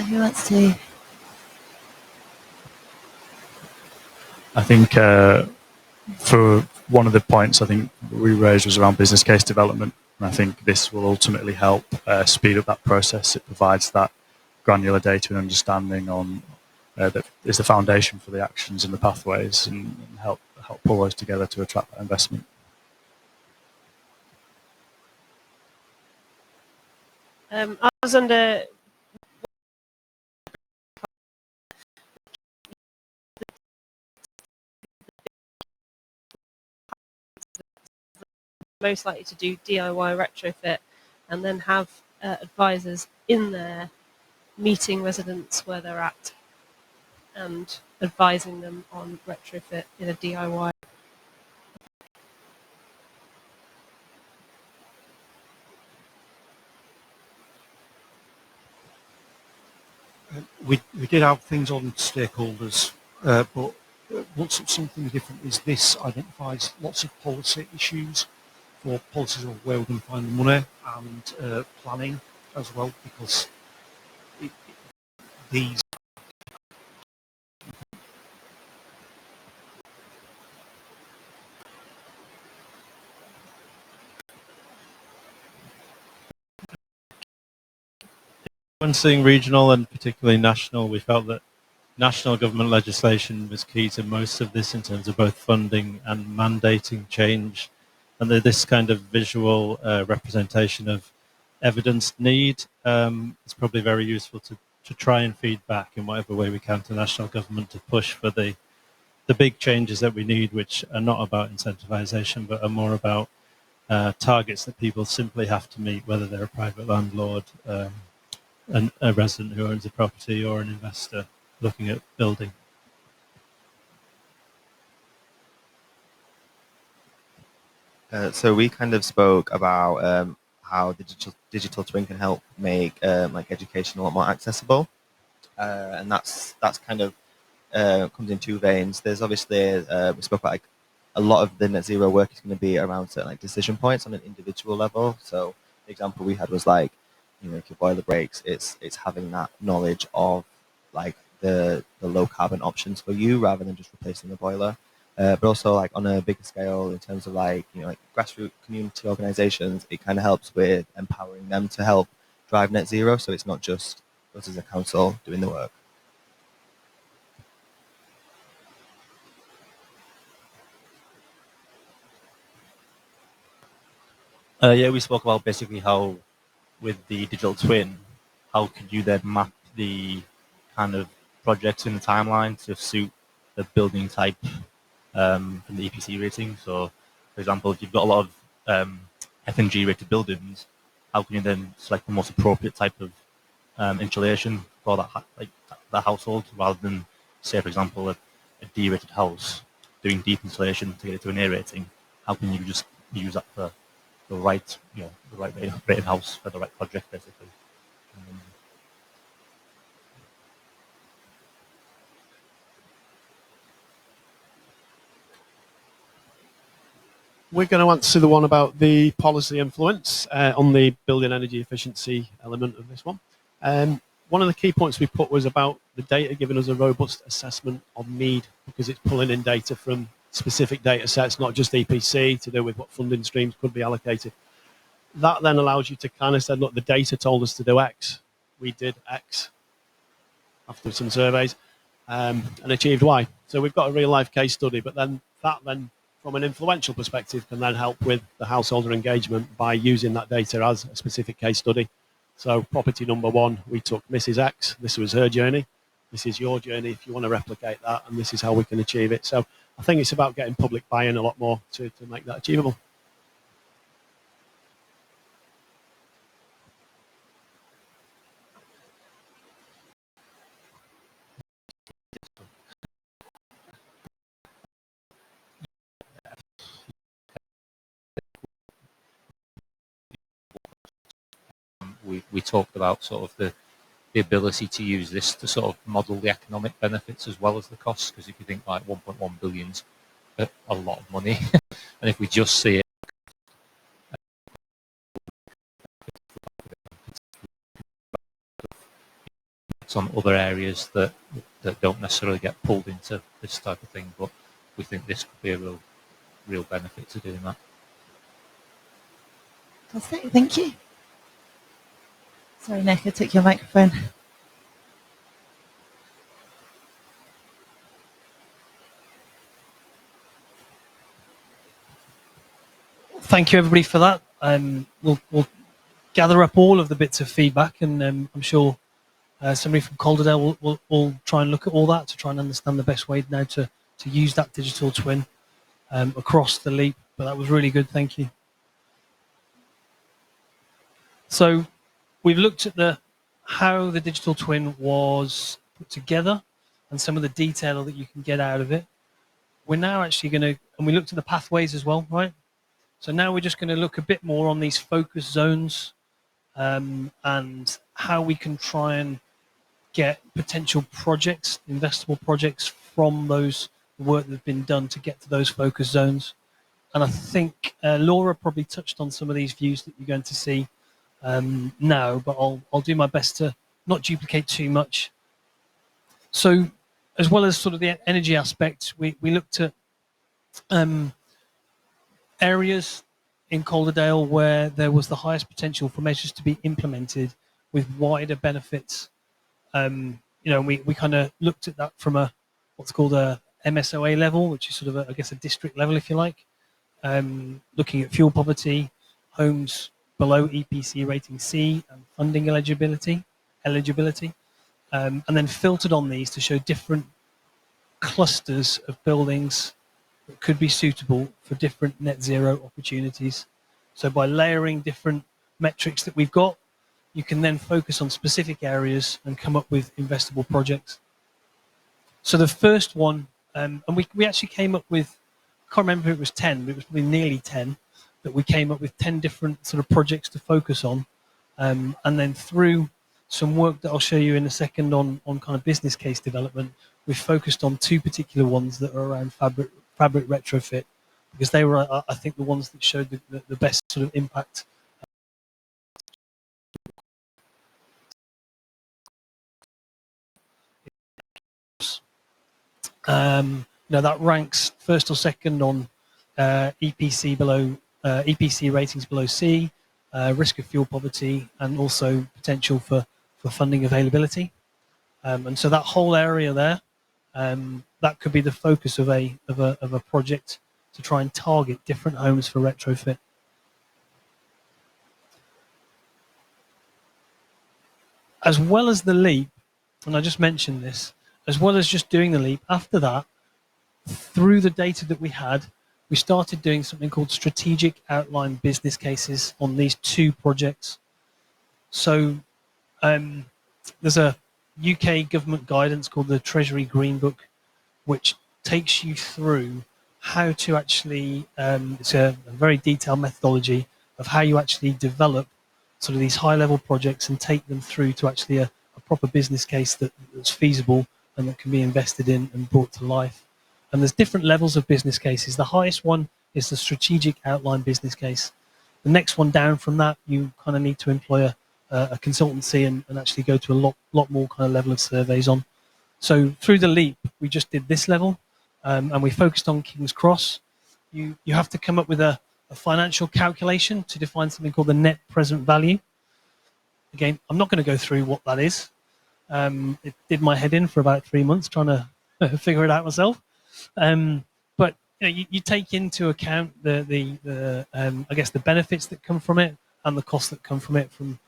Who wants to? I think for one of the points I think we raised was around business case development, and I think this will ultimately help speed up that process. It provides that granular data and understanding on that is the foundation for the actions and the pathways, and help pull those together to attract that investment. I was under most likely to do DIY retrofit, and then have advisors in there meeting residents where they're at and advising them on retrofit in a DIY. We did have things on stakeholders, but what's something different is this identifies lots of policy issues for policies of where we can find the money, and planning as well, because these When seeing regional and particularly national, we felt that national government legislation was key to most of this in terms of both funding and mandating change, and that this kind of visual representation of evidenced need is probably very useful to try and feed back in whatever way we can to national government to push for the big changes that we need, which are not about incentivization but are more about targets that people simply have to meet, whether they're a private landlord, a resident who owns a property, or an investor looking at building. So we kind of spoke about how digital twin can help make like education a lot more accessible, and that's kind of comes in two veins. There's obviously we spoke about like a lot of the net zero work is going to be around certain like decision points on an individual level. So the example we had was like, you know, if your boiler breaks, it's having that knowledge of like the low carbon options for you rather than just replacing the boiler. But also like on a bigger scale in terms of like, you know, like grassroots community organizations, it kind of helps with empowering them to help drive net zero. So it's not just us as a council doing the work. Yeah, we spoke about basically how with the digital twin, how could you then map the kind of projects in the timeline to suit the building type from the EPC rating. So, for example, if you've got a lot of F&G rated buildings, how can you then select the most appropriate type of insulation for that household, rather than, say, for example, a D rated house doing deep insulation to get it to an A rating? How can you just use that for the right, you know, the right rated house for the right project, basically? We're going to answer the one about the policy influence on the building energy efficiency element of this one. one of the key points we put was about the data giving us a robust assessment of need, because it's pulling in data from specific data sets, not just EPC, to do with what funding streams could be allocated. That then allows you to kind of say, look, the data told us to do X. We did X after some surveys and achieved Y. So we've got a real life case study, but then that then from an influential perspective can then help with the householder engagement by using that data as a specific case study. So property number 1, we took Mrs. X. This was her journey. This is your journey if you want to replicate that, and this is how we can achieve it. So I think it's about getting public buy-in a lot more to make that achievable. We talked about sort of the ability to use this to sort of model the economic benefits as well as the costs, because if you think like 1.1 billion's a lot of money, and if we just see it on other areas that don't necessarily get pulled into this type of thing, but we think this could be a real benefit to doing that. Fantastic, thank you. Sorry, Nick, I took your microphone. Thank you, everybody, for that. We'll gather up all of the bits of feedback, and I'm sure somebody from Calderdale will try and look at all that to try and understand the best way now to use that digital twin across the LEAP. But that was really good, thank you. So we've looked at how the digital twin was put together and some of the detail that you can get out of it. We're now actually going to, and we looked at the pathways as well, right? So now we're just going to look a bit more on these focus zones and how we can try and get potential projects, investable projects from those work that's been done to get to those focus zones. And I think Laura probably touched on some of these views that you're going to see now, but I'll do my best to not duplicate too much. So as well as sort of the energy aspect, we looked at areas in Calderdale where there was the highest potential for measures to be implemented with wider benefits. You know, we kind of looked at that from what's called a MSOA level, which is sort of I guess a district level, if you like, looking at fuel poverty, homes below EPC rating C, and funding eligibility, and then filtered on these to show different clusters of buildings that could be suitable for different net zero opportunities. So by layering different metrics that we've got, you can then focus on specific areas and come up with investable projects. So the first one, and we actually came up with, I can't remember if it was 10, but it was probably nearly 10, that we came up with 10 different sort of projects to focus on. And then through some work that I'll show you in a second on kind of business case development, we've focused on 2 particular ones that are around fabric retrofit, because they were, I think, the ones that showed the best sort of impact. Now that ranks first or second on EPC ratings below C, risk of fuel poverty, and also potential for funding availability. And so that whole area there, that could be the focus of a project to try and target different homes for retrofit. As well as the LEAP, and I just mentioned this, as well as just doing the LEAP, after that, through the data that we had, we started doing something called strategic outline business cases on these 2 projects. So there's a UK government guidance called the Treasury Green Book, which takes you through how to actually, it's a very detailed methodology of how you actually develop sort of these high-level projects and take them through to actually a proper business case that's feasible and that can be invested in and brought to life. And there's different levels of business cases. The highest one is the strategic outline business case. The next one down from that, you kind of need to employ a consultancy and actually go to a lot more kind of level of surveys on. So through the LEAP, we just did this level, and we focused on King's Cross. You have to come up with a financial calculation to define something called the net present value. Again, I'm not going to go through what that is. It did my head in for about 3 months trying to figure it out myself. But you take into account the I guess the benefits that come from it and the costs that come from it from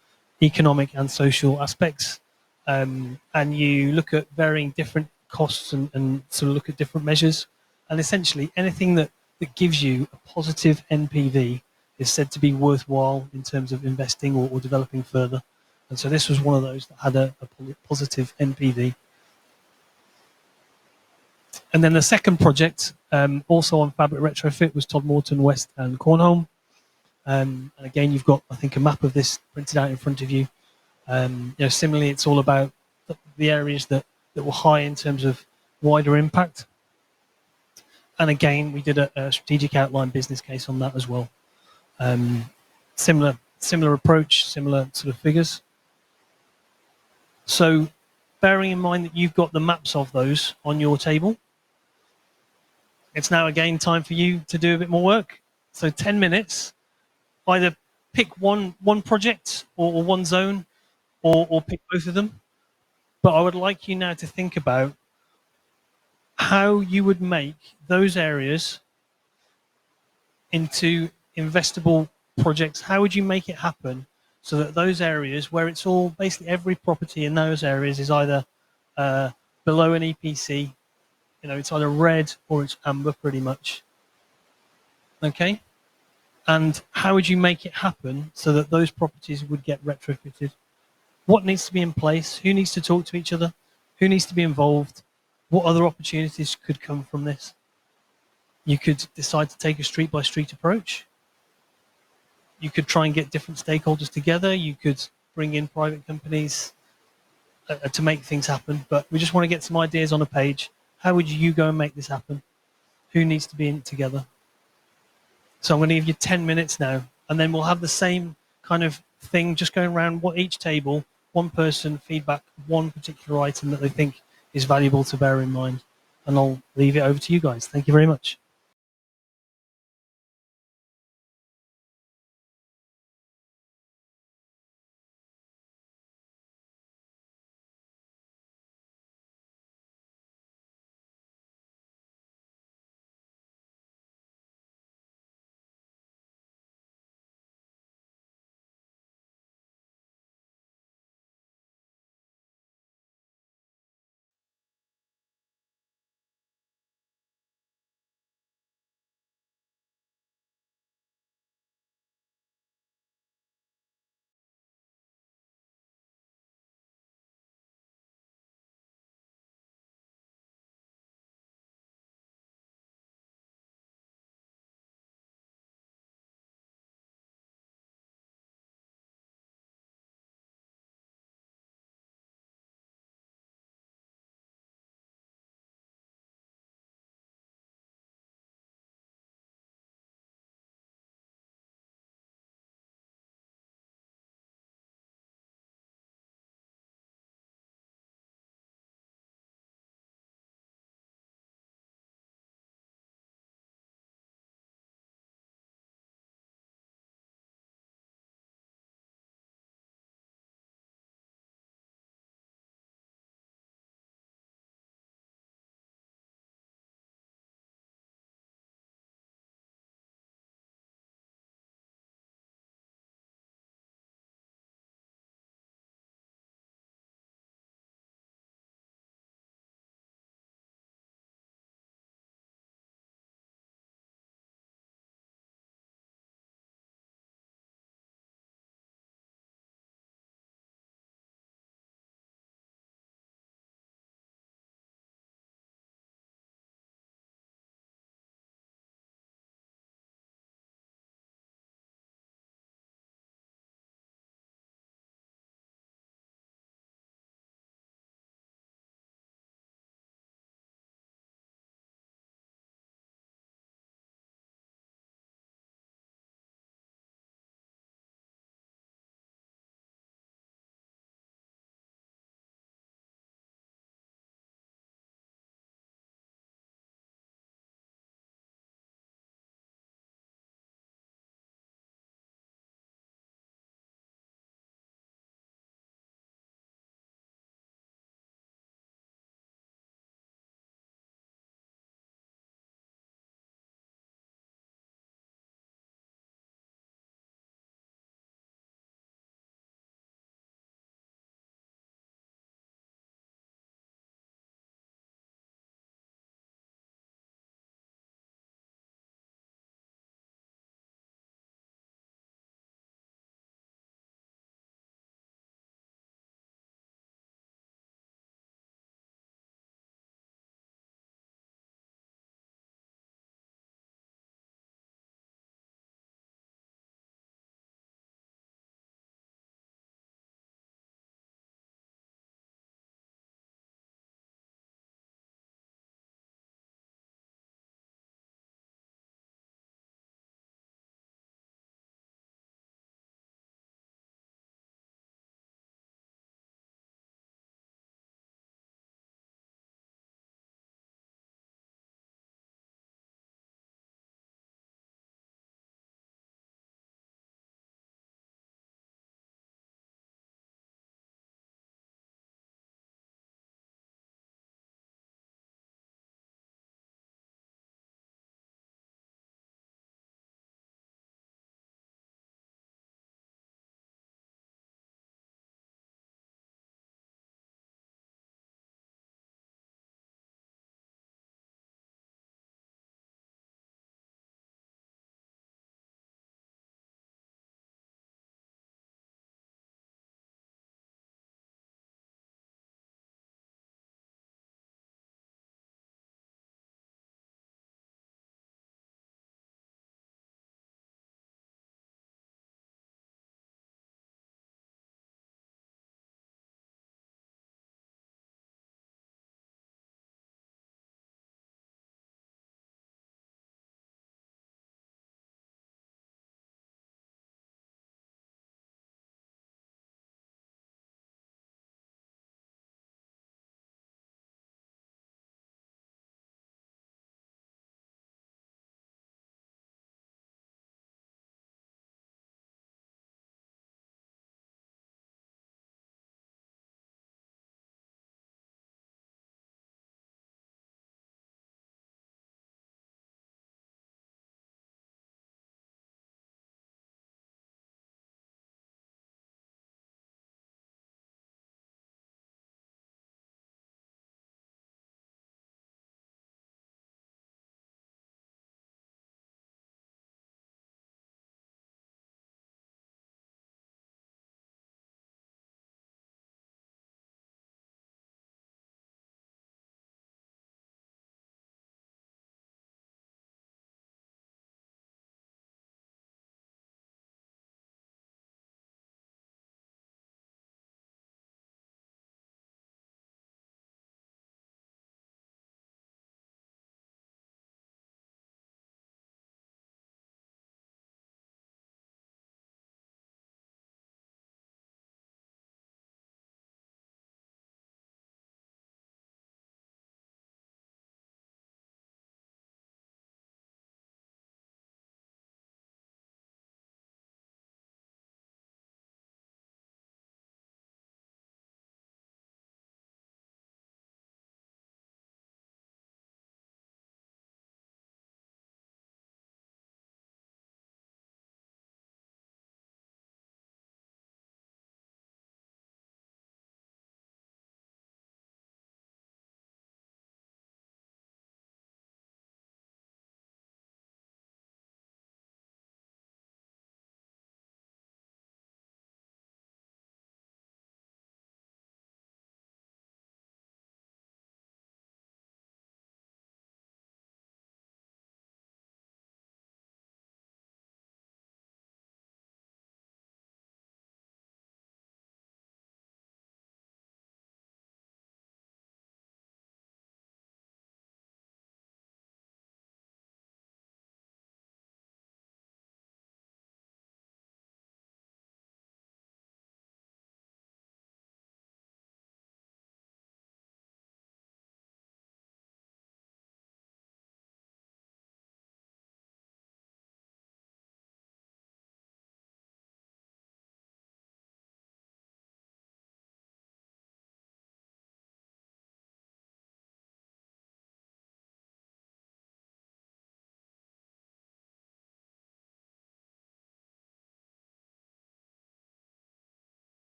economic and social aspects. And you look at varying different costs and sort of look at different measures. And essentially anything that gives you a positive NPV is said to be worthwhile in terms of investing or developing further. And so this was one of those that had a positive NPV. And then the second project, also on fabric retrofit, was Todmorden West and Cornholme. And again, you've got, I think, a map of this printed out in front of you. Similarly, it's all about the areas that were high in terms of wider impact. And again, we did a strategic outline business case on that as well. Similar approach, similar sort of figures. So bearing in mind that you've got the maps of those on your table, it's now again time for you to do a bit more work. So 10 minutes, either pick one project or one zone or pick both of them. But I would like you now to think about how you would make those areas into investable projects. How would you make it happen so that those areas where it's all, basically every property in those areas is either below an EPC, it's either red or it's amber pretty much. Okay? And how would you make it happen so that those properties would get retrofitted? What needs to be in place? Who needs to talk to each other? Who needs to be involved? What other opportunities could come from this? You could decide to take a street by street approach. You could try and get different stakeholders together. You could bring in private companies to make things happen. But we just want to get some ideas on a page. How would you go and make this happen? Who needs to be in it together? So I'm going to give you 10 minutes now, and then we'll have the same kind of thing just going around each table, one person feedback one particular item that they think is valuable to bear in mind. And I'll leave it over to you guys. Thank you very much.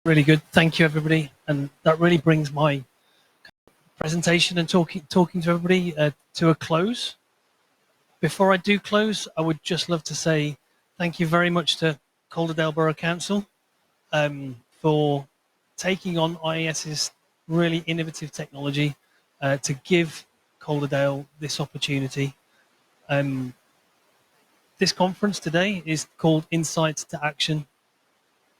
Really good. Thank you, everybody. And that really brings my presentation and talking to everybody to a close. Before I do close, I would just love to say thank you very much to Calderdale Borough Council for taking on IES's really innovative technology to give Calderdale this opportunity. This conference today is called Insights to Action.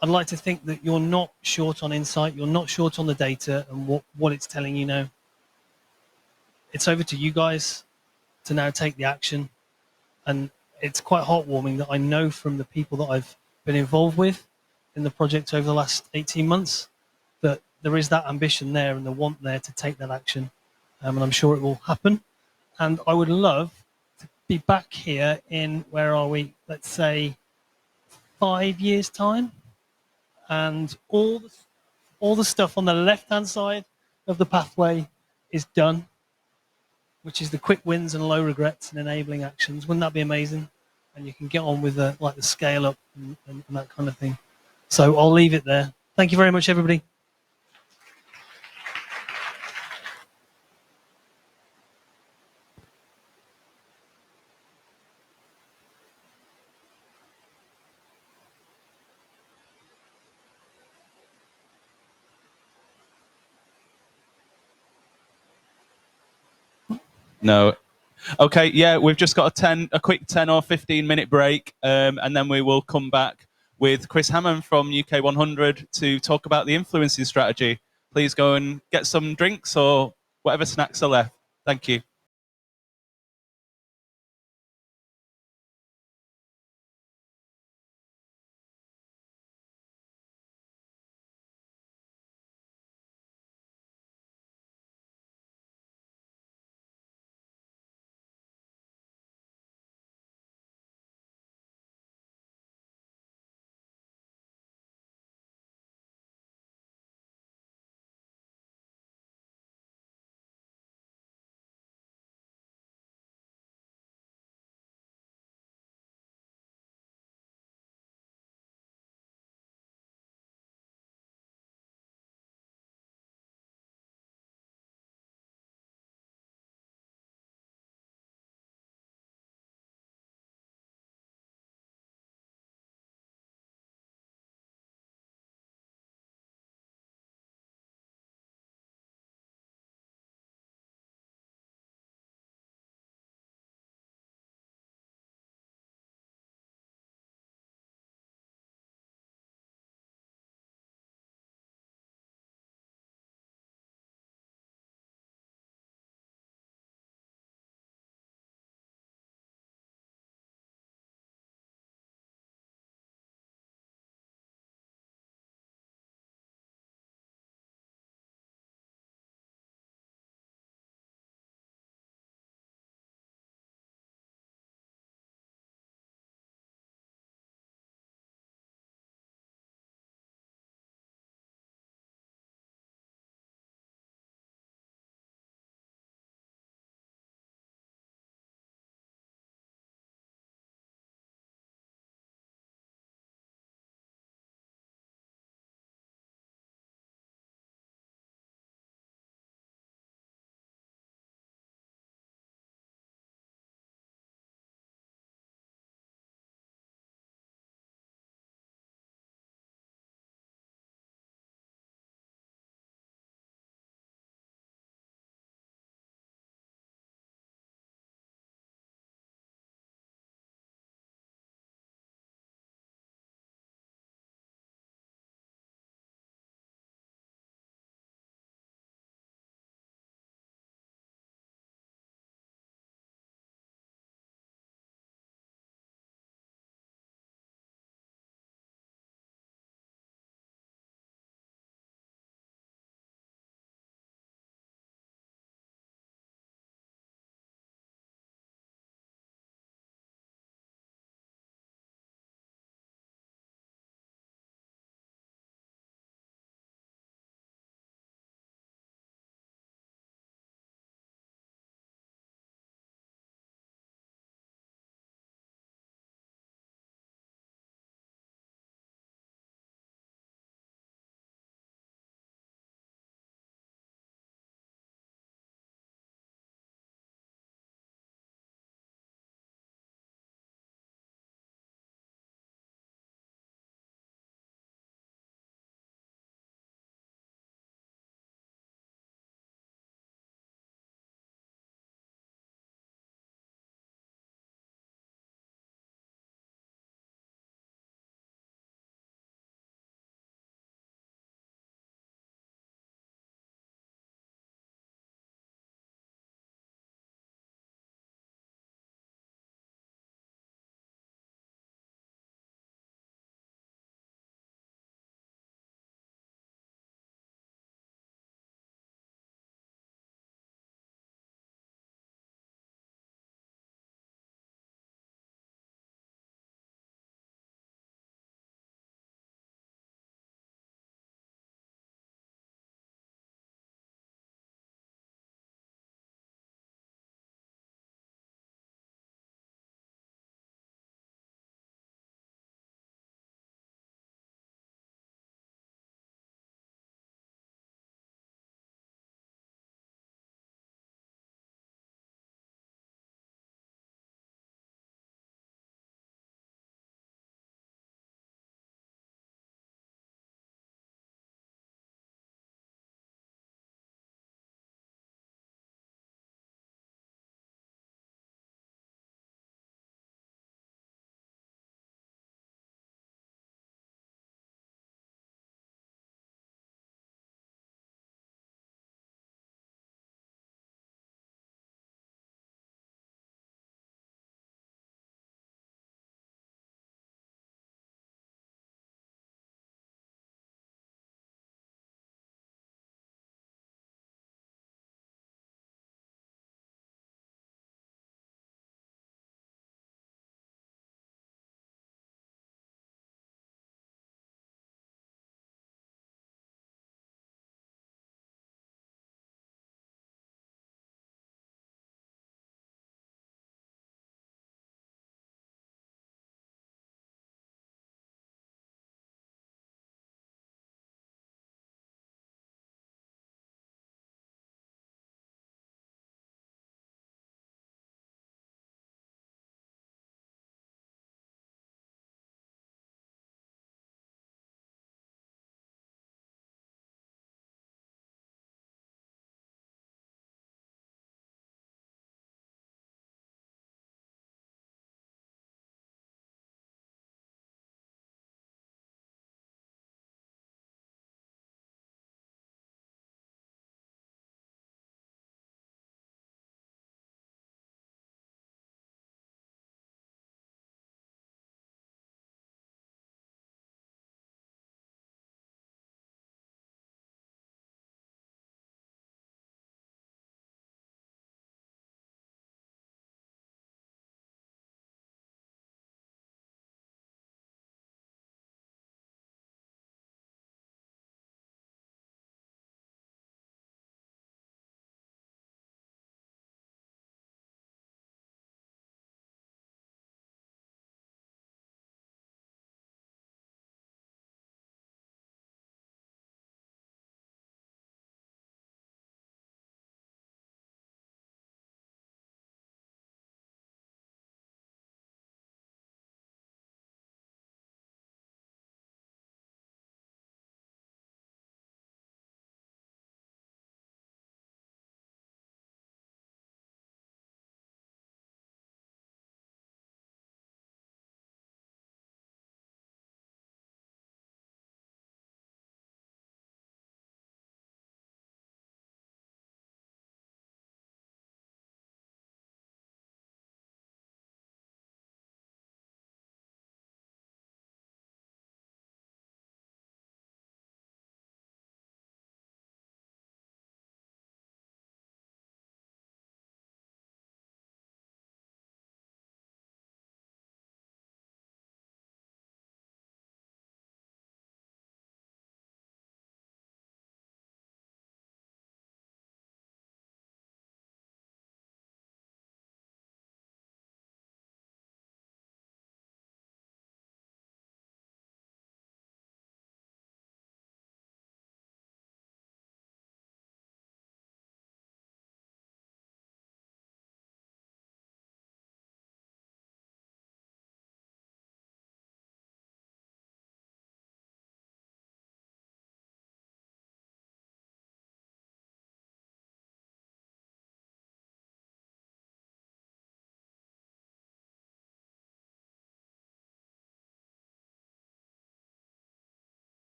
I'd like to think that you're not short on insight, you're not short on the data and what it's telling you now. It's over to you guys to now take the action. And it's quite heartwarming that I know from the people that I've been involved with in the project over the last 18 months that there is that ambition there and the want there to take that action. And I'm sure it will happen. And I would love to be back here in, where are we? Let's say 5 years' time. And all the stuff on the left-hand side of the pathway is done, which is the quick wins and low regrets and enabling actions. Wouldn't that be amazing? And you can get on with the scale up and that kind of thing. So I'll leave it there. Thank you very much, everybody. No. Okay, yeah, we've just got a quick 10 or 15-minute break, and then we will come back with Chris Hammond from UK 100 to talk about the influencing strategy. Please go and get some drinks or whatever snacks are left. Thank you.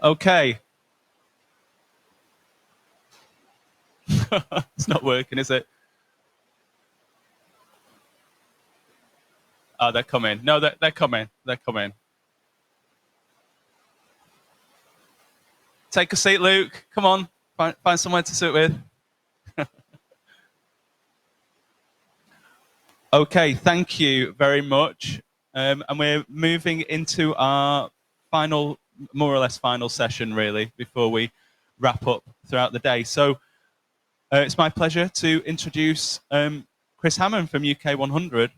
Okay. It's not working, is it? Oh, they're coming. No, they're coming. They're coming. Take a seat, Luke. Come on. Find somewhere to sit with. Okay, thank you very much. And we're moving into our final, more or less final session, really, before we wrap up throughout the day. So it's my pleasure to introduce Chris Hammond from UK 100,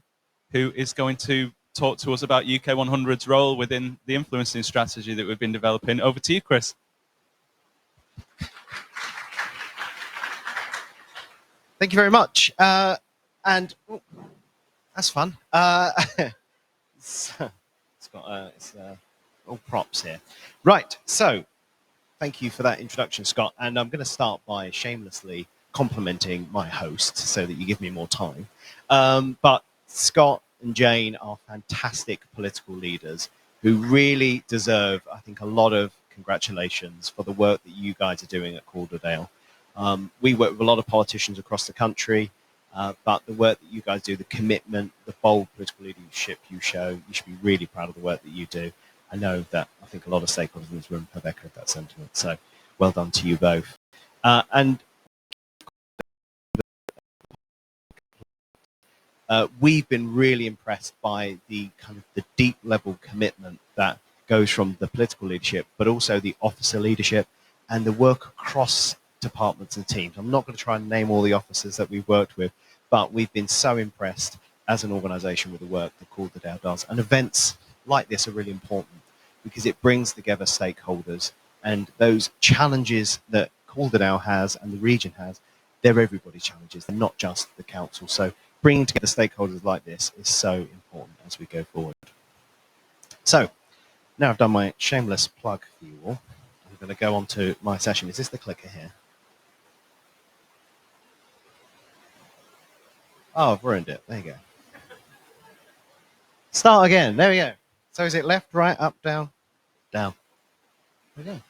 who is going to talk to us about UK 100's role within the influencing strategy that we've been developing. Over to you, Chris. Thank you very much. And oh, that's fun. It's got all props here. Right. So thank you for that introduction, Scott. And I'm going to start by shamelessly complimenting my host so that you give me more time. But Scott and Jane are fantastic political leaders who really deserve, I think, a lot of congratulations for the work that you guys are doing at Calderdale. We work with a lot of politicians across the country, but the work that you guys do, the commitment, the bold political leadership you show, you should be really proud of the work that you do. I know that I think a lot of stakeholders in this room have echoed that sentiment. So well done to you both. And we've been really impressed by the kind of the deep level commitment that goes from the political leadership, but also the officer leadership and the work across departments and teams. I'm not going to try and name all the officers that we've worked with, but we've been so impressed as an organisation with the work that Calderdale does. And events like this are really important because it brings together stakeholders, and those challenges that Calderdale has and the region has, they're everybody's challenges. They're not just the council. So bringing together stakeholders like this is so important as we go forward. So now I've done my shameless plug for you all. I'm going to go on to my session. Is this the clicker here? Oh, I've ruined it. There you go. Start again. There we go. So is it left, right, up, down, down? There we go.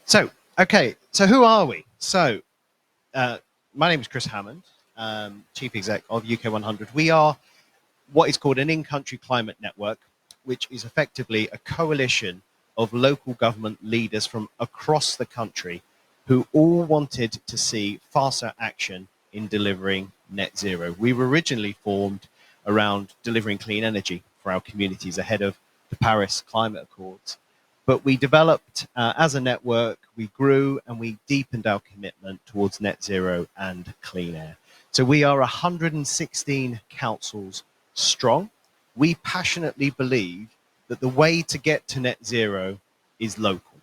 So, okay. So who are we? So my name is Chris Hammond, Chief Exec of UK 100. We are what is called an in-country climate network, which is effectively a coalition of local government leaders from across the country who all wanted to see faster action in delivering net zero. We were originally formed around delivering clean energy for our communities ahead of the Paris Climate Accords. But we developed as a network, we grew and we deepened our commitment towards net zero and clean air. So we are 116 councils strong. We passionately believe that the way to get to net zero is local.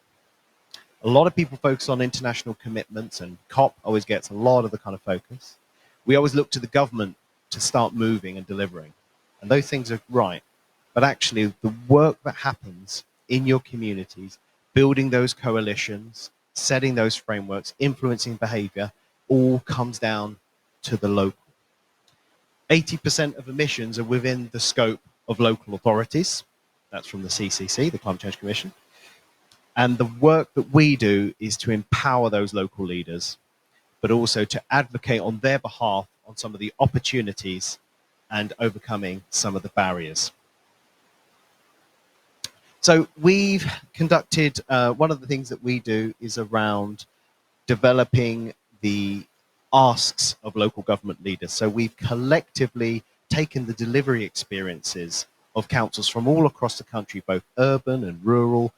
A lot of people focus on international commitments, and COP always gets a lot of the kind of focus. We always look to the government to start moving and delivering. And those things are right. But actually, the work that happens in your communities, building those coalitions, setting those frameworks, influencing behavior, all comes down to the local. 80% of emissions are within the scope of local authorities. That's from the CCC, the Climate Change Commission. And the work that we do is to empower those local leaders, but also to advocate on their behalf on some of the opportunities and overcoming some of the barriers. So we've conducted, one of the things that we do is around developing the asks of local government leaders. So we've collectively taken the delivery experiences of councils from all across the country, both urban and rural,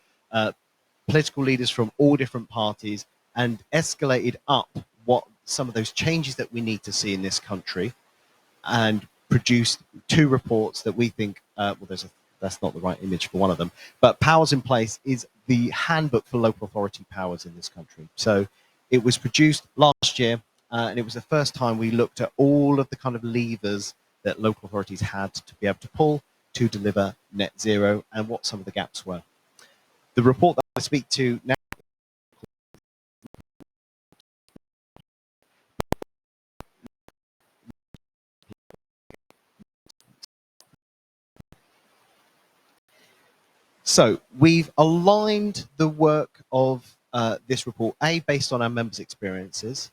political leaders from all different parties, and escalated up what some of those changes that we need to see in this country, and produced 2 reports that we think, well, that's not the right image for one of them, but Powers in Place is the handbook for local authority powers in this country. So it was produced last year, and it was the first time we looked at all of the kind of levers that local authorities had to be able to pull to deliver net zero and what some of the gaps were. The report that I speak to now So we've aligned the work of this report, A, based on our members' experiences,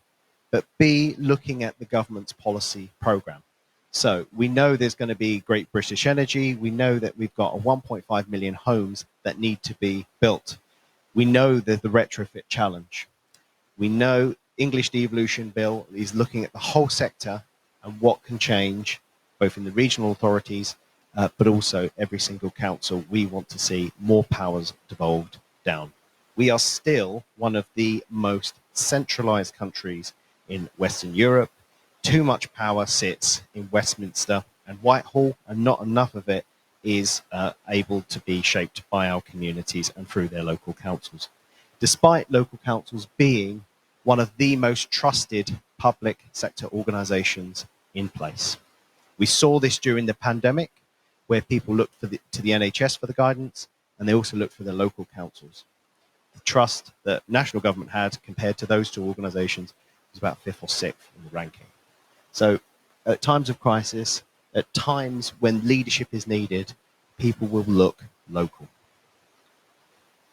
but B, looking at the government's policy program. So we know there's going to be Great British Energy. We know that we've got 1.5 million homes that need to be built. We know there's the retrofit challenge. We know English Devolution Bill is looking at the whole sector and what can change, both in the regional authorities, but also every single council. We want to see more powers devolved down. We are still one of the most centralized countries in Western Europe. Too much power sits in Westminster and Whitehall, and not enough of it is able to be shaped by our communities and through their local councils. Despite local councils being one of the most trusted public sector organizations in place. We saw this during the pandemic, where people looked to the NHS for the guidance, and they also looked for the local councils. The trust that national government had compared to those two organizations was about 5th or 6th in the ranking. So at times of crisis, at times when leadership is needed, people will look local.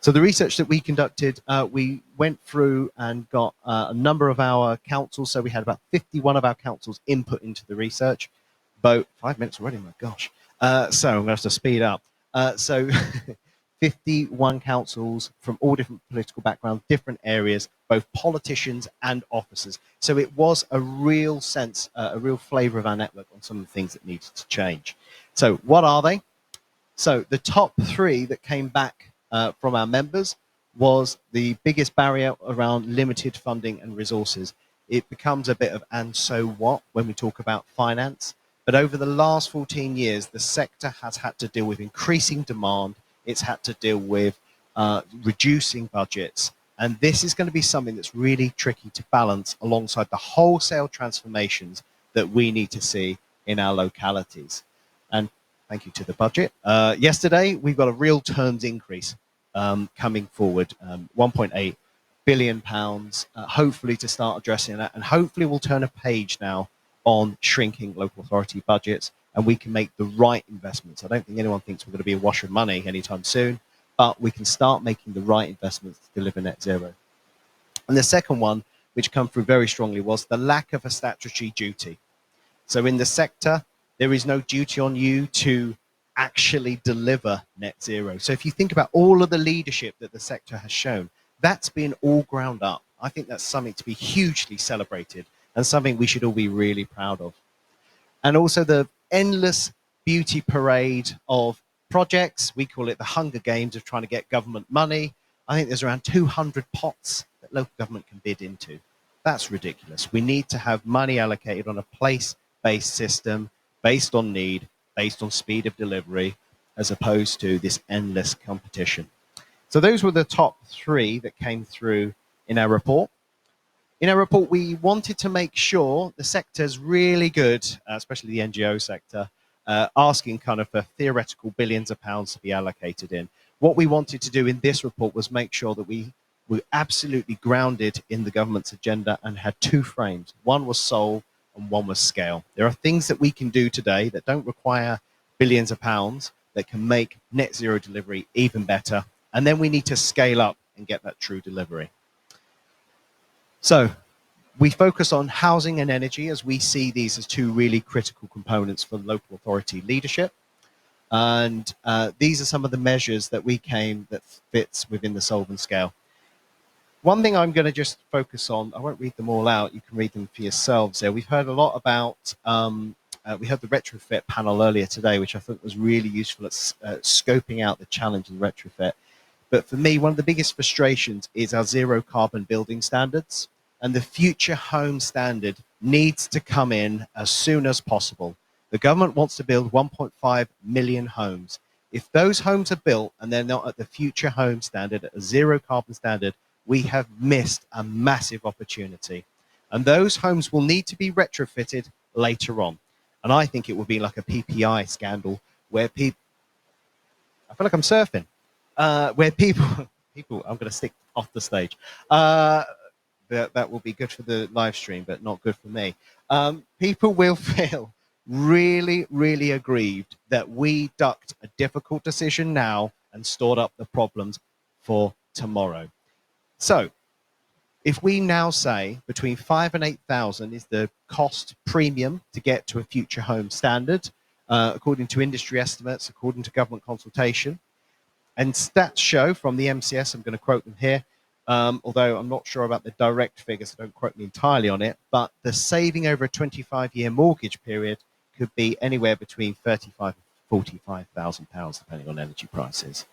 So the research that we conducted, we went through and got a number of our councils. So we had about 51 of our councils input into the research. About 5 minutes already, my gosh. So I'm going to have to speed up. So 51 councils from all different political backgrounds, different areas, both politicians and officers. So it was a real sense, a real flavor of our network on some of the things that needed to change. So what are they? So the top 3 that came back from our members was the biggest barrier around limited funding and resources. It becomes a bit of and so what when we talk about finance. But over the last 14 years, the sector has had to deal with increasing demand. It's had to deal with reducing budgets. And this is going to be something that's really tricky to balance alongside the wholesale transformations that we need to see in our localities. And thank you to the budget. Yesterday, we've got a real terms increase coming forward, £1.8 billion, hopefully to start addressing that. And hopefully we'll turn a page now on shrinking local authority budgets, and we can make the right investments. I don't think anyone thinks we're going to be a wash of money anytime soon, but we can start making the right investments to deliver net zero. And the second one, which come through very strongly, was the lack of a statutory duty. So in the sector, there is no duty on you to actually deliver net zero. So if you think about all of the leadership that the sector has shown, that's been all ground up. I think that's something to be hugely celebrated and something we should all be really proud of. And also the endless beauty parade of projects. We call it the Hunger Games of trying to get government money. I think there's around 200 pots that local government can bid into. That's ridiculous. We need to have money allocated on a place-based system, based on need, based on speed of delivery, as opposed to this endless competition. So those were the top 3 that came through in our report. In our report, we wanted to make sure the sector's really good, especially the NGO sector, asking kind of for theoretical billions of pounds to be allocated in. What we wanted to do in this report was make sure that we were absolutely grounded in the government's agenda and had 2 frames. One was soul and one was scale. There are things that we can do today that don't require billions of pounds that can make net zero delivery even better. And then we need to scale up and get that true delivery. So we focus on housing and energy as we see these as 2 really critical components for local authority leadership. And these are some of the measures that we came that fits within the Solven scale. One thing I'm going to just focus on, I won't read them all out, you can read them for yourselves there. We've heard a lot about, we had the retrofit panel earlier today, which I thought was really useful at scoping out the challenge of the retrofit. But for me, one of the biggest frustrations is our zero carbon building standards. And the future home standard needs to come in as soon as possible. The government wants to build 1.5 million homes. If those homes are built and they're not at the future home standard, at a zero carbon standard, we have missed a massive opportunity. And those homes will need to be retrofitted later on. And I think it will be like a PPI scandal where people, I feel like I'm surfing, where people, I'm going to stick off the stage. That will be good for the live stream, but not good for me. People will feel really, really aggrieved that we ducked a difficult decision now and stored up the problems for tomorrow. So if we now say between 5,000 and 8,000 is the cost premium to get to a future home standard, according to industry estimates, according to government consultation, and stats show from the MCS, I'm going to quote them here, although I'm not sure about the direct figures, so don't quote me entirely on it, but the saving over a 25-year mortgage period could be anywhere between 35 and £45,000, depending on energy prices.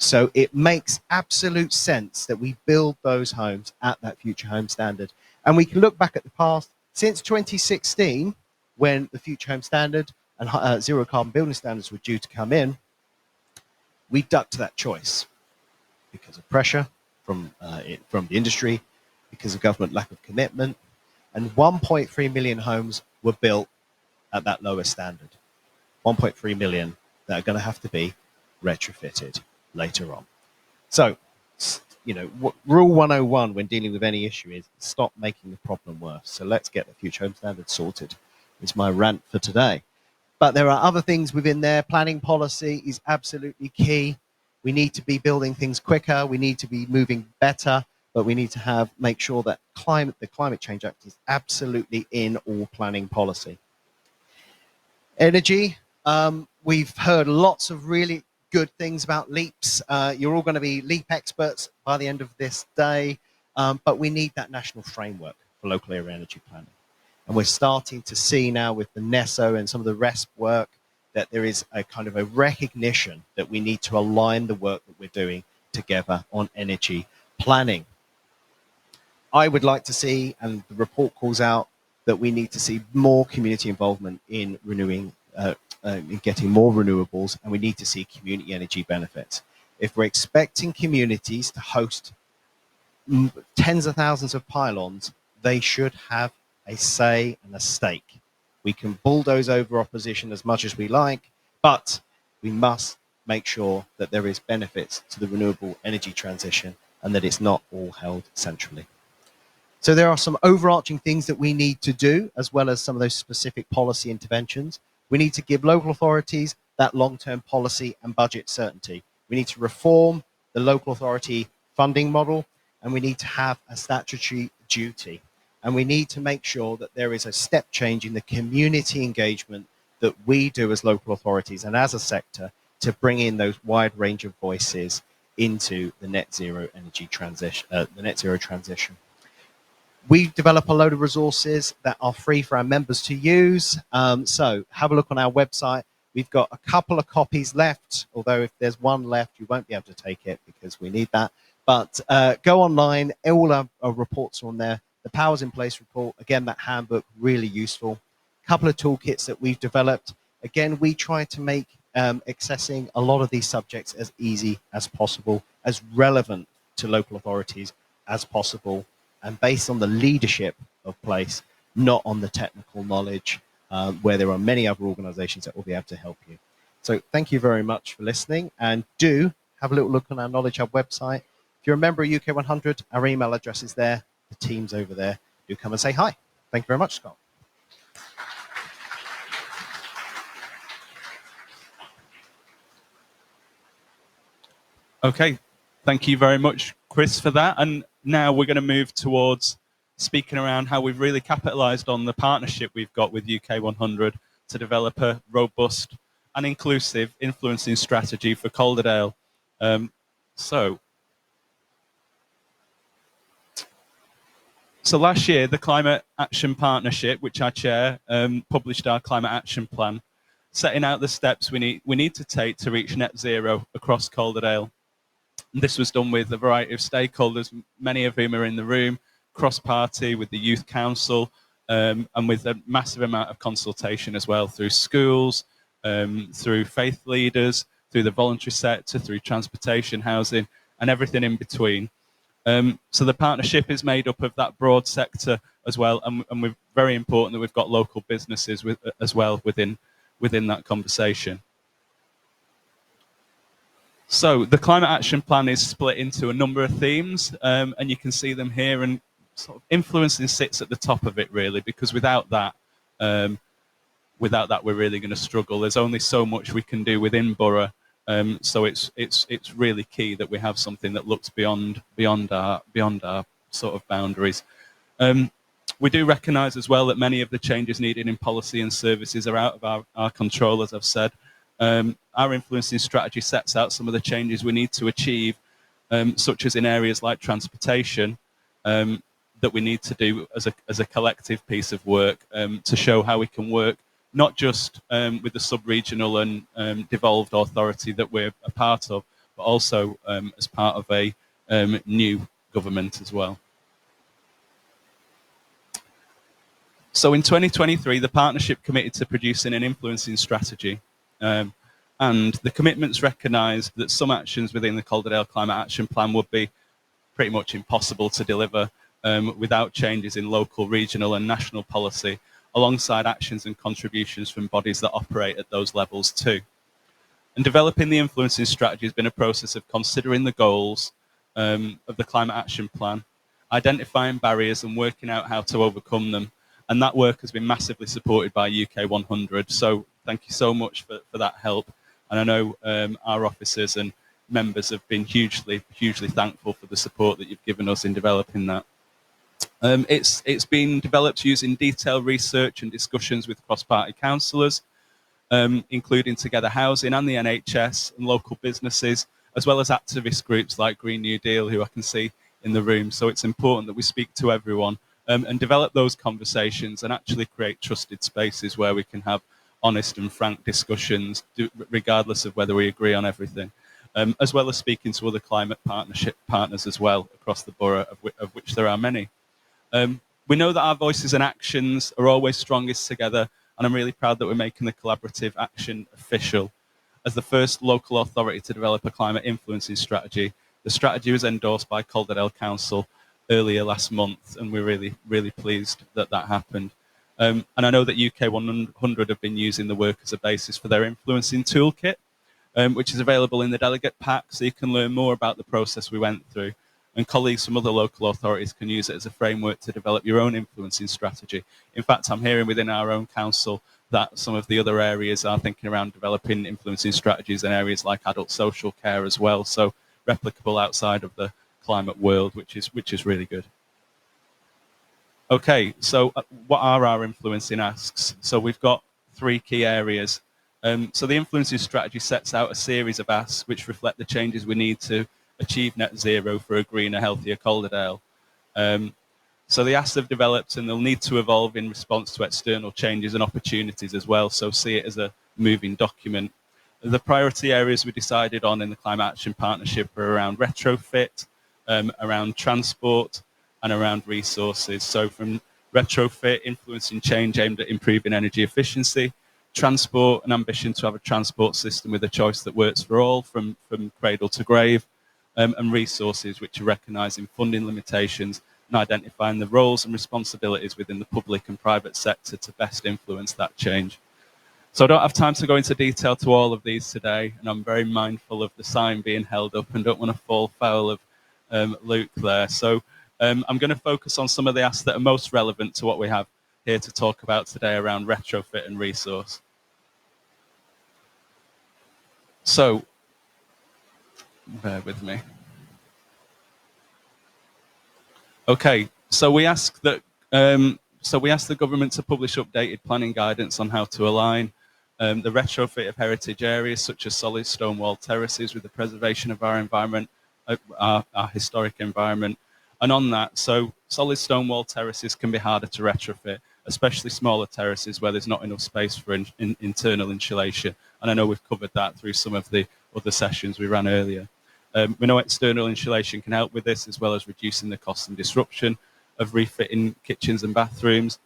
So it makes absolute sense that we build those homes at that future home standard. And we can look back at the past. Since 2016, when the future home standard and zero carbon building standards were due to come in, we ducked that choice because of pressure from the industry, because of government lack of commitment, and 1.3 million homes were built at that lower standard. 1.3 million that are going to have to be retrofitted later on. So, you know, rule 101 when dealing with any issue is stop making the problem worse. So let's get the future home standard sorted. Is my rant for today. But there are other things within there. Planning policy is absolutely key. We need to be building things quicker. We need to be moving better, but we need to make sure that the Climate Change Act is absolutely in all planning policy. Energy, we've heard lots of really good things about LEAPs. You're all going to be LEAP experts by the end of this day, but we need that national framework for local area energy planning. And we're starting to see now with the NESO and some of the RESP work that there is a kind of a recognition that we need to align the work that we're doing together on energy planning. I would like to see, and the report calls out, that we need to see more community involvement in renewing, in getting more renewables, and we need to see community energy benefits. If we're expecting communities to host tens of thousands of pylons, they should have a say and a stake. We can bulldoze over opposition as much as we like, but we must make sure that there is benefits to the renewable energy transition and that it's not all held centrally. So there are some overarching things that we need to do, as well as some of those specific policy interventions. We need to give local authorities that long-term policy and budget certainty. We need to reform the local authority funding model, and we need to have a statutory duty. And we need to make sure that there is a step change in the community engagement that we do as local authorities and as a sector to bring in those wide range of voices into the net zero energy transition, transition. We develop a load of resources that are free for our members to use. So have a look on our website. We've got a couple of copies left, although if there's one left, you won't be able to take it because we need that. But go online, all our reports are on there. The Powers in Place report, again, that handbook, really useful. A couple of toolkits that we've developed. Again, we try to make accessing a lot of these subjects as easy as possible, as relevant to local authorities as possible, and based on the leadership of place, not on the technical knowledge, where there are many other organizations that will be able to help you. So thank you very much for listening, and do have a little look on our Knowledge Hub website. If you're a member of UK 100, our email address is there. The team's over there. Do come and say hi. Thank you very much, Scott. Okay, thank you very much, Chris, for that. And now we're going to move towards speaking around how we've really capitalised on the partnership we've got with UK 100 to develop a robust and inclusive influencing strategy for Calderdale. So last year, the Climate Action Partnership, which I chair, published our Climate Action Plan, setting out the steps we need to take to reach net zero across Calderdale. And this was done with a variety of stakeholders, many of whom are in the room, cross-party, with the Youth Council, and with a massive amount of consultation as well through schools, through faith leaders, through the voluntary sector, through transportation, housing, and everything in between. So the partnership is made up of that broad sector as well, and we're very important that we've got local businesses as well within that conversation. So the Climate Action Plan is split into a number of themes, and you can see them here, and sort of influencing sits at the top of it really, because without that we're really going to struggle. There's only so much we can do within borough So it's really key that we have something that looks beyond our sort of boundaries. We do recognise as well that many of the changes needed in policy and services are out of our control, as I've said. Our influencing strategy sets out some of the changes we need to achieve, such as in areas like transportation, that we need to do as a collective piece of work to show how we can work not just with the sub-regional and devolved authority that we're a part of, but also as part of a new government as well. So in 2023, the partnership committed to producing an influencing strategy, and the commitments recognised that some actions within the Calderdale Climate Action Plan would be pretty much impossible to deliver without changes in local, regional and national policy, alongside actions and contributions from bodies that operate at those levels too. And developing the influencing strategy has been a process of considering the goals of the Climate Action Plan, identifying barriers and working out how to overcome them. And that work has been massively supported by UK 100. So thank you so much for that help. And I know our officers and members have been hugely thankful for the support that you've given us in developing that. It's been developed using detailed research and discussions with cross-party councillors, including Together Housing and the NHS and local businesses, as well as activist groups like Green New Deal, who I can see in the room. So it's important that we speak to everyone and develop those conversations and actually create trusted spaces where we can have honest and frank discussions, regardless of whether we agree on everything, as well as speaking to other climate partnership partners as well across the borough, of which there are many. We know that our voices and actions are always strongest together, and I'm really proud that we're making the collaborative action official. As the first local authority to develop a climate influencing strategy, the strategy was endorsed by Calderdale Council earlier last month, and we're really pleased that that happened. And I know that UK 100 have been using the work as a basis for their influencing toolkit, which is available in the delegate pack, so you can learn more about the process we went through. And colleagues from other local authorities can use it as a framework to develop your own influencing strategy. In fact, I'm hearing within our own council that some of the other areas are thinking around developing influencing strategies in areas like adult social care as well, so replicable outside of the climate world, which is really good. Okay, so what are our influencing asks? So we've got 3 key areas. So the influencing strategy sets out a series of asks which reflect the changes we need to achieve net zero for a greener, healthier Calderdale. So the asks have developed and they'll need to evolve in response to external changes and opportunities as well, so see it as a moving document. The priority areas we decided on in the Climate Action Partnership are around retrofit, around transport and around resources. So from retrofit, influencing change aimed at improving energy efficiency, transport, an ambition to have a transport system with a choice that works for all from cradle to grave, and resources, which are recognising funding limitations and identifying the roles and responsibilities within the public and private sector to best influence that change. So I don't have time to go into detail to all of these today, and I'm very mindful of the sign being held up and don't want to fall foul of Luke there. So I'm going to focus on some of the asks that are most relevant to what we have here to talk about today around retrofit and resource. So, bear with me. Okay, so we ask that the government to publish updated planning guidance on how to align the retrofit of heritage areas such as solid stone wall terraces with the preservation of our environment, our historic environment. And on that, so solid stone wall terraces can be harder to retrofit, especially smaller terraces where there's not enough space for internal insulation. And I know we've covered that through some of the other sessions we ran earlier. We know external insulation can help with this, as well as reducing the cost and disruption of refitting kitchens and bathrooms.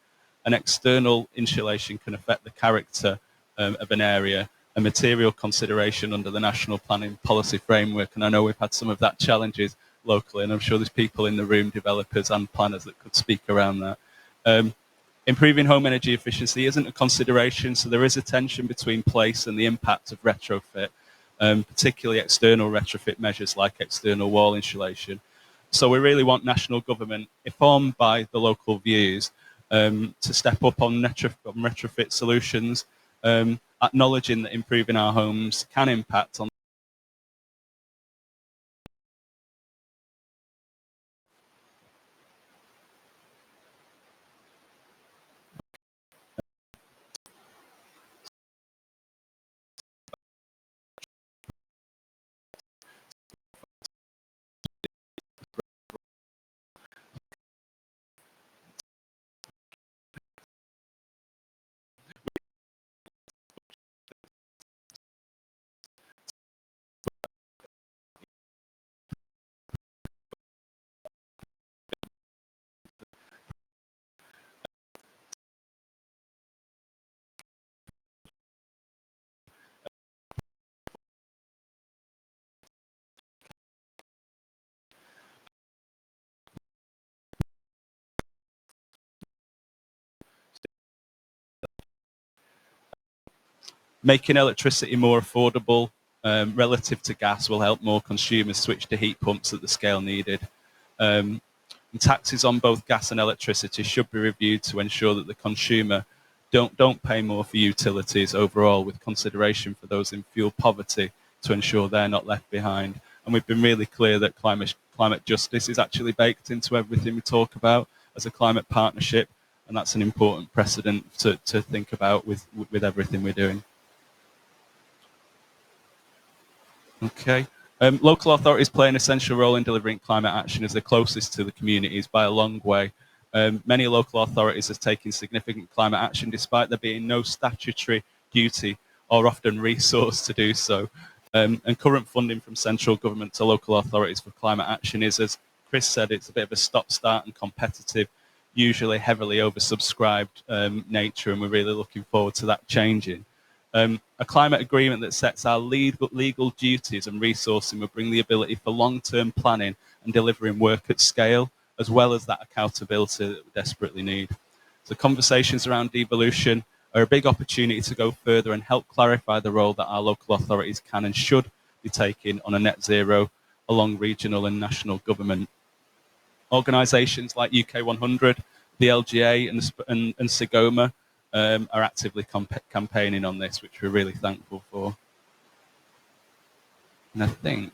And external insulation can affect the character of an area, a material consideration under the National Planning Policy Framework. And I know we've had some of that challenges locally, and I'm sure there's people in the room, developers and planners, that could speak around that. Improving home energy efficiency isn't a consideration, so there is a tension between place and the impact of retrofit, particularly external retrofit measures like external wall insulation. So we really want national government, informed by the local views, to step up on retrofit solutions, acknowledging that improving our homes can impact on Making electricity more affordable relative to gas will help more consumers switch to heat pumps at the scale needed. And taxes on both gas and electricity should be reviewed to ensure that the consumer don't pay more for utilities overall, with consideration for those in fuel poverty to ensure they're not left behind. And we've been really clear that climate justice is actually baked into everything we talk about as a climate partnership, and that's an important precedent to think about with everything we're doing. Okay. Local authorities play an essential role in delivering climate action as they're closest to the communities by a long way. Many local authorities are taking significant climate action despite there being no statutory duty or often resource to do so. And current funding from central government to local authorities for climate action is, as Chris said, it's a bit of a stop-start and competitive, usually heavily oversubscribed nature, and we're really looking forward to that changing. A climate agreement that sets our legal duties and resourcing will bring the ability for long-term planning and delivering work at scale, as well as that accountability that we desperately need. So conversations around devolution are a big opportunity to go further and help clarify the role that our local authorities can and should be taking on a net zero along regional and national government. Organisations like UK 100, the LGA and SIGOMA are actively campaigning on this, which we're really thankful for. And I think,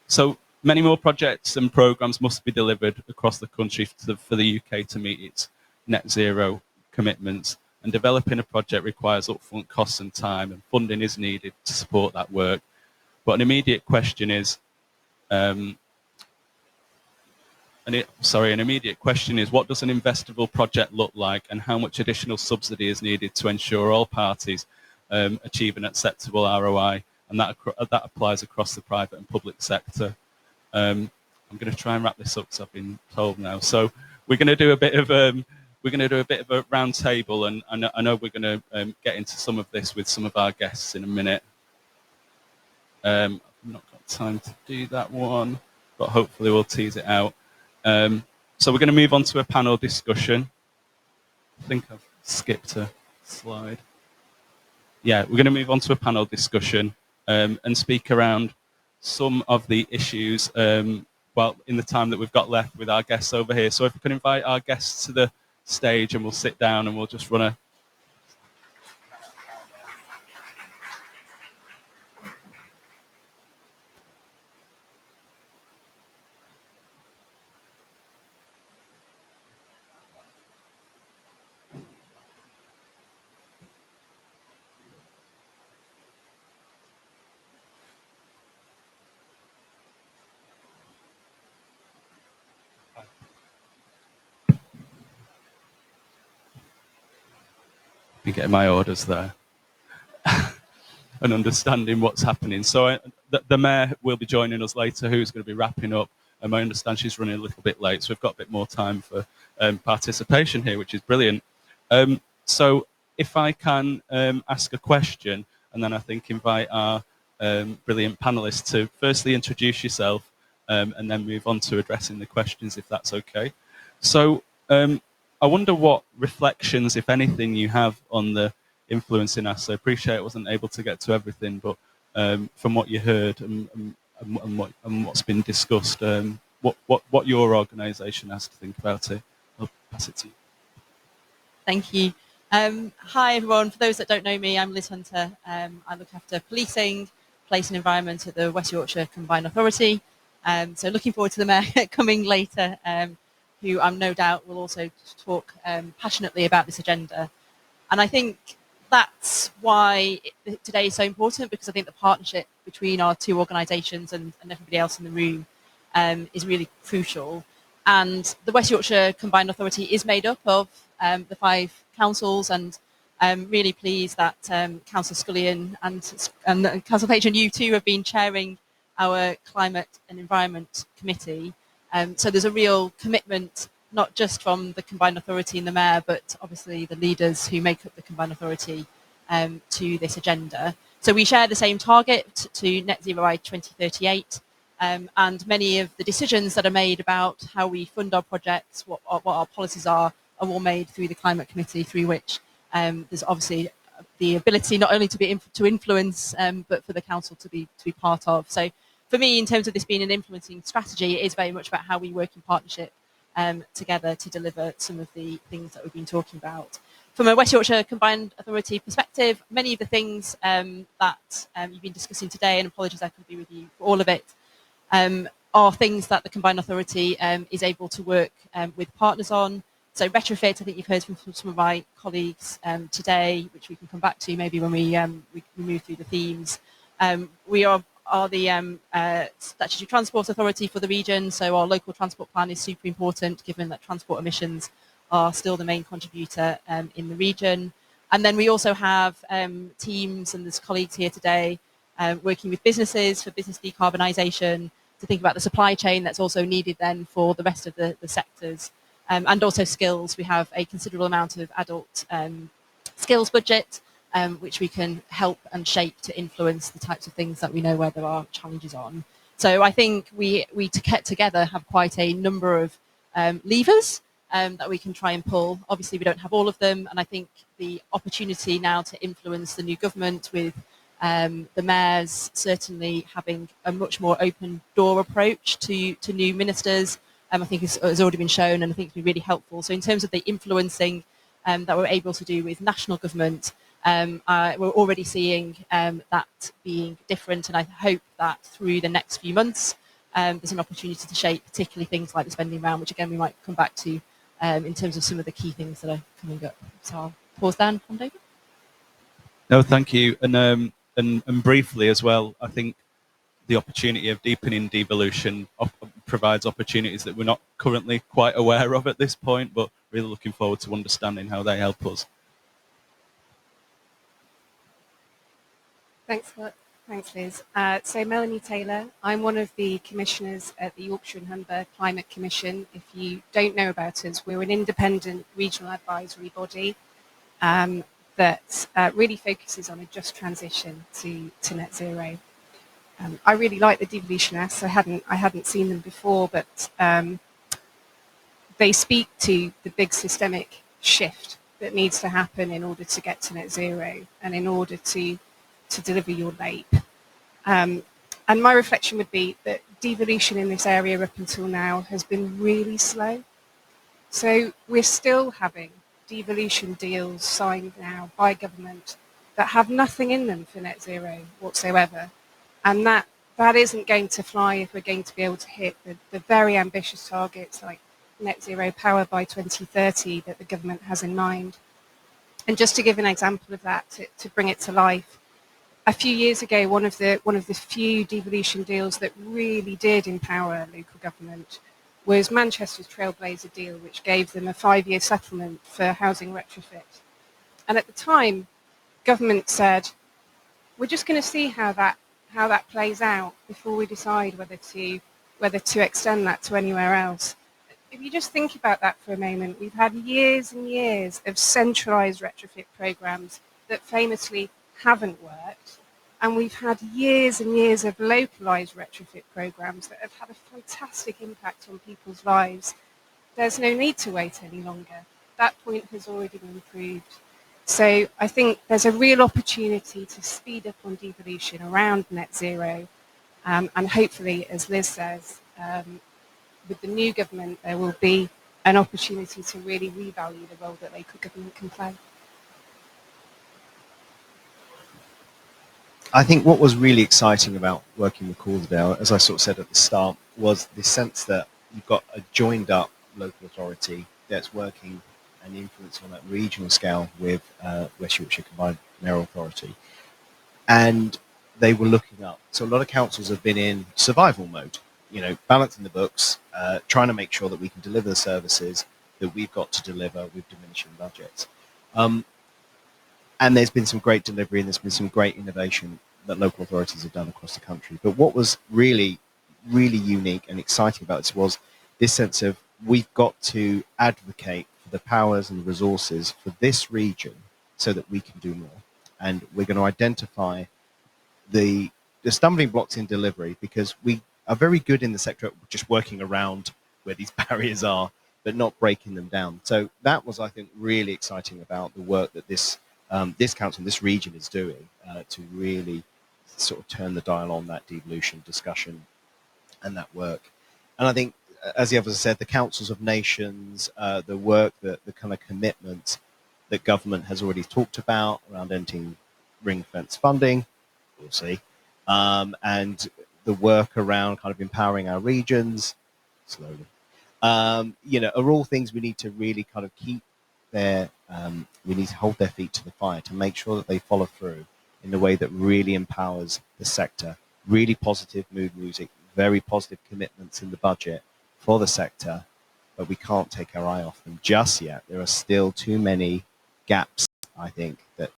so many more projects and programmes must be delivered across the country for the UK to meet its net zero commitments, and developing a project requires upfront costs and time, and funding is needed to support that work. But an immediate question is, what does an investable project look like, and how much additional subsidy is needed to ensure all parties achieve an acceptable ROI, and that applies across the private and public sector. I'm going to try and wrap this up because I've been told now. So we're going to do a bit of a round table, and I know we're going to get into some of this with some of our guests in a minute. I've not got time to do that one, but hopefully we'll tease it out. So we're going to move on to a panel discussion. I think I've skipped a slide. Yeah, we're going to move on to a panel discussion and speak around some of the issues, well, in the time that we've got left with our guests over here. So if we can invite our guests to the stage, and we'll sit down and we'll just run a... Be getting my orders there and understanding what's happening. So the Mayor will be joining us later, who's going to be wrapping up. And I understand she's running a little bit late, so we've got a bit more time for participation here, which is brilliant. So if I can ask a question, and then I think invite our brilliant panelists to firstly introduce yourself, and then move on to addressing the questions, if that's okay. So I wonder what reflections, if anything, you have on the influencing us. I appreciate I wasn't able to get to everything, but from what you heard and what's been discussed, what your organisation has to think about it. I'll pass it to you. Thank you. Hi everyone. For those that don't know me, I'm Liz Hunter. I look after policing, place and environment at the West Yorkshire Combined Authority. So looking forward to the Mayor coming later, who I'm no doubt will also talk passionately about this agenda. And I think that's why today is so important, because I think the partnership between our two organisations and everybody else in the room is really crucial. And the West Yorkshire Combined Authority is made up of the 5 councils, and I'm really pleased that Councillor Scullion and Councillor Page and you too have been chairing our Climate and Environment Committee. So there's a real commitment, not just from the Combined Authority and the Mayor, but obviously the leaders who make up the Combined Authority to this agenda. So we share the same target to net zero by 2038, and many of the decisions that are made about how we fund our projects, what our policies are all made through the Climate Committee, through which there's obviously the ability not only to be to influence, but for the council to be part of. So for me, in terms of this being an influencing strategy, it is very much about how we work in partnership together to deliver some of the things that we've been talking about. From a West Yorkshire Combined Authority perspective, many of the things that you've been discussing today, and apologies I couldn't be with you for all of it, are things that the Combined Authority is able to work with partners on. So retrofit, I think you've heard from some of my colleagues today, which we can come back to maybe when we move through the themes. We are the Statutory Transport Authority for the region, so our local transport plan is super important given that transport emissions are still the main contributor in the region. And then we also have teams, and there's colleagues here today, working with businesses for business decarbonisation, to think about the supply chain that's also needed then for the rest of the sectors. And also skills. We have a considerable amount of adult skills budget, which we can help and shape to influence the types of things that we know where there are challenges on. So I think we together have quite a number of levers that we can try and pull. Obviously, we don't have all of them, and I think the opportunity now to influence the new government with the mayors certainly having a much more open door approach to new ministers, I think has already been shown, and I think it's been really helpful. So in terms of the influencing that we're able to do with national government, we're already seeing that being different, and I hope that through the next few months there's an opportunity to shape particularly things like the spending round, which again we might come back to in terms of some of the key things that are coming up. So I'll pause there and hand over. No, thank you. And briefly as well, I think the opportunity of deepening devolution provides opportunities that we're not currently quite aware of at this point, but really looking forward to understanding how they help us. Thanks, Liz. So Melanie Taylor, I'm one of the commissioners at the Yorkshire and Humber Climate Commission. If you don't know about us, we're an independent regional advisory body that really focuses on a just transition to net zero. I really like the devolutionists. I hadn't seen them before, but they speak to the big systemic shift that needs to happen in order to get to net zero and in order to deliver your LAPE. And my reflection would be that devolution in this area up until now has been really slow. So we're still having devolution deals signed now by government that have nothing in them for net zero whatsoever. And that isn't going to fly if we're going to be able to hit the very ambitious targets like net zero power by 2030 that the government has in mind. And just to give an example of that, to bring it to life, a few years ago, one of the few devolution deals that really did empower local government was Manchester's Trailblazer deal, which gave them a 5-year settlement for housing retrofit. And at the time, government said, we're just going to see how that plays out before we decide whether to extend that to anywhere else. If you just think about that for a moment, we've had years and years of centralised retrofit programmes that famously haven't worked, and we've had years and years of localised retrofit programmes that have had a fantastic impact on people's lives. There's no need to wait any longer. That point has already been proved. So I think there's a real opportunity to speed up on devolution around net zero, and hopefully, as Liz says, with the new government, there will be an opportunity to really revalue the role that local government can play. I think what was really exciting about working with Calderdale, as I sort of said at the start, was the sense that you've got a joined up local authority that's working and influence on that regional scale with West Yorkshire Combined Authority. And they were looking up. So a lot of councils have been in survival mode, balancing the books, trying to make sure that we can deliver the services that we've got to deliver with diminishing budgets. And there's been some great delivery and there's been some great innovation that local authorities have done across the country. But what was really, really unique and exciting about this was this sense of we've got to advocate for the powers and the resources for this region so that we can do more. And we're going to identify the stumbling blocks in delivery, because we are very good in the sector at just working around where these barriers are, but not breaking them down. So that was, I think, really exciting about the work that this this council, this region is doing to really sort of turn the dial on that devolution discussion and that work. And I think, as the others said, the councils of nations, the work, the kind of commitment that government has already talked about around ending ring fence funding, we'll see, and the work around kind of empowering our regions, slowly, are all things we need to really kind of keep we need to hold their feet to the fire to make sure that they follow through in a way that really empowers the sector. Really positive mood music, very positive commitments in the budget for the sector, but we can't take our eye off them just yet. There are still too many gaps, I think, that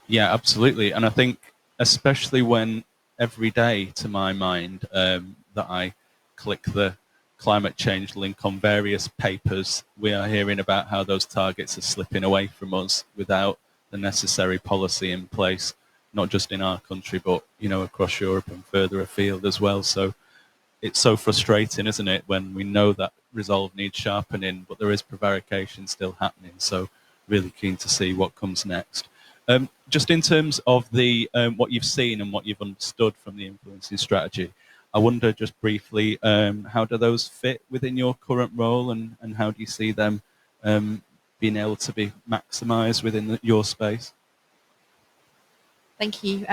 Yeah, absolutely. And I think, especially when every day, to my mind, that I click the climate change link on various papers, we are hearing about how those targets are slipping away from us without the necessary policy in place, not just in our country, but, across Europe and further afield as well. So it's so frustrating, isn't it, when we know that resolve needs sharpening, but there is prevarication still happening. So really keen to see what comes next. Just in terms of the what you've seen and what you've understood from the influencing strategy, I wonder just briefly, how do those fit within your current role, and how do you see them being able to be maximised within your space? Thank you.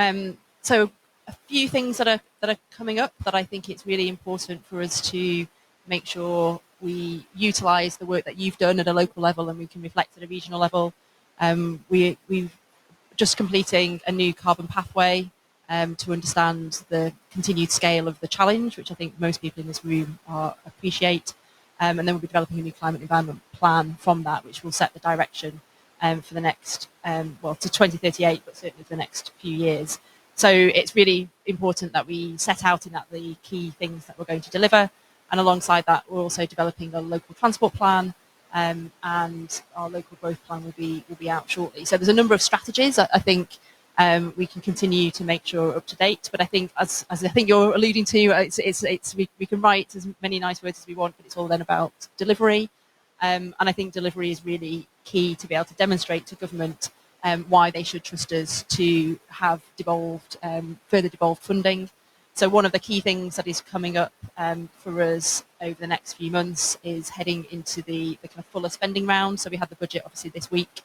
So a few things that are coming up that I think it's really important for us to make sure we utilise the work that you've done at a local level and we can reflect at a regional level. We've just completing a new carbon pathway to understand the continued scale of the challenge, which I think most people in this room appreciate. And then we'll be developing a new climate environment plan from that, which will set the direction for the next, to 2038, but certainly for the next few years. So it's really important that we set out in that the key things that we're going to deliver. And alongside that, we're also developing a local transport plan, and our local growth plan will be out shortly. So there's a number of strategies I think we can continue to make sure we're up to date. But I think, as I think you're alluding to, we can write as many nice words as we want, but it's all then about delivery. And I think delivery is really key to be able to demonstrate to government why they should trust us to have further devolved funding. So one of the key things that is coming up for us over the next few months is heading into the kind of fuller spending round. So we had the budget obviously this week,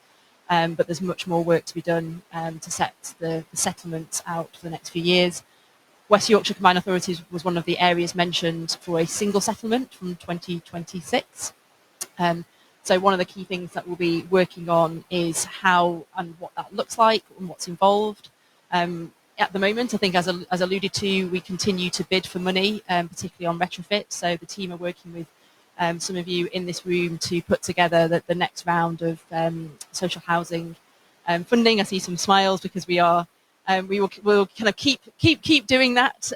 but there's much more work to be done to set the settlements out for the next few years. West Yorkshire Combined Authorities was one of the areas mentioned for a single settlement from 2026. So one of the key things that we'll be working on is how and what that looks like and what's involved. At the moment, I think, as alluded to, we continue to bid for money, particularly on retrofit. So the team are working with some of you in this room to put together the next round of social housing funding. I see some smiles because we'll kind of keep doing that.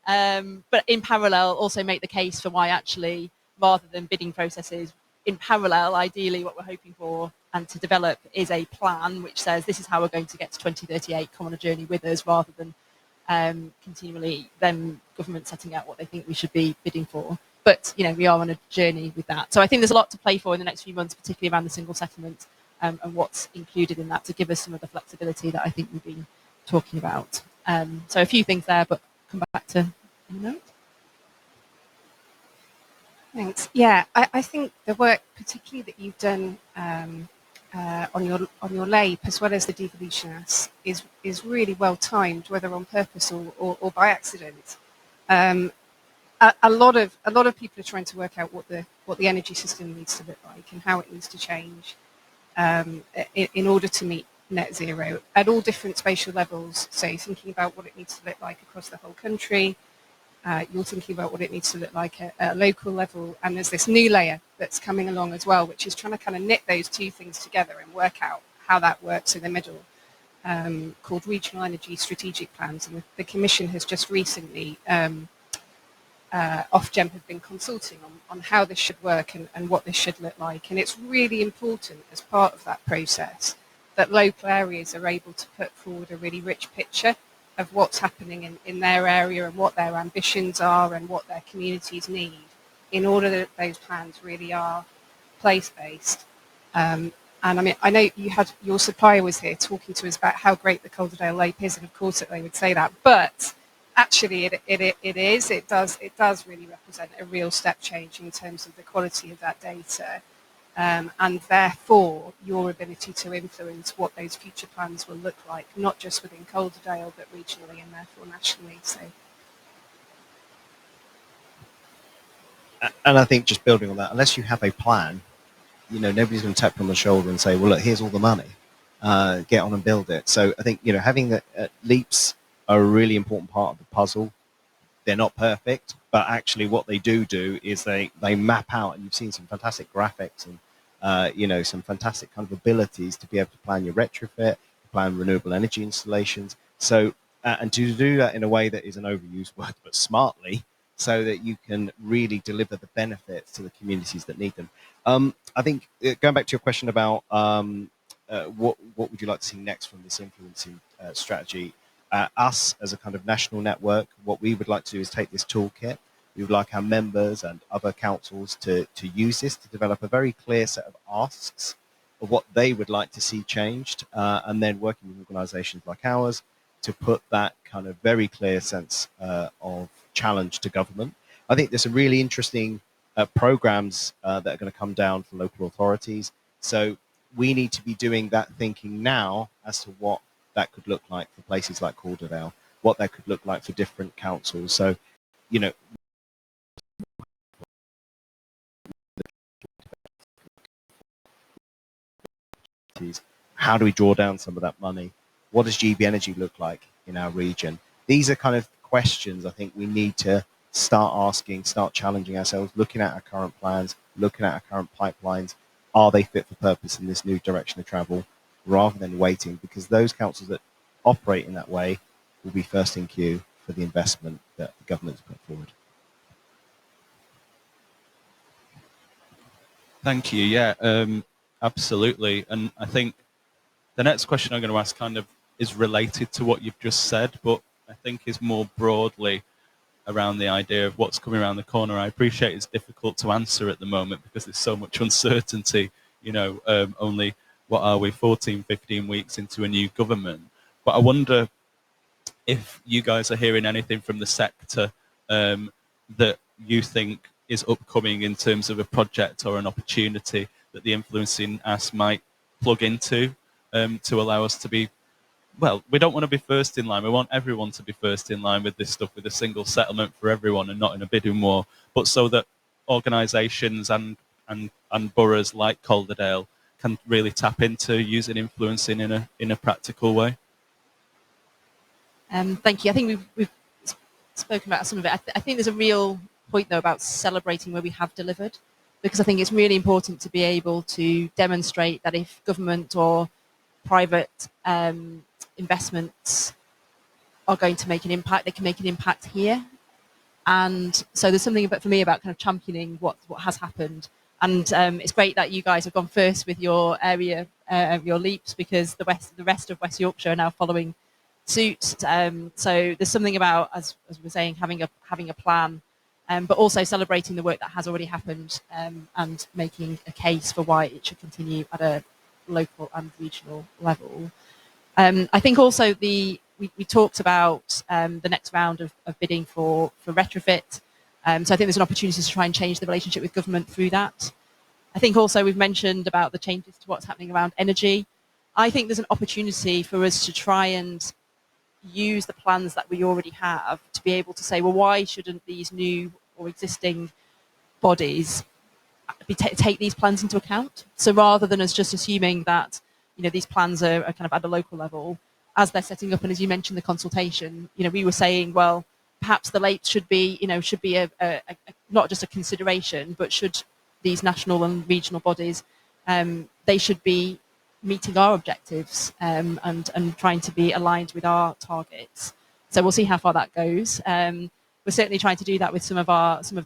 But in parallel, also make the case for why actually, rather than bidding processes, in parallel, ideally what we're hoping for and to develop is a plan which says this is how we're going to get to 2038, come on a journey with us, rather than continually then government setting out what they think we should be bidding for. But we are on a journey with that. So I think there's a lot to play for in the next few months, particularly around the single settlement and what's included in that to give us some of the flexibility that I think we've been talking about. So a few things there, but come back to in a minute. Thanks. Yeah, I think the work, particularly that you've done on your LAPE as well as the devolution is really well timed, whether on purpose or by accident. A lot of people are trying to work out what the energy system needs to look like and how it needs to change in order to meet net zero at all different spatial levels. So thinking about what it needs to look like across the whole country. You're thinking about what it needs to look like at a local level, and there's this new layer that's coming along as well, which is trying to kind of knit those two things together and work out how that works in the middle, called Regional Energy Strategic Plans. And the Commission has just recently, Ofgem have been consulting on how this should work and what this should look like. And it's really important as part of that process that local areas are able to put forward a really rich picture of what's happening in their area and what their ambitions are and what their communities need in order that those plans really are place-based. And I mean, I know you had your supplier was here talking to us about how great the Calderdale Lope is, and of course that they would say that, but actually it does really represent a real step change in terms of the quality of that data, and therefore your ability to influence what those future plans will look like, not just within Calderdale but regionally and therefore nationally. So. And I think just building on that, unless you have a plan, you know, nobody's going to tap you on the shoulder and say, well, look, here's all the money, get on and build it. So I think, you know, having the leaps are a really important part of the puzzle. They're not perfect, but actually what they do is they map out, and you've seen some fantastic graphics and, you know, some fantastic kind of abilities to be able to plan your retrofit, plan renewable energy installations. So, and to do that in a way that is an overused word, but smartly, so that you can really deliver the benefits to the communities that need them. I think going back to your question about what would you like to see next from this influencing strategy, us as a kind of national network, what we would like to do is take this toolkit. We would like our members and other councils to use this to develop a very clear set of asks of what they would like to see changed, and then working with organisations like ours to put that kind of very clear sense of challenge to government. I think there's some really interesting programs that are going to come down for local authorities. So we need to be doing that thinking now as to what that could look like for places like Calderdale, what that could look like for different councils. So, you know, how do we draw down some of that money? What does GB Energy look like in our region? These are kind of questions I think we need to start asking, start challenging ourselves, looking at our current plans, looking at our current pipelines. Are they fit for purpose in this new direction of travel, rather than waiting? Because those councils that operate in that way will be first in queue for the investment that the government's put forward. Thank you. Yeah, absolutely. And I think the next question I'm going to ask kind of is related to what you've just said, but I think is more broadly around the idea of what's coming around the corner. I appreciate it's difficult to answer at the moment because there's so much uncertainty, you know, only, what are we, 14, 15 weeks into a new government. But I wonder if you guys are hearing anything from the sector that you think is upcoming in terms of a project or an opportunity that the influencing us might plug into to allow us to be, well, we don't want to be first in line. We want everyone to be first in line with this stuff, with a single settlement for everyone and not in a bidding war, but so that organisations and boroughs like Calderdale can really tap into using influencing in a practical way. Thank you. I think we've spoken about some of it. I think there's a real point, though, about celebrating where we have delivered, because I think it's really important to be able to demonstrate that if government or private investments are going to make an impact, they can make an impact here. And so there's something for me about kind of championing what has happened. And it's great that you guys have gone first with your area, your leaps, because the rest of West Yorkshire are now following suit. So there's something about, as we were saying, having a plan, but also celebrating the work that has already happened, and making a case for why it should continue at a local and regional level. I think also we talked about the next round of bidding for retrofit. So I think there's an opportunity to try and change the relationship with government through that. I think also we've mentioned about the changes to what's happening around energy. I think there's an opportunity for us to try and use the plans that we already have to be able to say, well, why shouldn't these new or existing bodies take these plans into account? So rather than us just assuming that, you know, these plans are kind of at a local level, as they're setting up, and as you mentioned, the consultation, you know, we were saying, well, perhaps the late should be a not just a consideration, but should these national and regional bodies, they should be meeting our objectives, and trying to be aligned with our targets. So we'll see how far that goes. We're certainly trying to do that with some of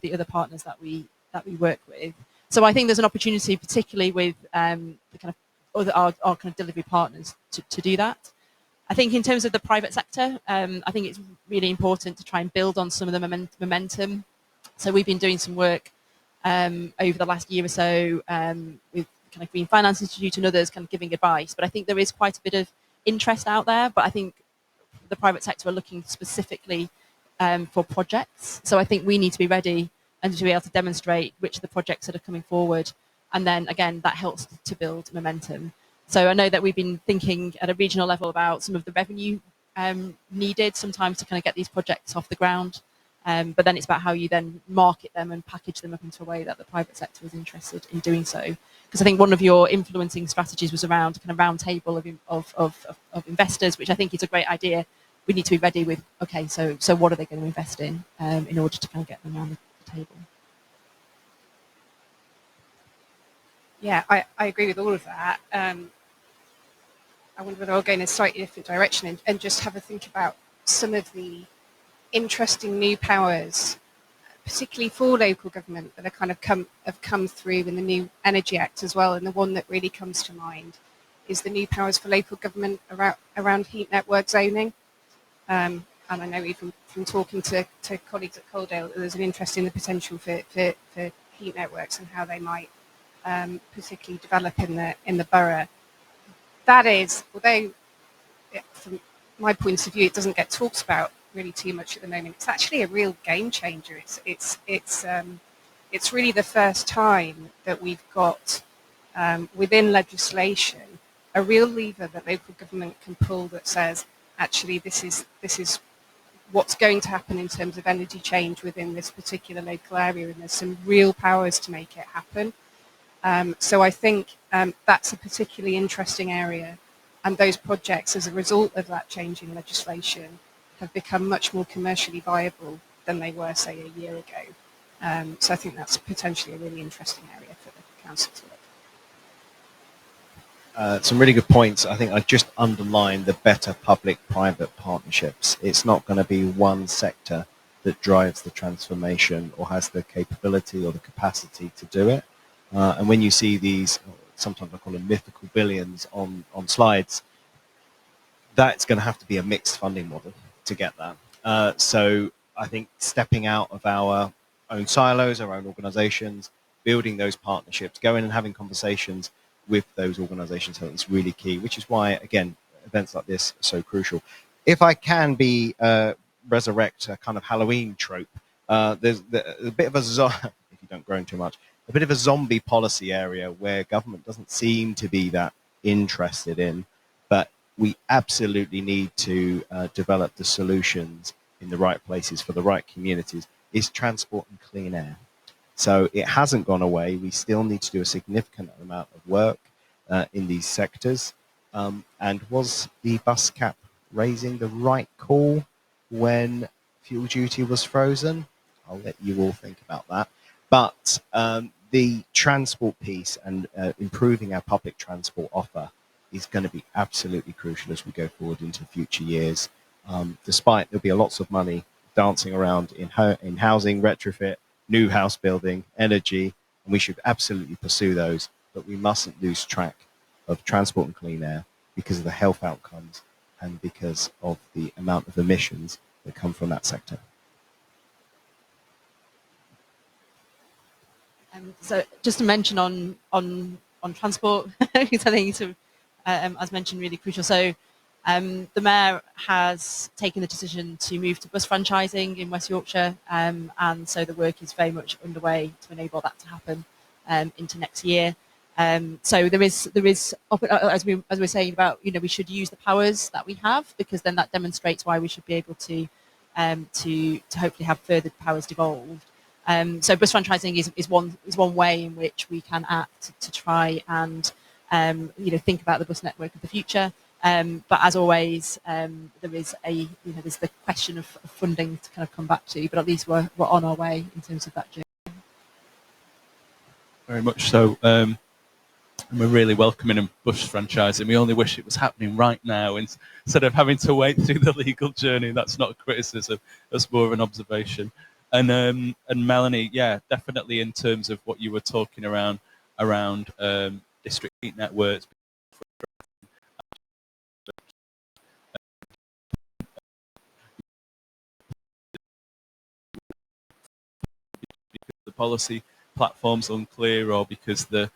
the other partners that we work with. So I think there's an opportunity, particularly with the kind of our kind of delivery partners, to do that. I think in terms of the private sector, I think it's really important to try and build on some of the momentum. So we've been doing some work over the last year or so with kind of Green Finance Institute and others kind of giving advice. But I think there is quite a bit of interest out there. But I think the private sector are looking specifically for projects. So I think we need to be ready and to be able to demonstrate which of the projects that are coming forward. And then again, that helps to build momentum. So I know that we've been thinking at a regional level about some of the revenue needed sometimes to kind of get these projects off the ground. But then it's about how you then market them and package them up into a way that the private sector is interested in doing so. Because I think one of your influencing strategies was around kind of round table of investors, which I think is a great idea. We need to be ready with, okay, so what are they going to invest in order to kind of get them around the table? Yeah, I agree with all of that. I wonder whether I'll go in a slightly different direction and just have a think about some of the interesting new powers, particularly for local government, that have come through in the new Energy Act as well. And the one that really comes to mind is the new powers for local government around heat network zoning. And I know even from talking to colleagues at Calderdale, there's an interest in the potential for heat networks and how they might particularly develop in the borough. That is, although from my point of view, it doesn't get talked about really too much at the moment, it's actually a real game changer. It's really the first time that we've got within legislation a real lever that local government can pull that says, actually, this is what's going to happen in terms of energy change within this particular local area, and there's some real powers to make it happen. So I think that's a particularly interesting area, and those projects, as a result of that change in legislation, have become much more commercially viable than they were, say, a year ago. So I think that's potentially a really interesting area for the council to look. Some really good points. I think I just underlined the better public-private partnerships. It's not going to be one sector that drives the transformation or has the capability or the capacity to do it. And when you see these, sometimes I call them mythical billions on slides, that's going to have to be a mixed funding model to get that. So I think stepping out of our own silos, our own organizations, building those partnerships, going and having conversations with those organizations, I think is really key, which is why, again, events like this are so crucial. If I can resurrect a kind of Halloween trope, there's a bit of a, if you don't groan too much, a bit of a zombie policy area where government doesn't seem to be that interested in, but we absolutely need to develop the solutions in the right places for the right communities, is transport and clean air. So it hasn't gone away. We still need to do a significant amount of work in these sectors. And was the bus cap raising the right call when fuel duty was frozen? I'll let you all think about that. But the transport piece and improving our public transport offer is going to be absolutely crucial as we go forward into future years. Despite there'll be lots of money dancing around in housing, retrofit, new house building, energy, and we should absolutely pursue those, but we mustn't lose track of transport and clean air because of the health outcomes and because of the amount of emissions that come from that sector. So just to mention on transport, because I think it's, as mentioned, really crucial. So the Mayor has taken the decision to move to bus franchising in West Yorkshire, and so the work is very much underway to enable that to happen into next year. So there is, as we're saying about, we should use the powers that we have, because then that demonstrates why we should be able to hopefully have further powers devolved. So bus franchising is one way in which we can act to try and think about the bus network of the future. But as always, there is there's the question of funding to kind of come back to. But at least we're on our way in terms of that journey. Very much so. And we're really welcoming in bus franchising. We only wish it was happening right now instead of having to wait through the legal journey. That's not a criticism. That's more of an observation. And Melanie, yeah, definitely in terms of what you were talking around district heat networks, policy platform's unclear, or because the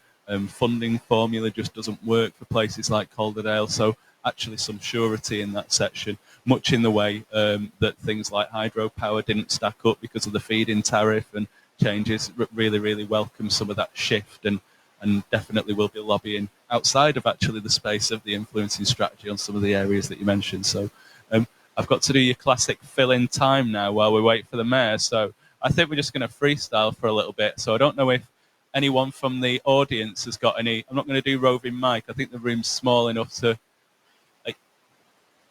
funding formula just doesn't work for places like Calderdale. So actually some surety in that section, much in the way that things like hydropower didn't stack up because of the feed-in tariff and changes. Really welcome some of that shift, and definitely will be lobbying outside of actually the space of the influencing strategy on some of the areas that you mentioned. So I've got to do your classic fill-in time now while we wait for the mayor. So I think we're just going to freestyle for a little bit. So I don't know if anyone from the audience has got any. I'm not going to do roving mic. I think the room's small enough to. Like,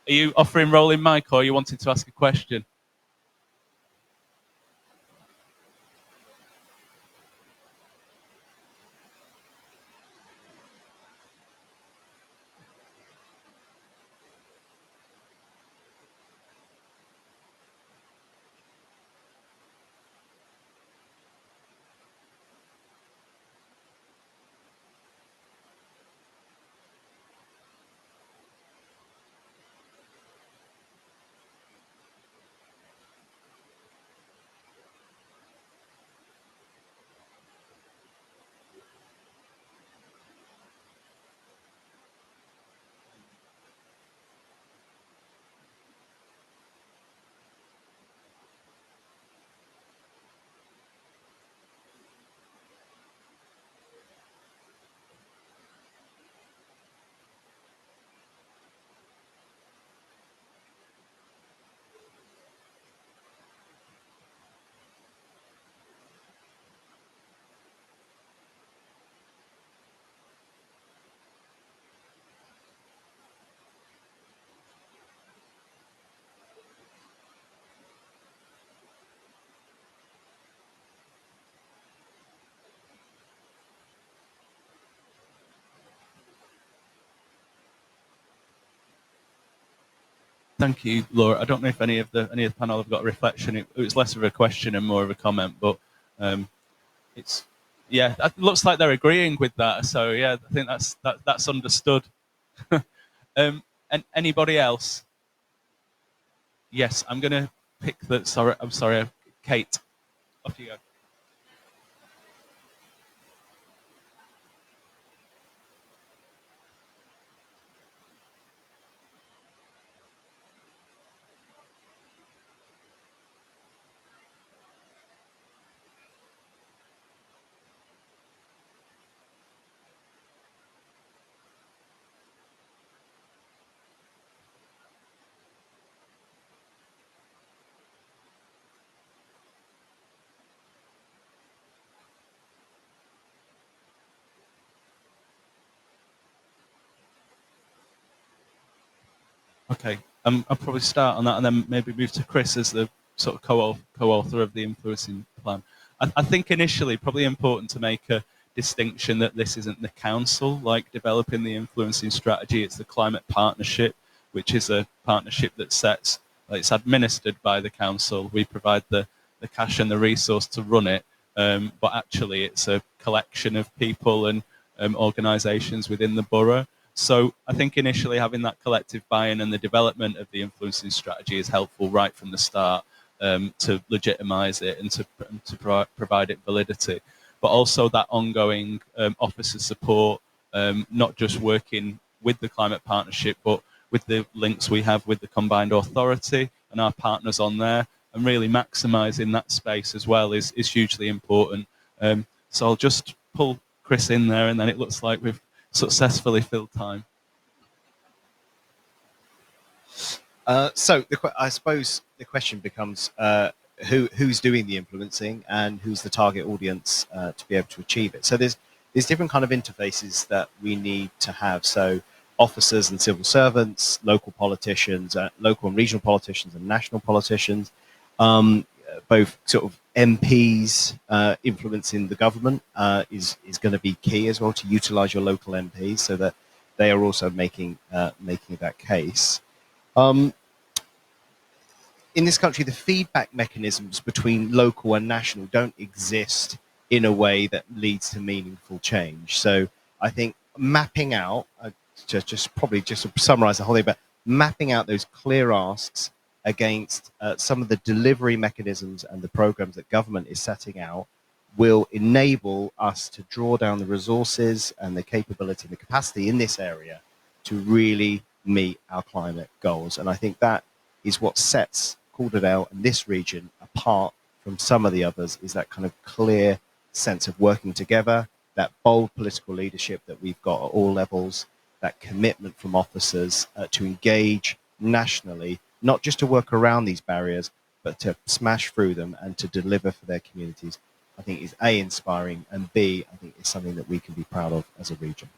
are you offering rolling mic, or are you wanting to ask a question? Thank you, Laura. I don't know if any of the panel have got a reflection. It was less of a question and more of a comment, but it's it looks like they're agreeing with that. So yeah, I think that's understood. And anybody else? Yes, I'm going to pick the. Sorry, I'm sorry, Kate. Off you go. Okay, I'll probably start on that and then maybe move to Chris as the sort of co-author of the influencing plan. I think initially probably important to make a distinction that this isn't the council like developing the influencing strategy. It's the climate partnership, which is a partnership that sets, it's administered by the council. We provide the cash and the resource to run it, but actually it's a collection of people and organisations within the borough. So I think initially having that collective buy-in and the development of the influencing strategy is helpful right from the start to legitimise it and to provide it validity. But also that ongoing officer support, not just working with the climate partnership, but with the links we have with the combined authority and our partners on there, and really maximising that space as well is hugely important. So I'll just pull Chris in there, and then it looks like we've successfully filled time. So I suppose the question becomes who's doing the influencing and who's the target audience to be able to achieve it. So there's different kind of interfaces that we need to have. So officers and civil servants, local politicians, local and regional politicians and national politicians, both sort of MPs influencing the government is going to be key as well, to utilise your local MPs so that they are also making that case. In this country, the feedback mechanisms between local and national don't exist in a way that leads to meaningful change. So I think mapping out, just to summarise the whole thing, but mapping out those clear asks against some of the delivery mechanisms and the programs that government is setting out will enable us to draw down the resources and the capability and the capacity in this area to really meet our climate goals. And I think that is what sets Calderdale and this region apart from some of the others, is that kind of clear sense of working together, that bold political leadership that we've got at all levels, that commitment from officers to engage nationally, not just to work around these barriers, but to smash through them and to deliver for their communities, I think is A, inspiring, and B, I think is something that we can be proud of as a region.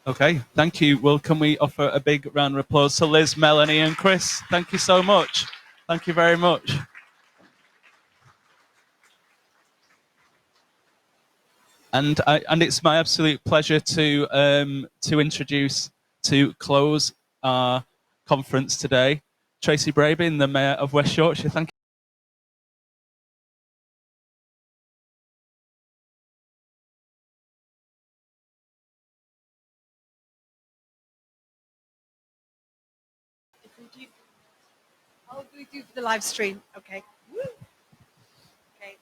Okay, thank you. Well, can we offer a big round of applause to Liz, Melanie, and Chris? Thank you so much. Thank you very much. And it's my absolute pleasure to introduce, to close our conference today, Tracy Brabin, the Mayor of West Yorkshire. Thank you. Oh, we do for the live stream. Okay. Woo. Okay.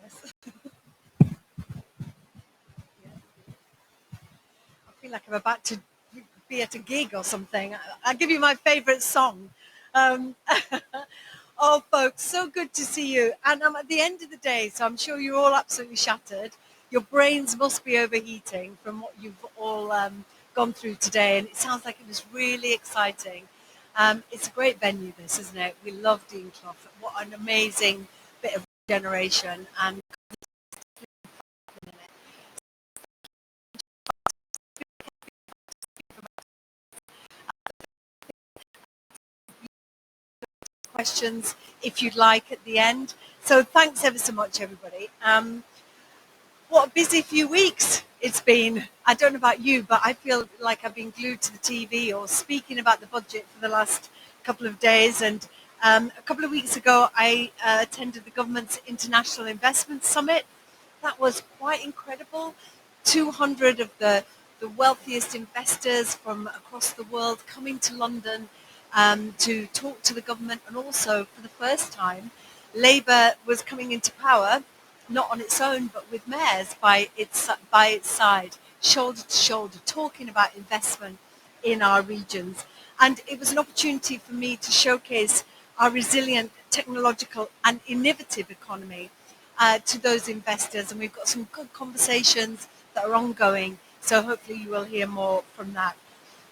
Yes. I feel like I'm about to be at a gig or something. I'll give you my favorite song. Oh, folks, so good to see you. And I'm at the end of the day, so I'm sure you're all absolutely shattered. Your brains must be overheating from what you've all gone through today. And it sounds like it was really exciting. It's a great venue, this, isn't it? We love Dean Clough. What an amazing bit of generation. And questions if you'd like at the end. So thanks ever so much, everybody. What a busy few weeks it's been. I don't know about you, but I feel like I've been glued to the TV or speaking about the budget for the last couple of days. And a couple of weeks ago, I attended the government's International Investment Summit. That was quite incredible. 200 of the wealthiest investors from across the world coming to London to talk to the government. And also, for the first time, Labour was coming into power, not on its own, but with mayors by its side, shoulder to shoulder, talking about investment in our regions. And it was an opportunity for me to showcase our resilient technological and innovative economy to those investors. And we've got some good conversations that are ongoing. So hopefully you will hear more from that.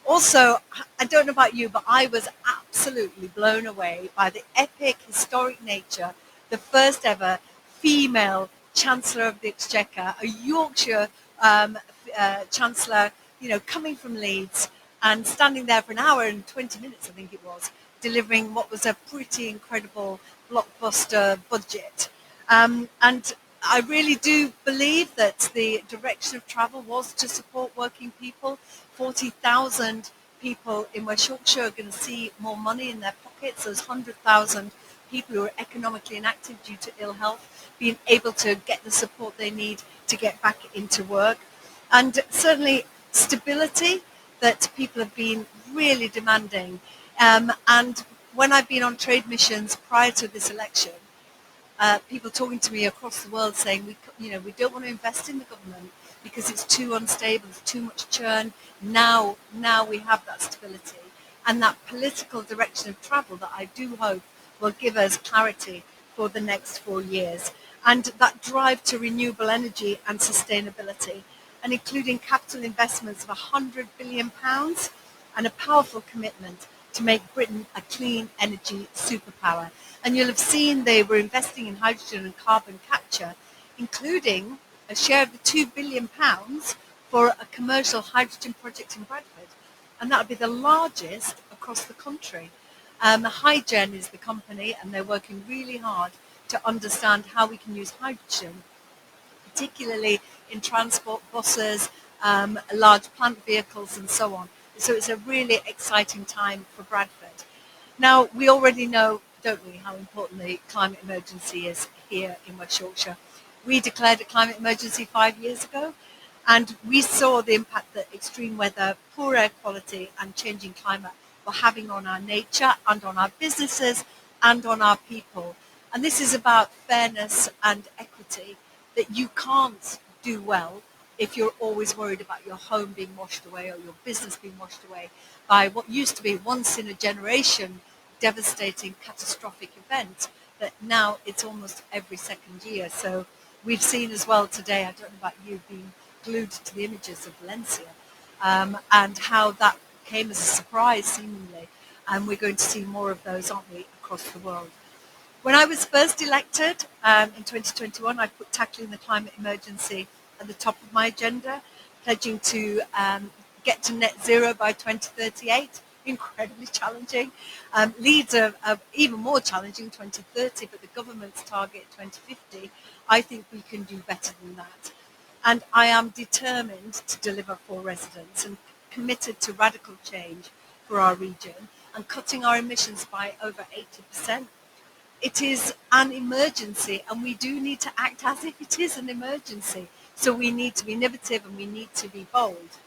Also, I don't know about you, but I was absolutely blown away by the epic, historic nature, the first ever female Chancellor of the Exchequer, a Yorkshire Chancellor, you know, coming from Leeds and standing there for an hour and 20 minutes, I think it was, delivering what was a pretty incredible blockbuster budget. And I really do believe that the direction of travel was to support working people. 40,000 people in West Yorkshire are going to see more money in their pockets. There's 100,000 people who are economically inactive due to ill health, being able to get the support they need to get back into work. And certainly stability that people have been really demanding. And when I've been on trade missions prior to this election, people talking to me across the world saying, we don't want to invest in the government because it's too unstable, there's too much churn. Now we have that stability and that political direction of travel that I do hope will give us clarity for the next 4 years. And that drive to renewable energy and sustainability, and including capital investments of £100 billion and a powerful commitment to make Britain a clean energy superpower. And you'll have seen they were investing in hydrogen and carbon capture, including a share of the £2 billion for a commercial hydrogen project in Bradford. And that would be the largest across the country. HyGen is the company, and they're working really hard to understand how we can use hydrogen, particularly in transport, buses, large plant vehicles, and so on. So it's a really exciting time for Bradford. Now, we already know, don't we, how important the climate emergency is here in West Yorkshire. We declared a climate emergency 5 years ago, And we saw the impact that extreme weather, poor air quality, and changing climate were having on our nature and on our businesses and on our people. And this is about fairness and equity, that you can't do well if you're always worried about your home being washed away or your business being washed away by what used to be once in a generation devastating catastrophic event, that now it's almost every second year. So we've seen as well today, I don't know about you, being glued to the images of Valencia, and how that came as a surprise seemingly, and we're going to see more of those, aren't we, across the world. When I was first elected in 2021, I put tackling the climate emergency at the top of my agenda, pledging to get to net zero by 2038. Incredibly challenging. Leeds are even more challenging, 2030, but the government's target 2050, I think we can do better than that. And I am determined to deliver for residents and committed to radical change for our region and cutting our emissions by over 80%. It is an emergency, and we do need to act as if it is an emergency. So we need to be innovative and we need to be bold.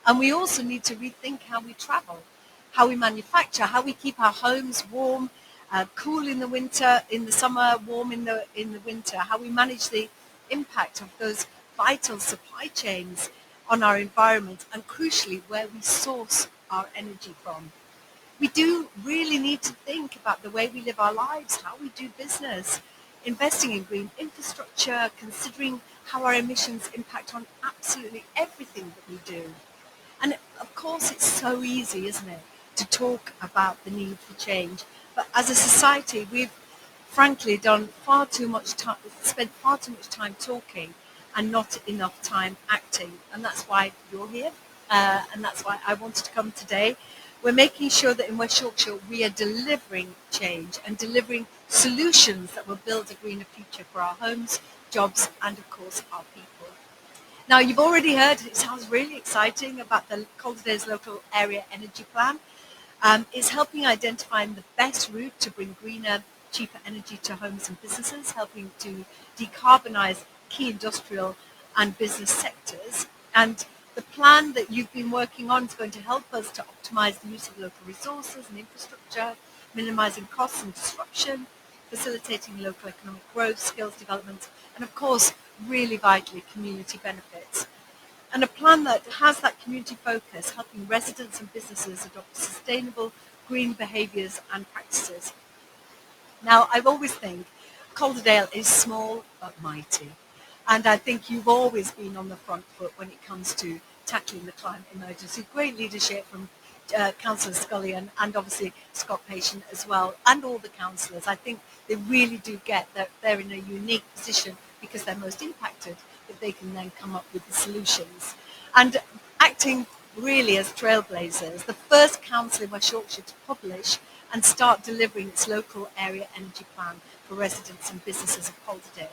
And we also need to rethink how we travel, how we manufacture, how we keep our homes warm, cool in the winter, in the summer, warm in the winter, how we manage the impact of those vital supply chains on our environment, and crucially, where we source our energy from. We do really need to think about the way we live our lives, how we do business, investing in green infrastructure, considering how our emissions impact on absolutely everything that we do. And of course, it's so easy, isn't it, to talk about the need for change. But as a society, we've frankly done far too much time, spent far too much time talking and not enough time acting. And that's why you're here. And that's why I wanted to come today. We're making sure that in West Yorkshire, we are delivering change and delivering solutions that will build a greener future for our homes, jobs, and of course, our people. Now, you've already heard, it sounds really exciting about the Calderdale's local area energy plan. It's helping identify the best route to bring greener, cheaper energy to homes and businesses, helping to decarbonise key industrial and business sectors. And the plan that you've been working on is going to help us to optimise the use of local resources and infrastructure, minimising costs and disruption, facilitating local economic growth, skills development, and of course, really vitally, community benefits. And a plan that has that community focus, helping residents and businesses adopt sustainable green behaviours and practices. Now, I've always think Calderdale is small but mighty. And I think you've always been on the front foot when it comes to tackling the climate emergency. Great leadership from Councillor Scully and obviously Scott Patient as well, and all the councillors. I think they really do get that they're in a unique position because they're most impacted, that they can then come up with the solutions. And acting really as trailblazers, the first council in West Yorkshire to publish and start delivering its local area energy plan for residents and businesses of Calderdale.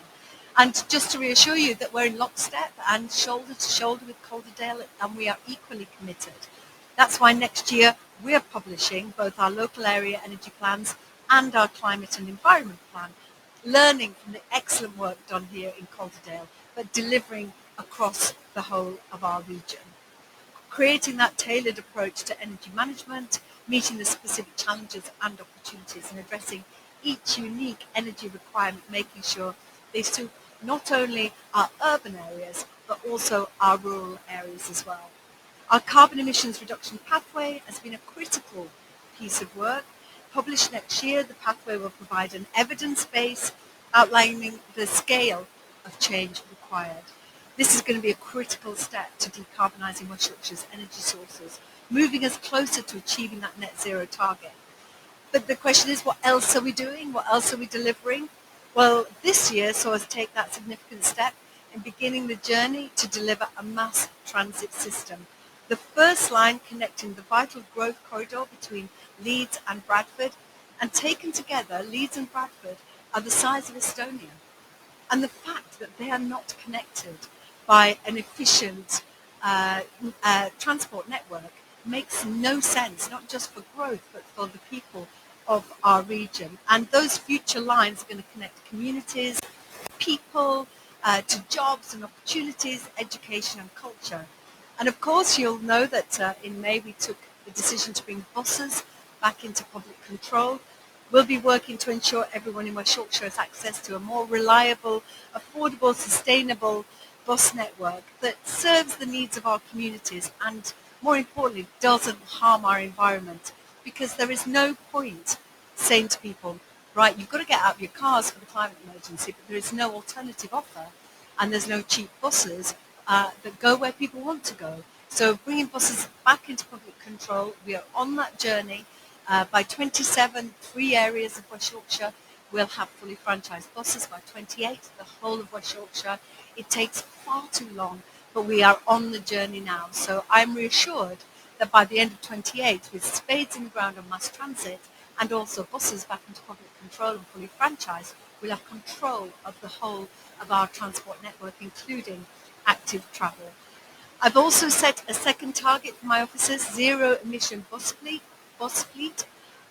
And just to reassure you that we're in lockstep and shoulder to shoulder with Calderdale, and we are equally committed. That's why next year we're publishing both our local area energy plans and our climate and environment plan, learning from the excellent work done here in Calderdale, but delivering across the whole of our region. Creating that tailored approach to energy management, meeting the specific challenges and opportunities, and addressing each unique energy requirement, making sure they suit not only our urban areas, but also our rural areas as well. Our carbon emissions reduction pathway has been a critical piece of work. Published next year, the pathway will provide an evidence base outlining the scale of change required. This is going to be a critical step to decarbonising West Yorkshire's energy sources, moving us closer to achieving that net zero target. But the question is, what else are we doing? What else are we delivering? Well, this year saw us take that significant step in beginning the journey to deliver a mass transit system. The first line connecting the vital growth corridor between Leeds and Bradford, and taken together, Leeds and Bradford are the size of Estonia. And the fact that they are not connected by an efficient transport network makes no sense, not just for growth, but for the people of our region. And those future lines are going to connect communities, people, to jobs and opportunities, education and culture. And of course, you'll know that in May we took the decision to bring buses back into public control. We'll be working to ensure everyone in West Yorkshire has access to a more reliable, affordable, sustainable bus network that serves the needs of our communities and, more importantly, doesn't harm our environment. Because there is no point saying to people, right, you've got to get out of your cars for the climate emergency, but there is no alternative offer and there's no cheap buses that go where people want to go. So bringing buses back into public control, we are on that journey. By 27, 3 areas of West Yorkshire will have fully franchised buses. By 28, the whole of West Yorkshire. It takes far too long, but we are on the journey now. So I'm reassured that by the end of 28, with spades in the ground on mass transit and also buses back into public control and fully franchised, we'll have control of the whole of our transport network, including active travel. I've also set a second target for my officers, zero emission bus fleet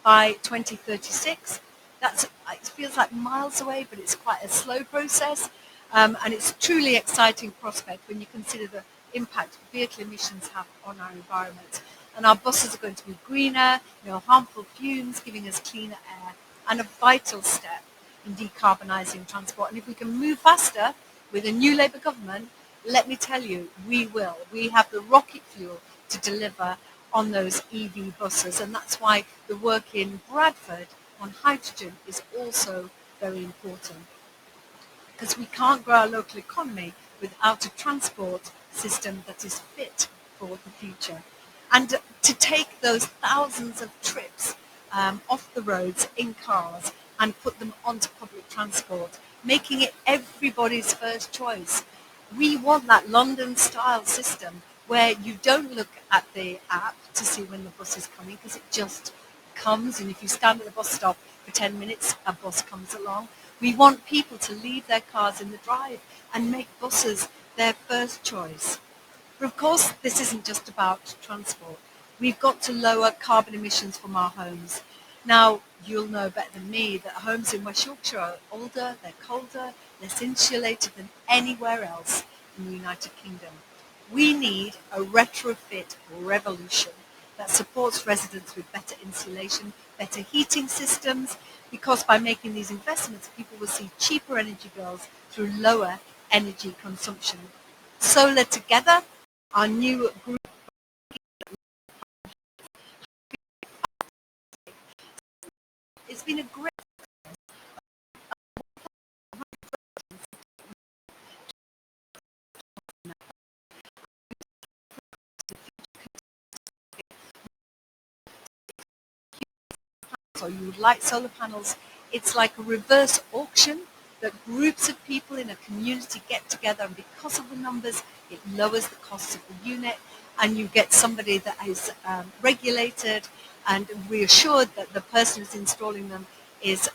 by 2036. It feels like miles away, but it's quite a slow process. And it's a truly exciting prospect when you consider the impact vehicle emissions have on our environment. And our buses are going to be greener, no harmful fumes, giving us cleaner air, and a vital step in decarbonising transport. And if we can move faster with a new Labour government, let me tell you, we will. We have the rocket fuel to deliver on those EV buses, and that's why the work in Bradford on hydrogen is also very important. Because we can't grow our local economy without a transport system that is fit for the future. And to take those thousands of trips off the roads in cars and put them onto public transport, making it everybody's first choice. We want that London-style system where you don't look at the app to see when the bus is coming, because it just comes, and if you stand at the bus stop for 10 minutes, a bus comes along. We want people to leave their cars in the drive and make buses their first choice. But of course, this isn't just about transport. We've got to lower carbon emissions from our homes. Now, you'll know better than me that homes in West Yorkshire are older, they're colder, less insulated than anywhere else in the United Kingdom. We need a retrofit revolution that supports residents with better insulation, better heating systems, because by making these investments, people will see cheaper energy bills through lower energy consumption. Solar Together, our new group, it's been a great or you would like solar panels, it's like a reverse auction that groups of people in a community get together, and because of the numbers, it lowers the cost of the unit, and you get somebody that is regulated and reassured that the person who's installing them is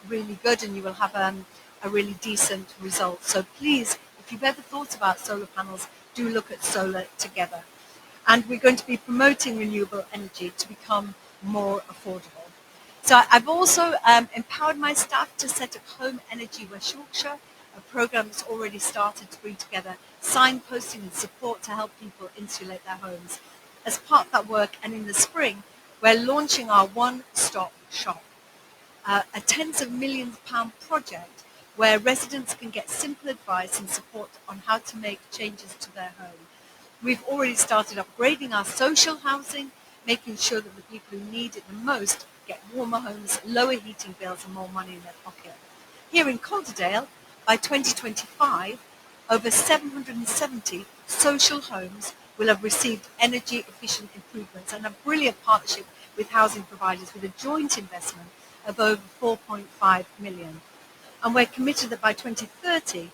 really good, and you will have a really decent result. So please, if you've ever thought about solar panels, do look at Solar Together. And we're going to be promoting renewable energy to become more affordable. So I've also empowered my staff to set up Home Energy West Yorkshire, a programme that's already started to bring together signposting and support to help people insulate their homes. As part of that work, and in the spring, we're launching our one-stop shop, a tens of millions pound project where residents can get simple advice and support on how to make changes to their home. We've already started upgrading our social housing, making sure that the people who need it the most get warmer homes, lower heating bills and more money in their pocket. Here in Calderdale, by 2025, over 770 social homes will have received energy efficient improvements, and a brilliant partnership with housing providers with a joint investment of over 4.5 million. And we're committed that by 2030,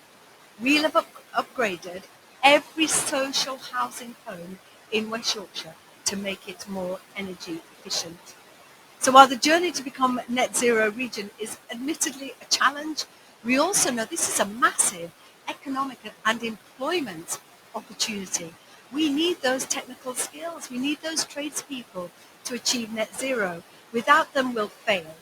we'll have upgraded every social housing home in West Yorkshire to make it more energy efficient. So while the journey to become a net zero region is admittedly a challenge, we also know this is a massive economic and employment opportunity. We need those technical skills. We need those tradespeople to achieve net zero. Without them, we'll fail.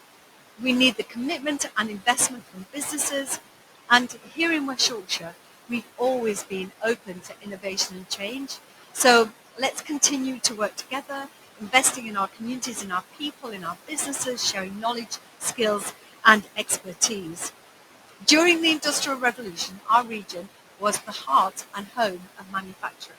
We need the commitment and investment from businesses. And here in West Yorkshire, we've always been open to innovation and change. So let's continue to work together, investing in our communities, in our people, in our businesses, sharing knowledge, skills, and expertise. During the Industrial Revolution, our region was the heart and home of manufacturing.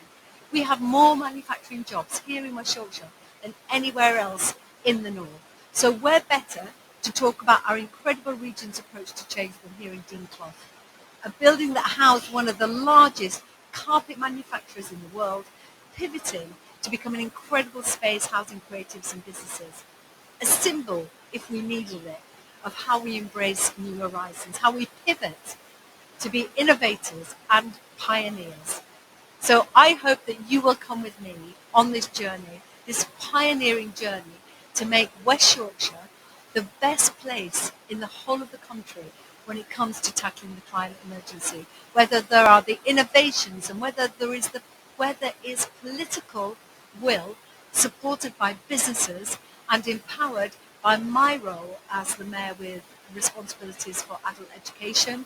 We have more manufacturing jobs here in West Yorkshire than anywhere else in the north. So we're better to talk about our incredible region's approach to change than here in Dean Clough, a building that housed one of the largest carpet manufacturers in the world, pivoting to become an incredible space housing creatives and businesses. A symbol, if we needed it, of how we embrace new horizons, how we pivot to be innovators and pioneers. So I hope that you will come with me on this journey, this pioneering journey, to make West Yorkshire the best place in the whole of the country when it comes to tackling the climate emergency, whether there are the innovations and whether there is political will supported by businesses and empowered by my role as the Mayor with responsibilities for adult education,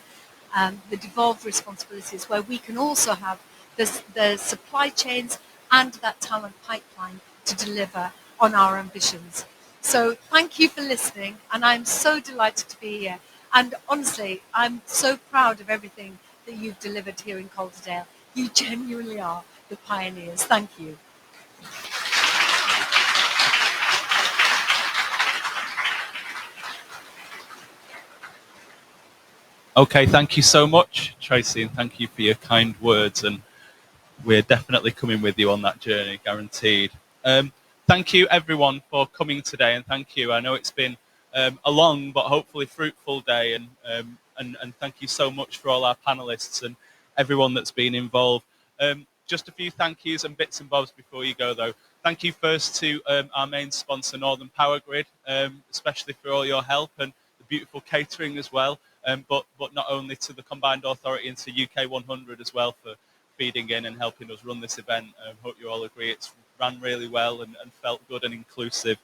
the devolved responsibilities where we can also have the supply chains and that talent pipeline to deliver on our ambitions. So thank you for listening, and I'm so delighted to be here. And honestly, I'm so proud of everything that you've delivered here in Calderdale. You genuinely are the pioneers. Thank you. Okay, thank you so much, Tracy, and thank you for your kind words. And we're definitely coming with you on that journey, guaranteed. Thank you, everyone, for coming today, and thank you. I know it's been a long but hopefully fruitful day, and thank you so much for all our panelists and everyone that's been involved. Just a few thank yous and bits and bobs before you go, though. Thank you first to our main sponsor, Northern Power Grid, especially for all your help and the beautiful catering as well. But not only to the Combined Authority and to UK 100 as well for feeding in and helping us run this event. Hope you all agree it's ran really well and felt good and inclusive.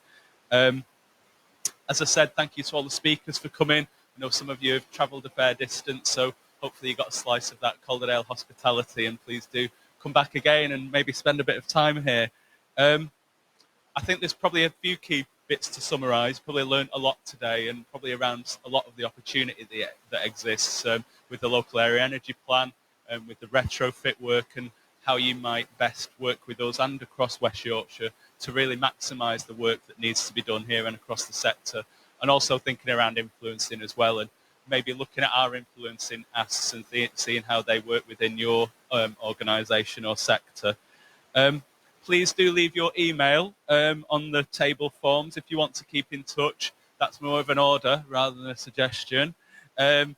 As I said, thank you to all the speakers for coming. I know some of you have travelled a fair distance, so hopefully you got a slice of that Calderdale hospitality, and please do come back again and maybe spend a bit of time here. I think there's probably a few key bits to summarise. Probably learned a lot today, and probably around a lot of the opportunity that exists with the local area energy plan, with the retrofit work, and how you might best work with us and across West Yorkshire to really maximise the work that needs to be done here and across the sector, and also thinking around influencing as well, and maybe looking at our influencing asks and seeing how they work within your organisation or sector. Please do leave your email on the table forms if you want to keep in touch. That's more of an order rather than a suggestion. And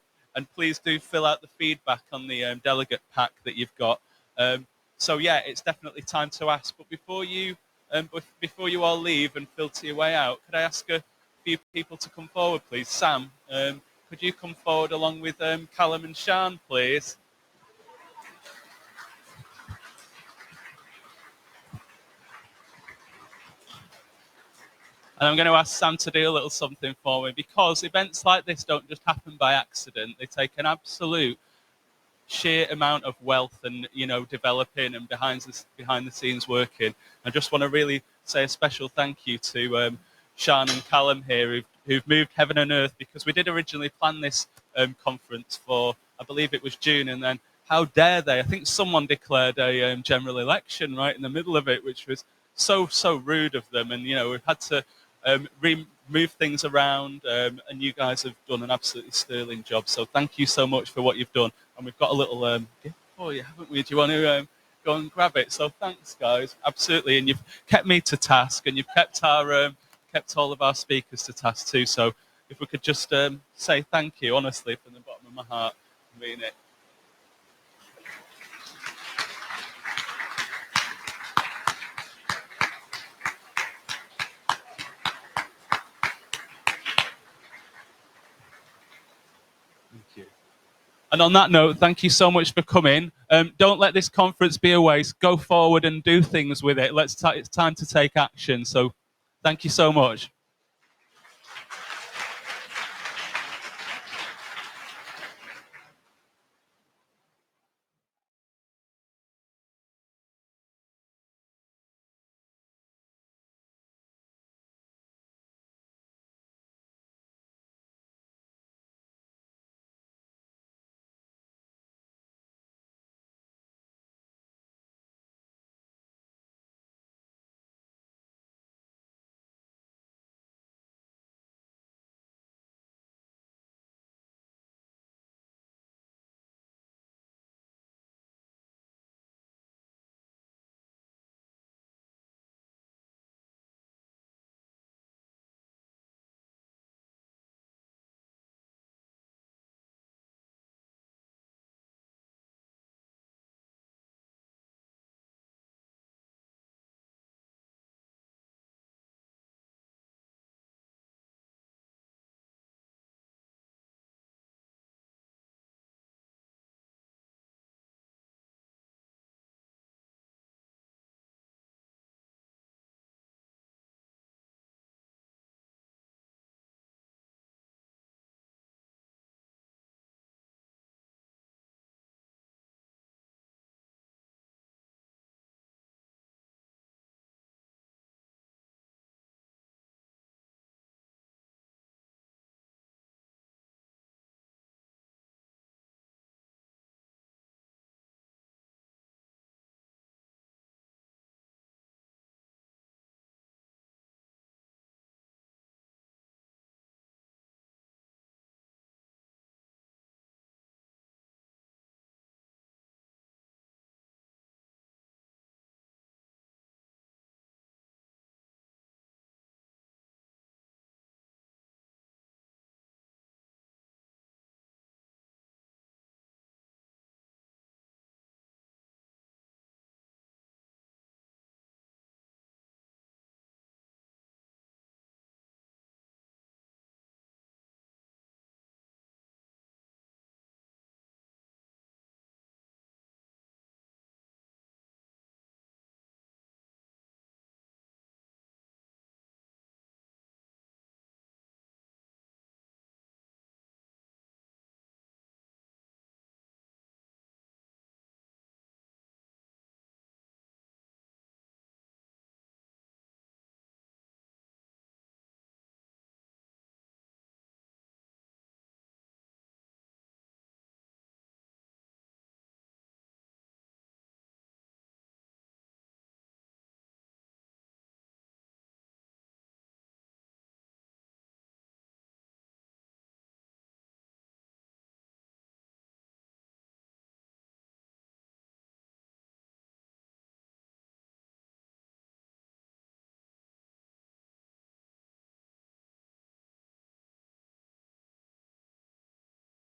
please do fill out the feedback on the delegate pack that you've got. So yeah, it's definitely time to ask. But before you all leave and filter your way out, could I ask a few people to come forward, please? Sam, could you come forward along with Callum and Sian, please? And I'm going to ask Sam to do a little something for me, because events like this don't just happen by accident. They take an absolute sheer amount of wealth and, you know, developing and behind the scenes working. I just want to really say a special thank you to Sian and Callum here who've moved heaven and earth, because we did originally plan this conference for, I believe it was June, and then how dare they? I think someone declared a general election right in the middle of it, which was so rude of them. And, you know, we've had to move things around, and you guys have done an absolutely sterling job. So thank you so much for what you've done. And we've got a little gift for you, haven't we? Do you want to go and grab it? So thanks, guys. Absolutely. And you've kept me to task, and you've kept kept all of our speakers to task too. So if we could just say thank you, honestly, from the bottom of my heart, I mean it. And on that note, thank you so much for coming. Don't let this conference be a waste. Go forward and do things with it. It's time to take action. So thank you so much.